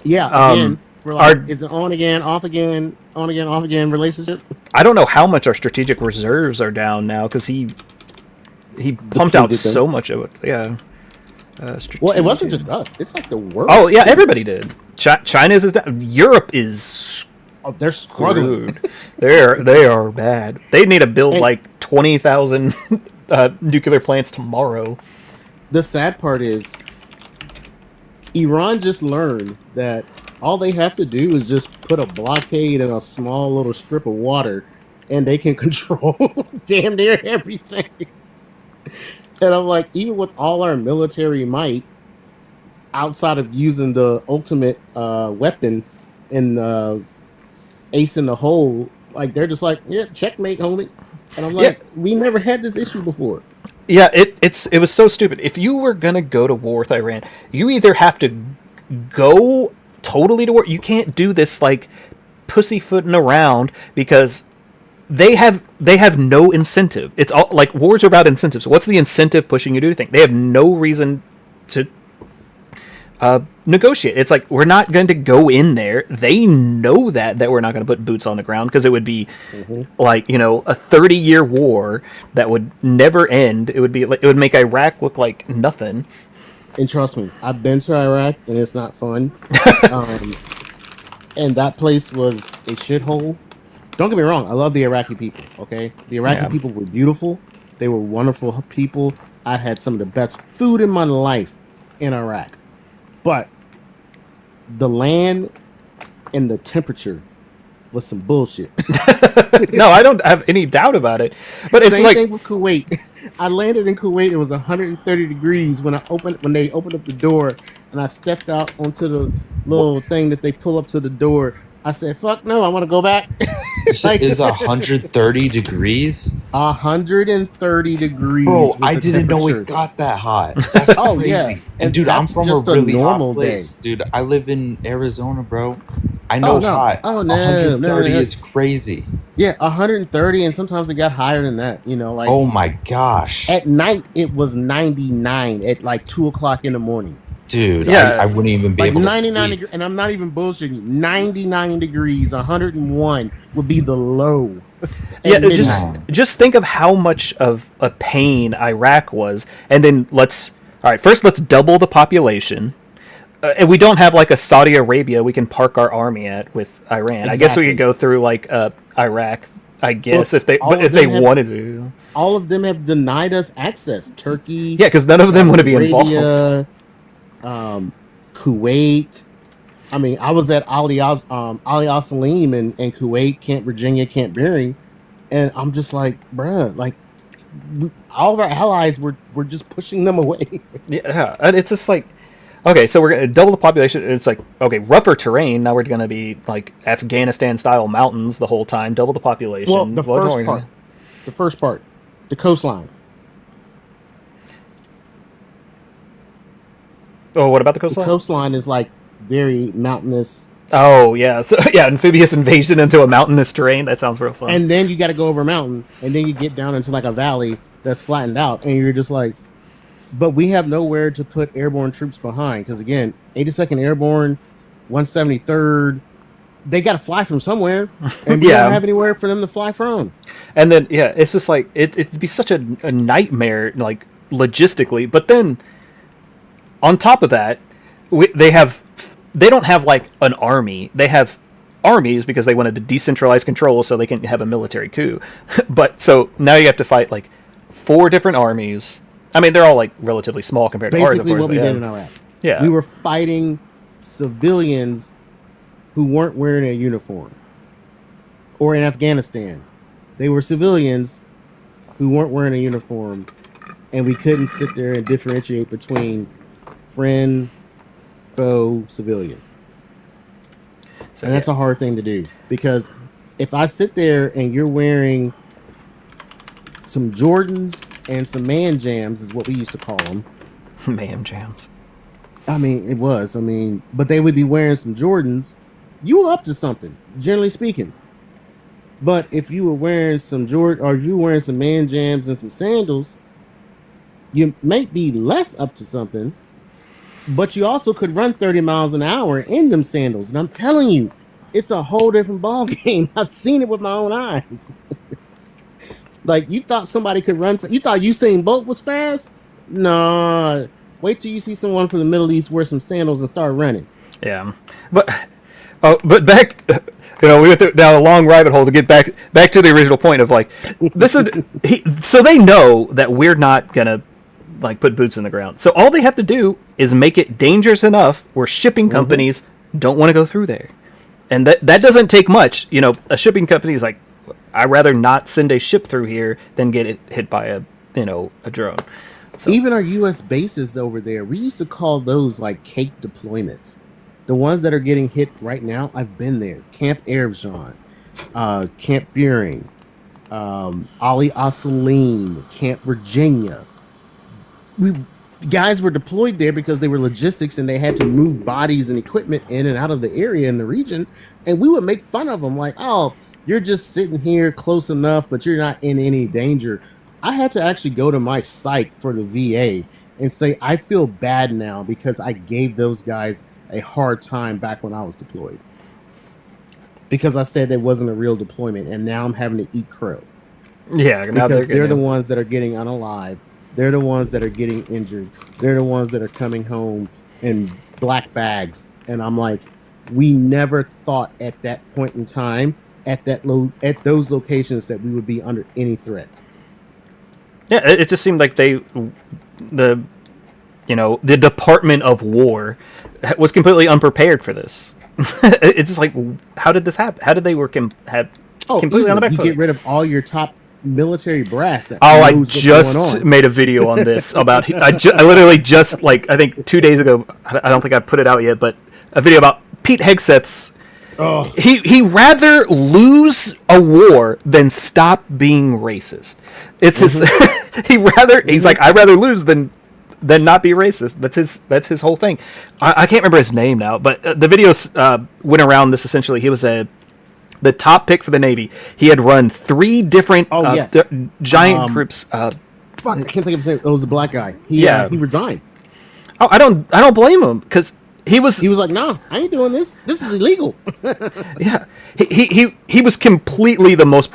E: Yeah, again, we're like, is it on again, off again, on again, off again relationship?
A: I don't know how much our strategic reserves are down now because he pumped out so much of it. Yeah.
E: Well, it wasn't just us. It's like the world.
A: Oh, yeah, everybody did. China's is down. Europe is...
E: Oh, they're struggling.
A: They are bad. They need to build like 20,000 nuclear plants tomorrow.
E: The sad part is Iran just learned that all they have to do is just put a blockade in a small little strip of water and they can control damn near everything. And I'm like, even with all our military might, outside of using the ultimate weapon in ace in the hole, like they're just like, yeah, checkmate, homie. And I'm like, we never had this issue before.
A: Yeah, it was so stupid. If you were gonna go to war with Iran, you either have to go totally to war. You can't do this like pussyfooting around because they have no incentive. It's all like wars are about incentives. What's the incentive pushing you to do things? They have no reason to negotiate. It's like we're not going to go in there. They know that we're not going to put boots on the ground because it would be like, you know, a 30-year war that would never end. It would be like, it would make Iraq look like nothing.
E: And trust me, I've been to Iraq and it's not fun. And that place was a shithole. Don't get me wrong, I love the Iraqi people, okay? The Iraqi people were beautiful. They were wonderful people. I had some of the best food in my life in Iraq. But the land and the temperature was some bullshit.
A: No, I don't have any doubt about it. But it's
E: Same
A: like
E: thing with Kuwait. I landed in Kuwait. It was 130 degrees when they opened up the door, and I stepped out onto the little thing that they pull up to the door. I said, "Fuck no, I want to go back."
K: Like, is 130 degrees?
E: 130 degrees.
K: Bro,
E: was
K: I
E: the
K: didn't know
E: temperature.
K: it got that hot. That's
E: Oh,
K: crazy.
E: yeah.
K: And dude, I'm
E: that's
K: from
E: just
K: a
E: a
K: really
E: normal
K: hot place.
E: day.
K: Dude, I live in Arizona, bro. I know
E: Oh, no.
K: hot.
E: Oh, no,
K: 130
E: no.
K: is crazy.
E: Yeah, 130, and sometimes it got higher than that. You know, like
K: Oh my gosh.
E: at night it was 99 at like 2:00 in the morning.
K: Dude,
A: Yeah.
K: I wouldn't even be
E: Like
K: able to
E: 99
K: sleep.
E: degrees, and I'm not even bullshitting you. 99 degrees, 101 would be the low. at
A: yeah,
E: midnight.
A: just think of how much of a pain Iraq was, and then first let's double the population. And we don't have like a Saudi Arabia we can park our army at with Iran. I guess we
E: Exactly.
A: could go through like Iraq. I guess
E: Look,
A: if
E: all
A: they
E: of them have-
A: wanted to.
E: All of them have denied us access. Turkey,
A: Yeah, because none of them want to be involved.
E: Arabia, Kuwait. I mean, I was at Ali Al Salim in Kuwait, Camp Virginia, Camp Beering, and I'm just like, bruh, like all of our allies were just pushing them away.
A: Yeah, and it's just like, okay, so we're gonna double the population. It's like, okay, rougher terrain. Now we're gonna be like Afghanistan-style mountains the whole time. Double the population.
E: Well, the
A: What are
E: first
A: we
E: part,
A: gonna-
E: the coastline.
A: Oh, what about the
E: The
A: coastline?
E: coastline is like very mountainous,
A: Oh yeah, so, yeah, amphibious invasion into a mountainous terrain. That sounds real fun.
E: and then you got to go over a mountain, and then you get down into like a valley that's flattened out, and you're just like, but we have nowhere to put airborne troops behind because again, 82nd Airborne, 173rd, they got to fly from somewhere, and we
A: Yeah.
E: don't have anywhere for them to fly from.
A: And then yeah, it's just like it'd be such a nightmare, like logistically. But then on top of that, they don't have like an army. They have armies because they wanted to decentralize control so they can have a military coup. But so now you have to fight like 4 different armies. I mean, they're all like relatively small compared to ours. Of
E: Basically,
A: course,
E: what we
A: but
E: did
A: yeah.
E: in Iraq.
A: Yeah.
E: We were fighting civilians who weren't wearing a uniform. Or in Afghanistan, they were civilians who weren't wearing a uniform, and we couldn't sit there and differentiate between friend, foe, civilian.
A: So,
E: And that's a hard thing to do because if I sit there and you're wearing some Jordans and some man jams, is what we used to call them.
A: Man jams.
E: I mean, it was. I mean, but they would be wearing some Jordans. You were up to something, generally speaking. But if you were wearing some Jordan, or you were wearing some man jams and some sandals, you might be less up to something. But you also could run 30 miles an hour in them sandals, and I'm telling you, it's a whole different ball game. I've seen it with my own eyes. Like you thought somebody could run. You thought Usain Bolt was fast? No. Wait till you see someone from the Middle East wear some sandals and start running.
A: Yeah, but back, we went down a long rabbit hole to get back to the original point of like this would so they know that we're not gonna like put boots in the ground. So all they have to do is make it dangerous enough where shipping companies don't want to go through there, and that doesn't take much. A shipping company is like, I'd rather not send a ship through here than get it hit by a drone. So.
E: Even our U.S. bases over there, we used to call those like cake deployments. The ones that are getting hit right now, I've been there. Camp Erevjan, Camp Beering, Ali Salim, Camp Virginia. guys were deployed there because they were logistics and they had to move bodies and equipment in and out of the area in the region. And we would make fun of them like, oh, you're just sitting here close enough, but you're not in any danger. I had to actually go to my site for the VA and say, I feel bad now because I gave those guys a hard time back when I was deployed. Because I said it wasn't a real deployment, and now I'm having to eat crow.
A: Yeah, now
E: Because they're the
A: getting-
E: ones that are getting unalive. They're the ones that are getting injured. They're the ones that are coming home in black bags. And I'm like, we never thought at that point in time, at those locations, that we would be under any threat.
A: Yeah, it just seemed like the Department of War was completely unprepared for this. It's just like, how did this happen? How did they work have completely on the back
E: You
A: foot?
E: get rid of all your top military brass. That
A: Oh, I
E: knows what's
A: just
E: going on.
A: made a video on this about. I literally just I think 2 days ago. I don't think I put it out yet, but a video about Pete Hegseth's.
E: Oh.
A: He rather lose a war than stop being racist. It's his. He's like, I'd rather lose than not be racist. That's his whole thing. I can't remember his name now, but the videos went around this essentially. He was the top pick for the Navy. He had run 3 different
E: yes.
A: giant groups.
E: Fuck, I can't think of his name. It was a black guy. He resigned.
A: Oh, I don't blame him because he was
E: like, no, I ain't doing this. This is illegal.
A: Yeah, he was completely the most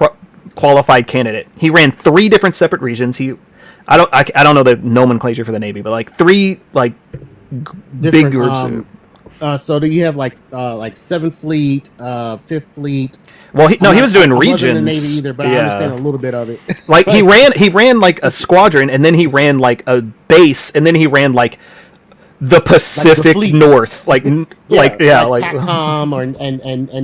A: qualified candidate. He ran 3 different separate regions. I don't know the nomenclature for the Navy, but like 3 like big groups.
E: So do you have like 7th Fleet, 5th Fleet?
A: Well, he was doing
E: I
A: regions.
E: wasn't in the Navy either, but I understand a little bit of it.
A: Like he ran like a squadron, and then he ran like a base, and then he ran like the Pacific
E: fleet.
A: North, like
E: PACOM or and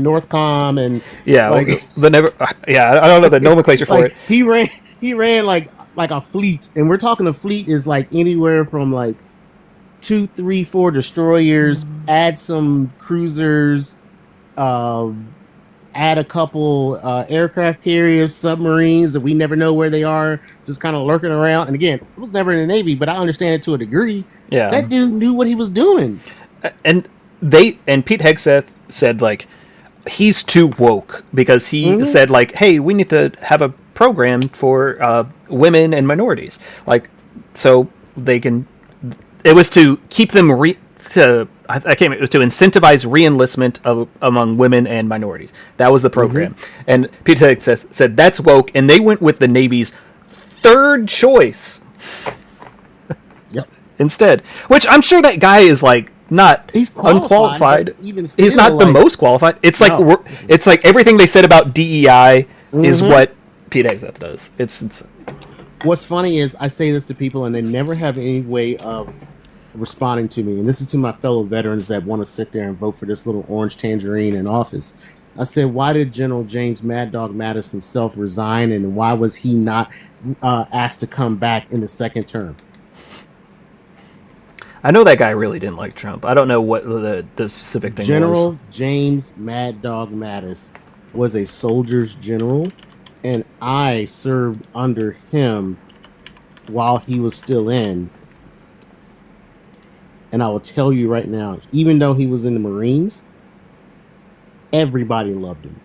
E: Northcom and
A: I don't know the nomenclature for it.
E: He ran like a fleet, and we're talking a fleet is like anywhere from like 2, 3, 4 destroyers, add some cruisers, add a couple aircraft carriers, submarines that we never know where they are, just kind of lurking around. And again, I was never in the Navy, but I understand it to a degree.
A: Yeah,
E: that dude knew what he was doing.
A: And Pete Hegseth said like he's too woke because he said like, hey, we need to have a program for women and minorities, like so they can. It was to keep them it was to incentivize re-enlistment among women and minorities. That was the program. And Pete Hegseth said that's woke, and they went with the Navy's 3rd choice.
E: Yep.
A: Instead, which I'm sure that guy is like not unqualified. He's not the most qualified. It's like it's like everything they said about DEI is what Pete Hegseth does. It's
E: What's funny is I say this to people and they never have any way of responding to me. And this is to my fellow veterans that want to sit there and vote for this little orange tangerine in office. I said, why did General James Mad Dog Mattis himself resign, and why was he not asked to come back in the 2nd term?
A: I know that guy really didn't like Trump. I don't know what the specific thing was.
E: General James Mad Dog Mattis was a soldier's general, and I served under him while he was still in. And I will tell you right now, even though he was in the Marines, everybody loved him.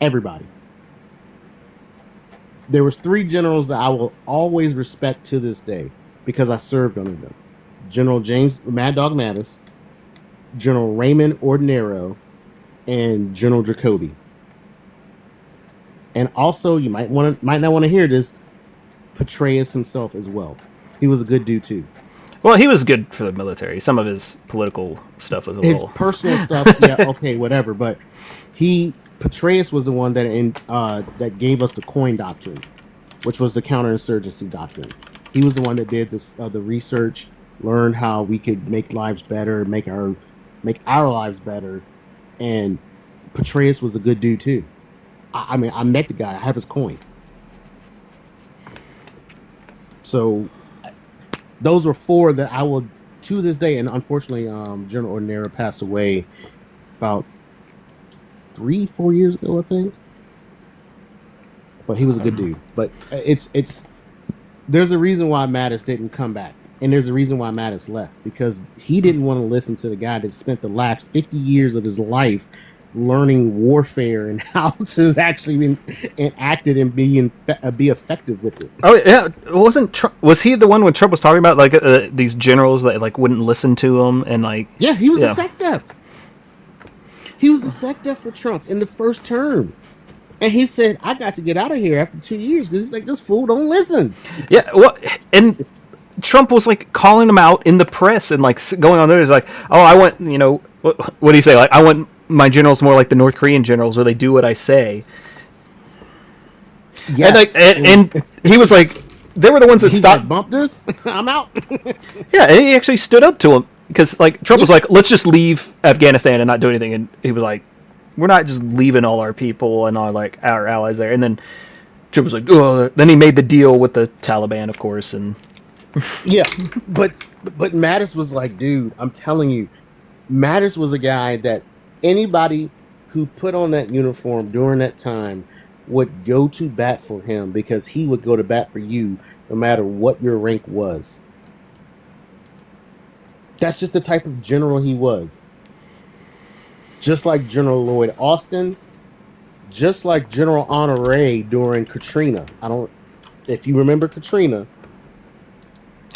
E: Everybody. There was 3 generals that I will always respect to this day because I served under them. General James Mad Dog Mattis, General Raymond Ordinero, and General Jacoby. And also, you might not want to hear this, Petraeus himself as well. He was a good dude too.
A: Well, he was good for the military. Some of his political stuff was a
E: His
A: little
E: personal stuff, yeah, okay, whatever. But Petraeus was the one that gave us the COIN doctrine, which was the counterinsurgency doctrine. He was the one that did this, the research, learned how we could make lives better, make our lives better, and Petraeus was a good dude too. I mean, I met the guy. I have his coin. So those were 4 that I will, to this day, and unfortunately, General Ordinero passed away about 3-4 years ago, I think. But he was a good dude. But it's there's a reason why Mattis didn't come back. And there's a reason why Mattis left, because he didn't want to listen to the guy that spent the last 50 years of his life learning warfare and how to actually enact it and be effective with it.
A: Oh yeah, was he the one when Trump was talking about like these generals that like wouldn't listen to him and like?
E: Yeah, he was a SecDef. He was a SecDef for Trump in the first term. And he said, I got to get out of here after 2 years because he's like, this fool don't listen.
A: Yeah, well, and Trump was like calling him out in the press and like going on there. He's like, oh, I want, what do you say? Like, I want my generals more like the North Korean generals where they do what I say.
E: Yes.
A: And he was like, they were the ones that stopped.
E: Bump this, I'm out.
A: Yeah, and he actually stood up to him because like Trump was like, let's just leave Afghanistan and not do anything. And he was like, we're not just leaving all our people and all like our allies there. And then Trump was like, oh, then he made the deal with the Taliban, of course. And
E: yeah, but Mattis was like, dude, I'm telling you, Mattis was a guy that anybody who put on that uniform during that time would go to bat for him because he would go to bat for you no matter what your rank was. That's just the type of general he was. Just like General Lloyd Austin, just like General Honore during Katrina. If you remember Katrina,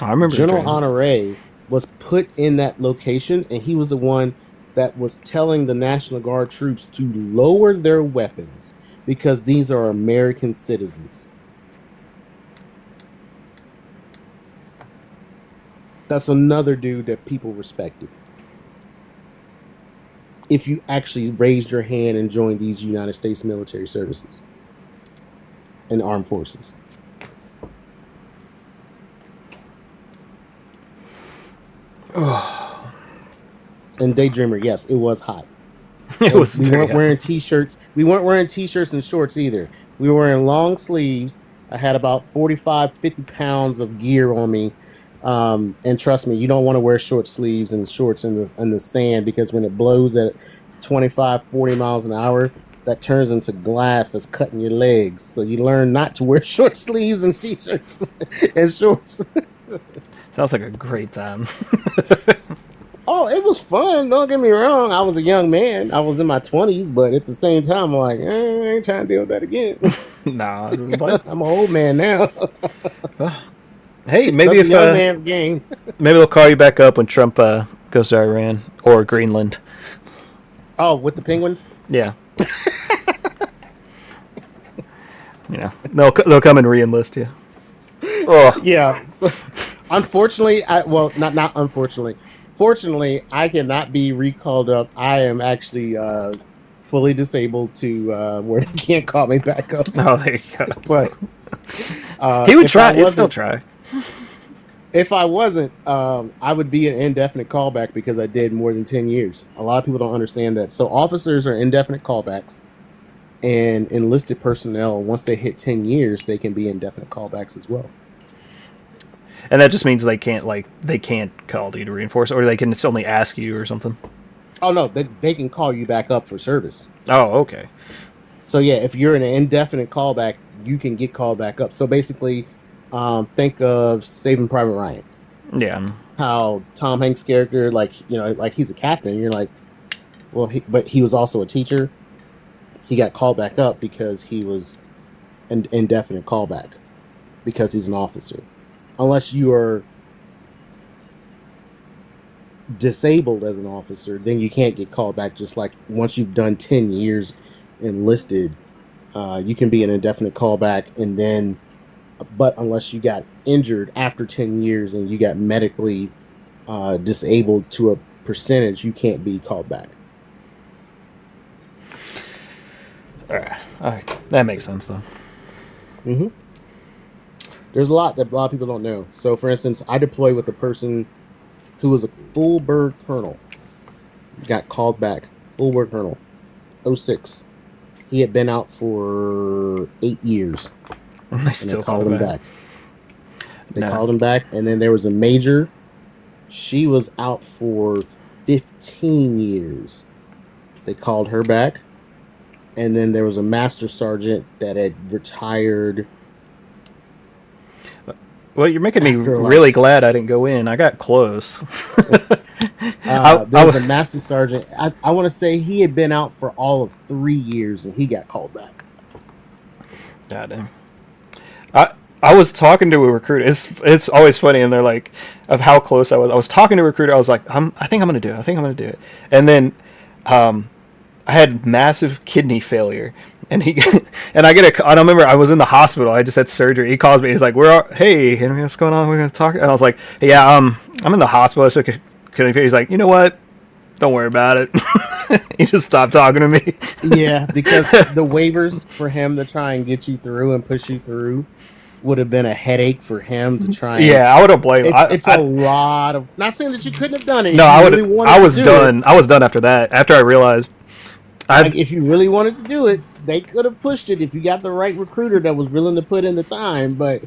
A: I remember
E: General Honore was put in that location, and he was the one that was telling the National Guard troops to lower their weapons because these are American citizens. That's another dude that people respected. If you actually raised your hand and joined these United States military services and armed forces. And Daydreamer, yes, it was hot. We weren't wearing t-shirts. We weren't wearing t-shirts and shorts either. We were wearing long sleeves. I had about 45, 50 pounds of gear on me. And trust me, you don't want to wear short sleeves and shorts in the sand because when it blows at 25, 40 miles an hour, that turns into glass that's cutting your legs. So you learn not to wear short sleeves and t-shirts and shorts.
A: Sounds like a great time.
E: Oh, it was fun. Don't get me wrong. I was a young man. I was in my 20s, but at the same time, I'm like, I ain't trying to deal with that again.
A: Nah,
E: I'm an old man now.
A: Hey, maybe if
E: young man's game.
A: Maybe they'll call you back up when Trump goes to Iran or Greenland.
E: Oh, with the penguins?
A: Yeah. They'll come and re-enlist you. Oh.
E: Yeah. So, unfortunately, not unfortunately. Fortunately, I cannot be recalled up. I am actually fully disabled to where they can't call me back up.
A: Oh, there you go.
E: But
A: he would try. He'd still try.
E: If I wasn't, I would be an indefinite callback because I did more than 10 years. A lot of people don't understand that. So officers are indefinite callbacks, and enlisted personnel, once they hit 10 years, they can be indefinite callbacks as well.
A: And that just means they can't call you to reinforce, or they can only ask you or something.
E: Oh no, they can call you back up for service.
A: Oh, okay.
E: So yeah, if you're in an indefinite callback, you can get called back up. So basically, think of Saving Private Ryan.
A: Yeah.
E: How Tom Hanks' character, like he's a captain. You're like, well, but he was also a teacher. He got called back up because he was an indefinite callback because he's an officer. Unless you are disabled as an officer, then you can't get called back. Just like once you've done 10 years enlisted, you can be an indefinite callback, and then, but unless you got injured after 10 years and you got medically disabled to a percentage, you can't be called back.
A: All right. That makes sense, though.
E: Mm-hmm. There's a lot that a lot of people don't know. So, for instance, I deployed with a person who was a full bird colonel. Got called back. Full bird colonel. 06. He had been out for 8 years.
A: They still
E: called him back. They called him back. And then there was a major. She was out for 15 years. They called her back. And then there was a master sergeant that had retired
A: Well, you're making me
E: After, like-
A: really glad I didn't go in. I got close.
E: There was a master sergeant. I want to say he had been out for all of 3 years, and he got called back.
A: God damn. I was talking to a recruiter. It's always funny, and they're like, of how close I was. I was talking to a recruiter. I was like, I think I'm gonna do it. I think I'm gonna do it. And then, I had massive kidney failure, and I don't remember. I was in the hospital. I just had surgery. He calls me. He's like, hey, Henry, what's going on? We're gonna talk. And I was like, hey, yeah, I'm in the hospital. I took a kidney failure. He's like, you know what? Don't worry about it. He just stopped talking to me.
E: Yeah, because the waivers for him to try and get you through and push you through would have been a headache for him to try. And,
A: Yeah, I would have blamed.
E: It's a lot of. Not saying that you couldn't have done it.
A: No,
E: if
A: I
E: you
A: would.
E: really wanted
A: I
E: to
A: was
E: do
A: done.
E: it.
A: I was done after that. After I realized,
E: Like, if you really wanted to do it, they could have pushed it if you got the right recruiter that was willing to put in the time. But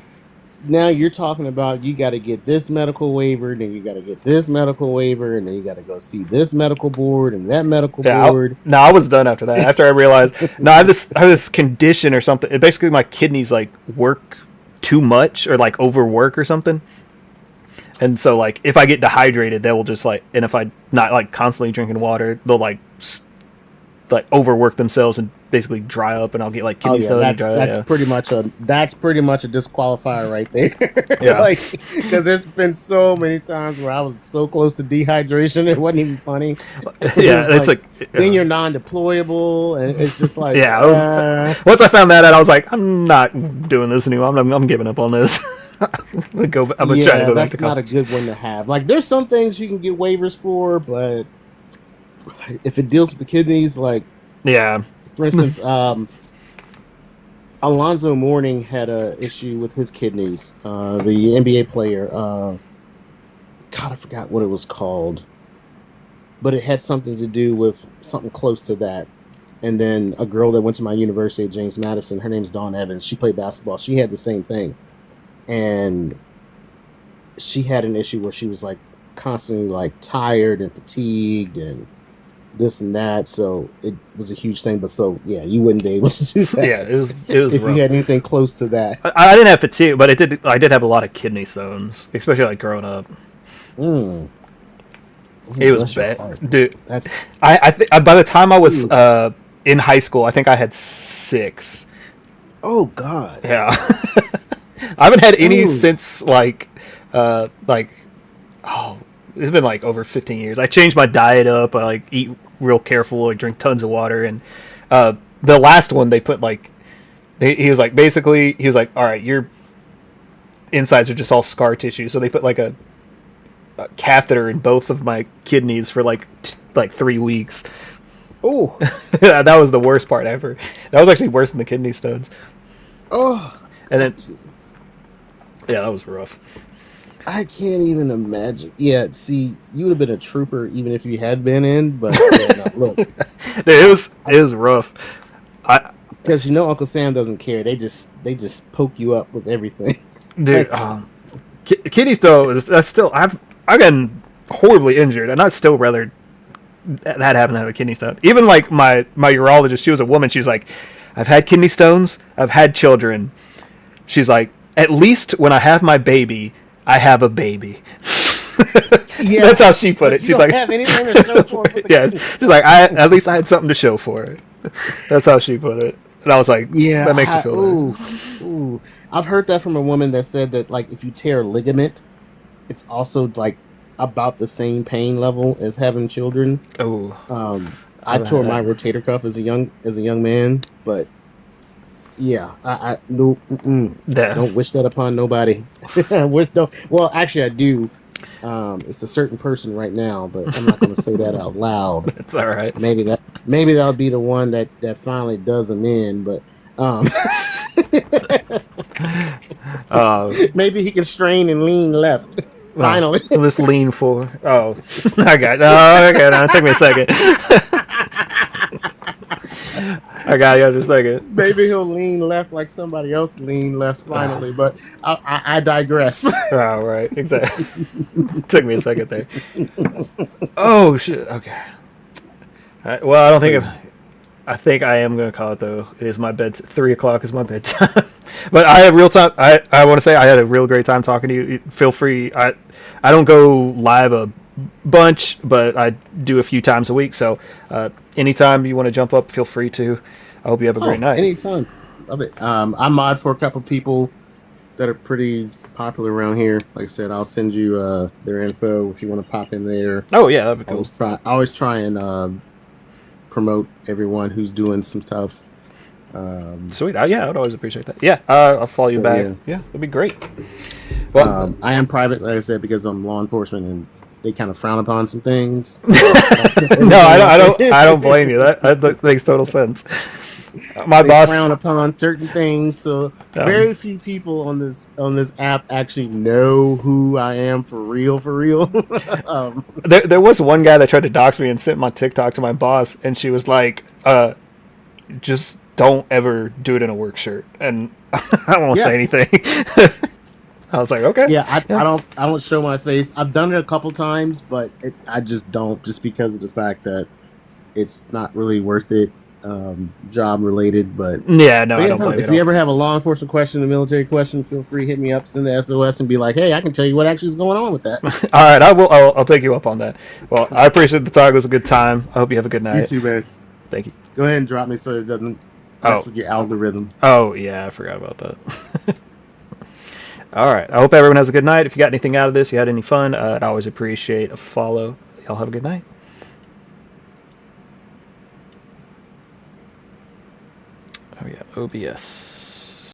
E: now you're talking about you got to get this medical waiver, then you got to get this medical waiver, and then you got to go see this medical board and that medical board.
A: No, I was done after that. After I realized, no, I have this condition or something. Basically, my kidneys like work too much or like overwork or something. And so like if I get dehydrated, they will just like, and if I not like constantly drinking water, they'll like overwork themselves and basically dry up, and I'll get like kidney stones. And dry,
E: that's pretty much a disqualifier right there.
A: Yeah.
E: Like, because there's been so many times where I was so close to dehydration, it wasn't even funny.
A: Yeah, it's like
E: then you're non-deployable, and it's just like
A: yeah. Once I found that out, I was like, I'm not doing this anymore. I'm giving up on this. I'm gonna try to go back
E: that's
A: to
E: not a
A: college.
E: good one to have. Like, there's some things you can get waivers for, but if it deals with the kidneys, like,
A: Yeah,
E: for instance, Alonzo Mourning had a issue with his kidneys. The NBA player, God, I forgot what it was called, but it had something to do with something close to that. And then a girl that went to my university at James Madison, her name's Dawn Evans. She played basketball. She had the same thing, and she had an issue where she was like constantly like tired and fatigued and this and that, so it was a huge thing. But so yeah, you wouldn't be able to do that.
A: yeah, it was
E: if
A: rough.
E: you had anything close to that.
A: I didn't have fatigue, but I did have a lot of kidney stones, especially like growing up.
E: Mm.
A: It was
E: Bless your
A: bad,
E: heart.
A: dude.
E: That's
A: I think by the time I was in high school, I think I had 6.
E: oh god.
A: Yeah, I haven't had any
E: Ooh.
A: since like oh, it's been like over 15 years. I changed my diet up. I like eat real careful. I drink tons of water. And the last one they put like, he was like, basically he was like, all right, your insides are just all scar tissue. So they put like a catheter in both of my kidneys for like 3 weeks.
E: Oh.
A: That was the worst part ever. That was actually worse than the kidney stones.
E: Oh.
A: And then
E: Jesus.
A: yeah, that was rough.
E: I can't even imagine. Yeah, see, you would have been a trooper even if you had been in. But yeah, no, look,
A: Dude, it was rough.
E: because you know Uncle Sam doesn't care. They just poke you up with everything.
A: Dude, kidney stone. That's still I've gotten horribly injured, and I'd still rather that happen than have a kidney stone. Even like my urologist, she was a woman. She was like, I've had kidney stones. I've had children. She's like, at least when I have my baby, I have a baby.
E: Yeah,
A: That's how she put
E: but
A: it.
E: you
A: She's
E: don't
A: like,
E: have anything to show for it with the
A: yeah,
E: kidney.
A: she's like, at least I had something to show for it. That's how she put it. And I was like,
E: Yeah,
A: that makes me feel better.
E: ooh. I've heard that from a woman that said that like if you tear a ligament, it's also like about the same pain level as having children.
A: Oh,
E: I tore my rotator cuff as a young man, but yeah, I no,
A: yeah.
E: don't wish that upon nobody. Well, actually, I do. It's a certain person right now, but I'm not going to say that out loud.
A: It's all right.
E: Maybe that'll be the one that finally does them in, but maybe he can strain and lean left. Finally,
A: Let's lean forward. Oh, I got it. Oh, okay, now take me a second. I got you. Just a second.
E: maybe he'll lean left like somebody else leaned left finally. But I digress.
A: Oh, right. Exactly. Took me a second there. Oh shit. Okay. All right, well, I don't think. I think I am gonna call it though. It is my bed. 3 o'clock is my bedtime. But I had real time. I want to say I had a real great time talking to you. Feel free. I don't go live a bunch, but I do a few times a week. So anytime you want to jump up, feel free to. I hope you have a great night.
E: Anytime. Love it. I mod for a couple people that are pretty popular around here. Like I said, I'll send you their info if you want to pop in there.
A: Oh yeah, that'd be cool.
E: I always try and promote everyone who's doing some stuff.
A: Sweet. Yeah, I would always appreciate that. Yeah, I'll follow you back. Yeah, that'd be great. Well,
E: I am private, like I said, because I'm law enforcement and they kind of frown upon some things.
A: No, I don't blame you. That makes total sense. My boss
E: frown upon certain things, so very few people on this app actually know who I am for real.
A: There was one guy that tried to dox me and sent my TikTok to my boss, and she was like, "Just don't ever do it in a work shirt," and I won't say anything. I was like, okay.
E: Yeah, I don't show my face. I've done it a couple times, but I just don't, just because of the fact that it's not really worth it. Job related, but
A: yeah, no, I don't blame you.
E: If you ever have a law enforcement question, a military question, feel free, hit me up, send the SOS, and be like, hey, I can tell you what actually is going on with that.
A: All right, I will. I'll take you up on that. Well, I appreciate the talk. It was a good time. I hope you have a good night.
E: You too, man.
A: Thank you.
E: Go ahead and drop me so it doesn't mess with your algorithm.
A: Oh yeah, I forgot about that. All right, I hope everyone has a good night. If you got anything out of this, you had any fun, I'd always appreciate a follow. Y'all have a good night. Oh yeah, OBS.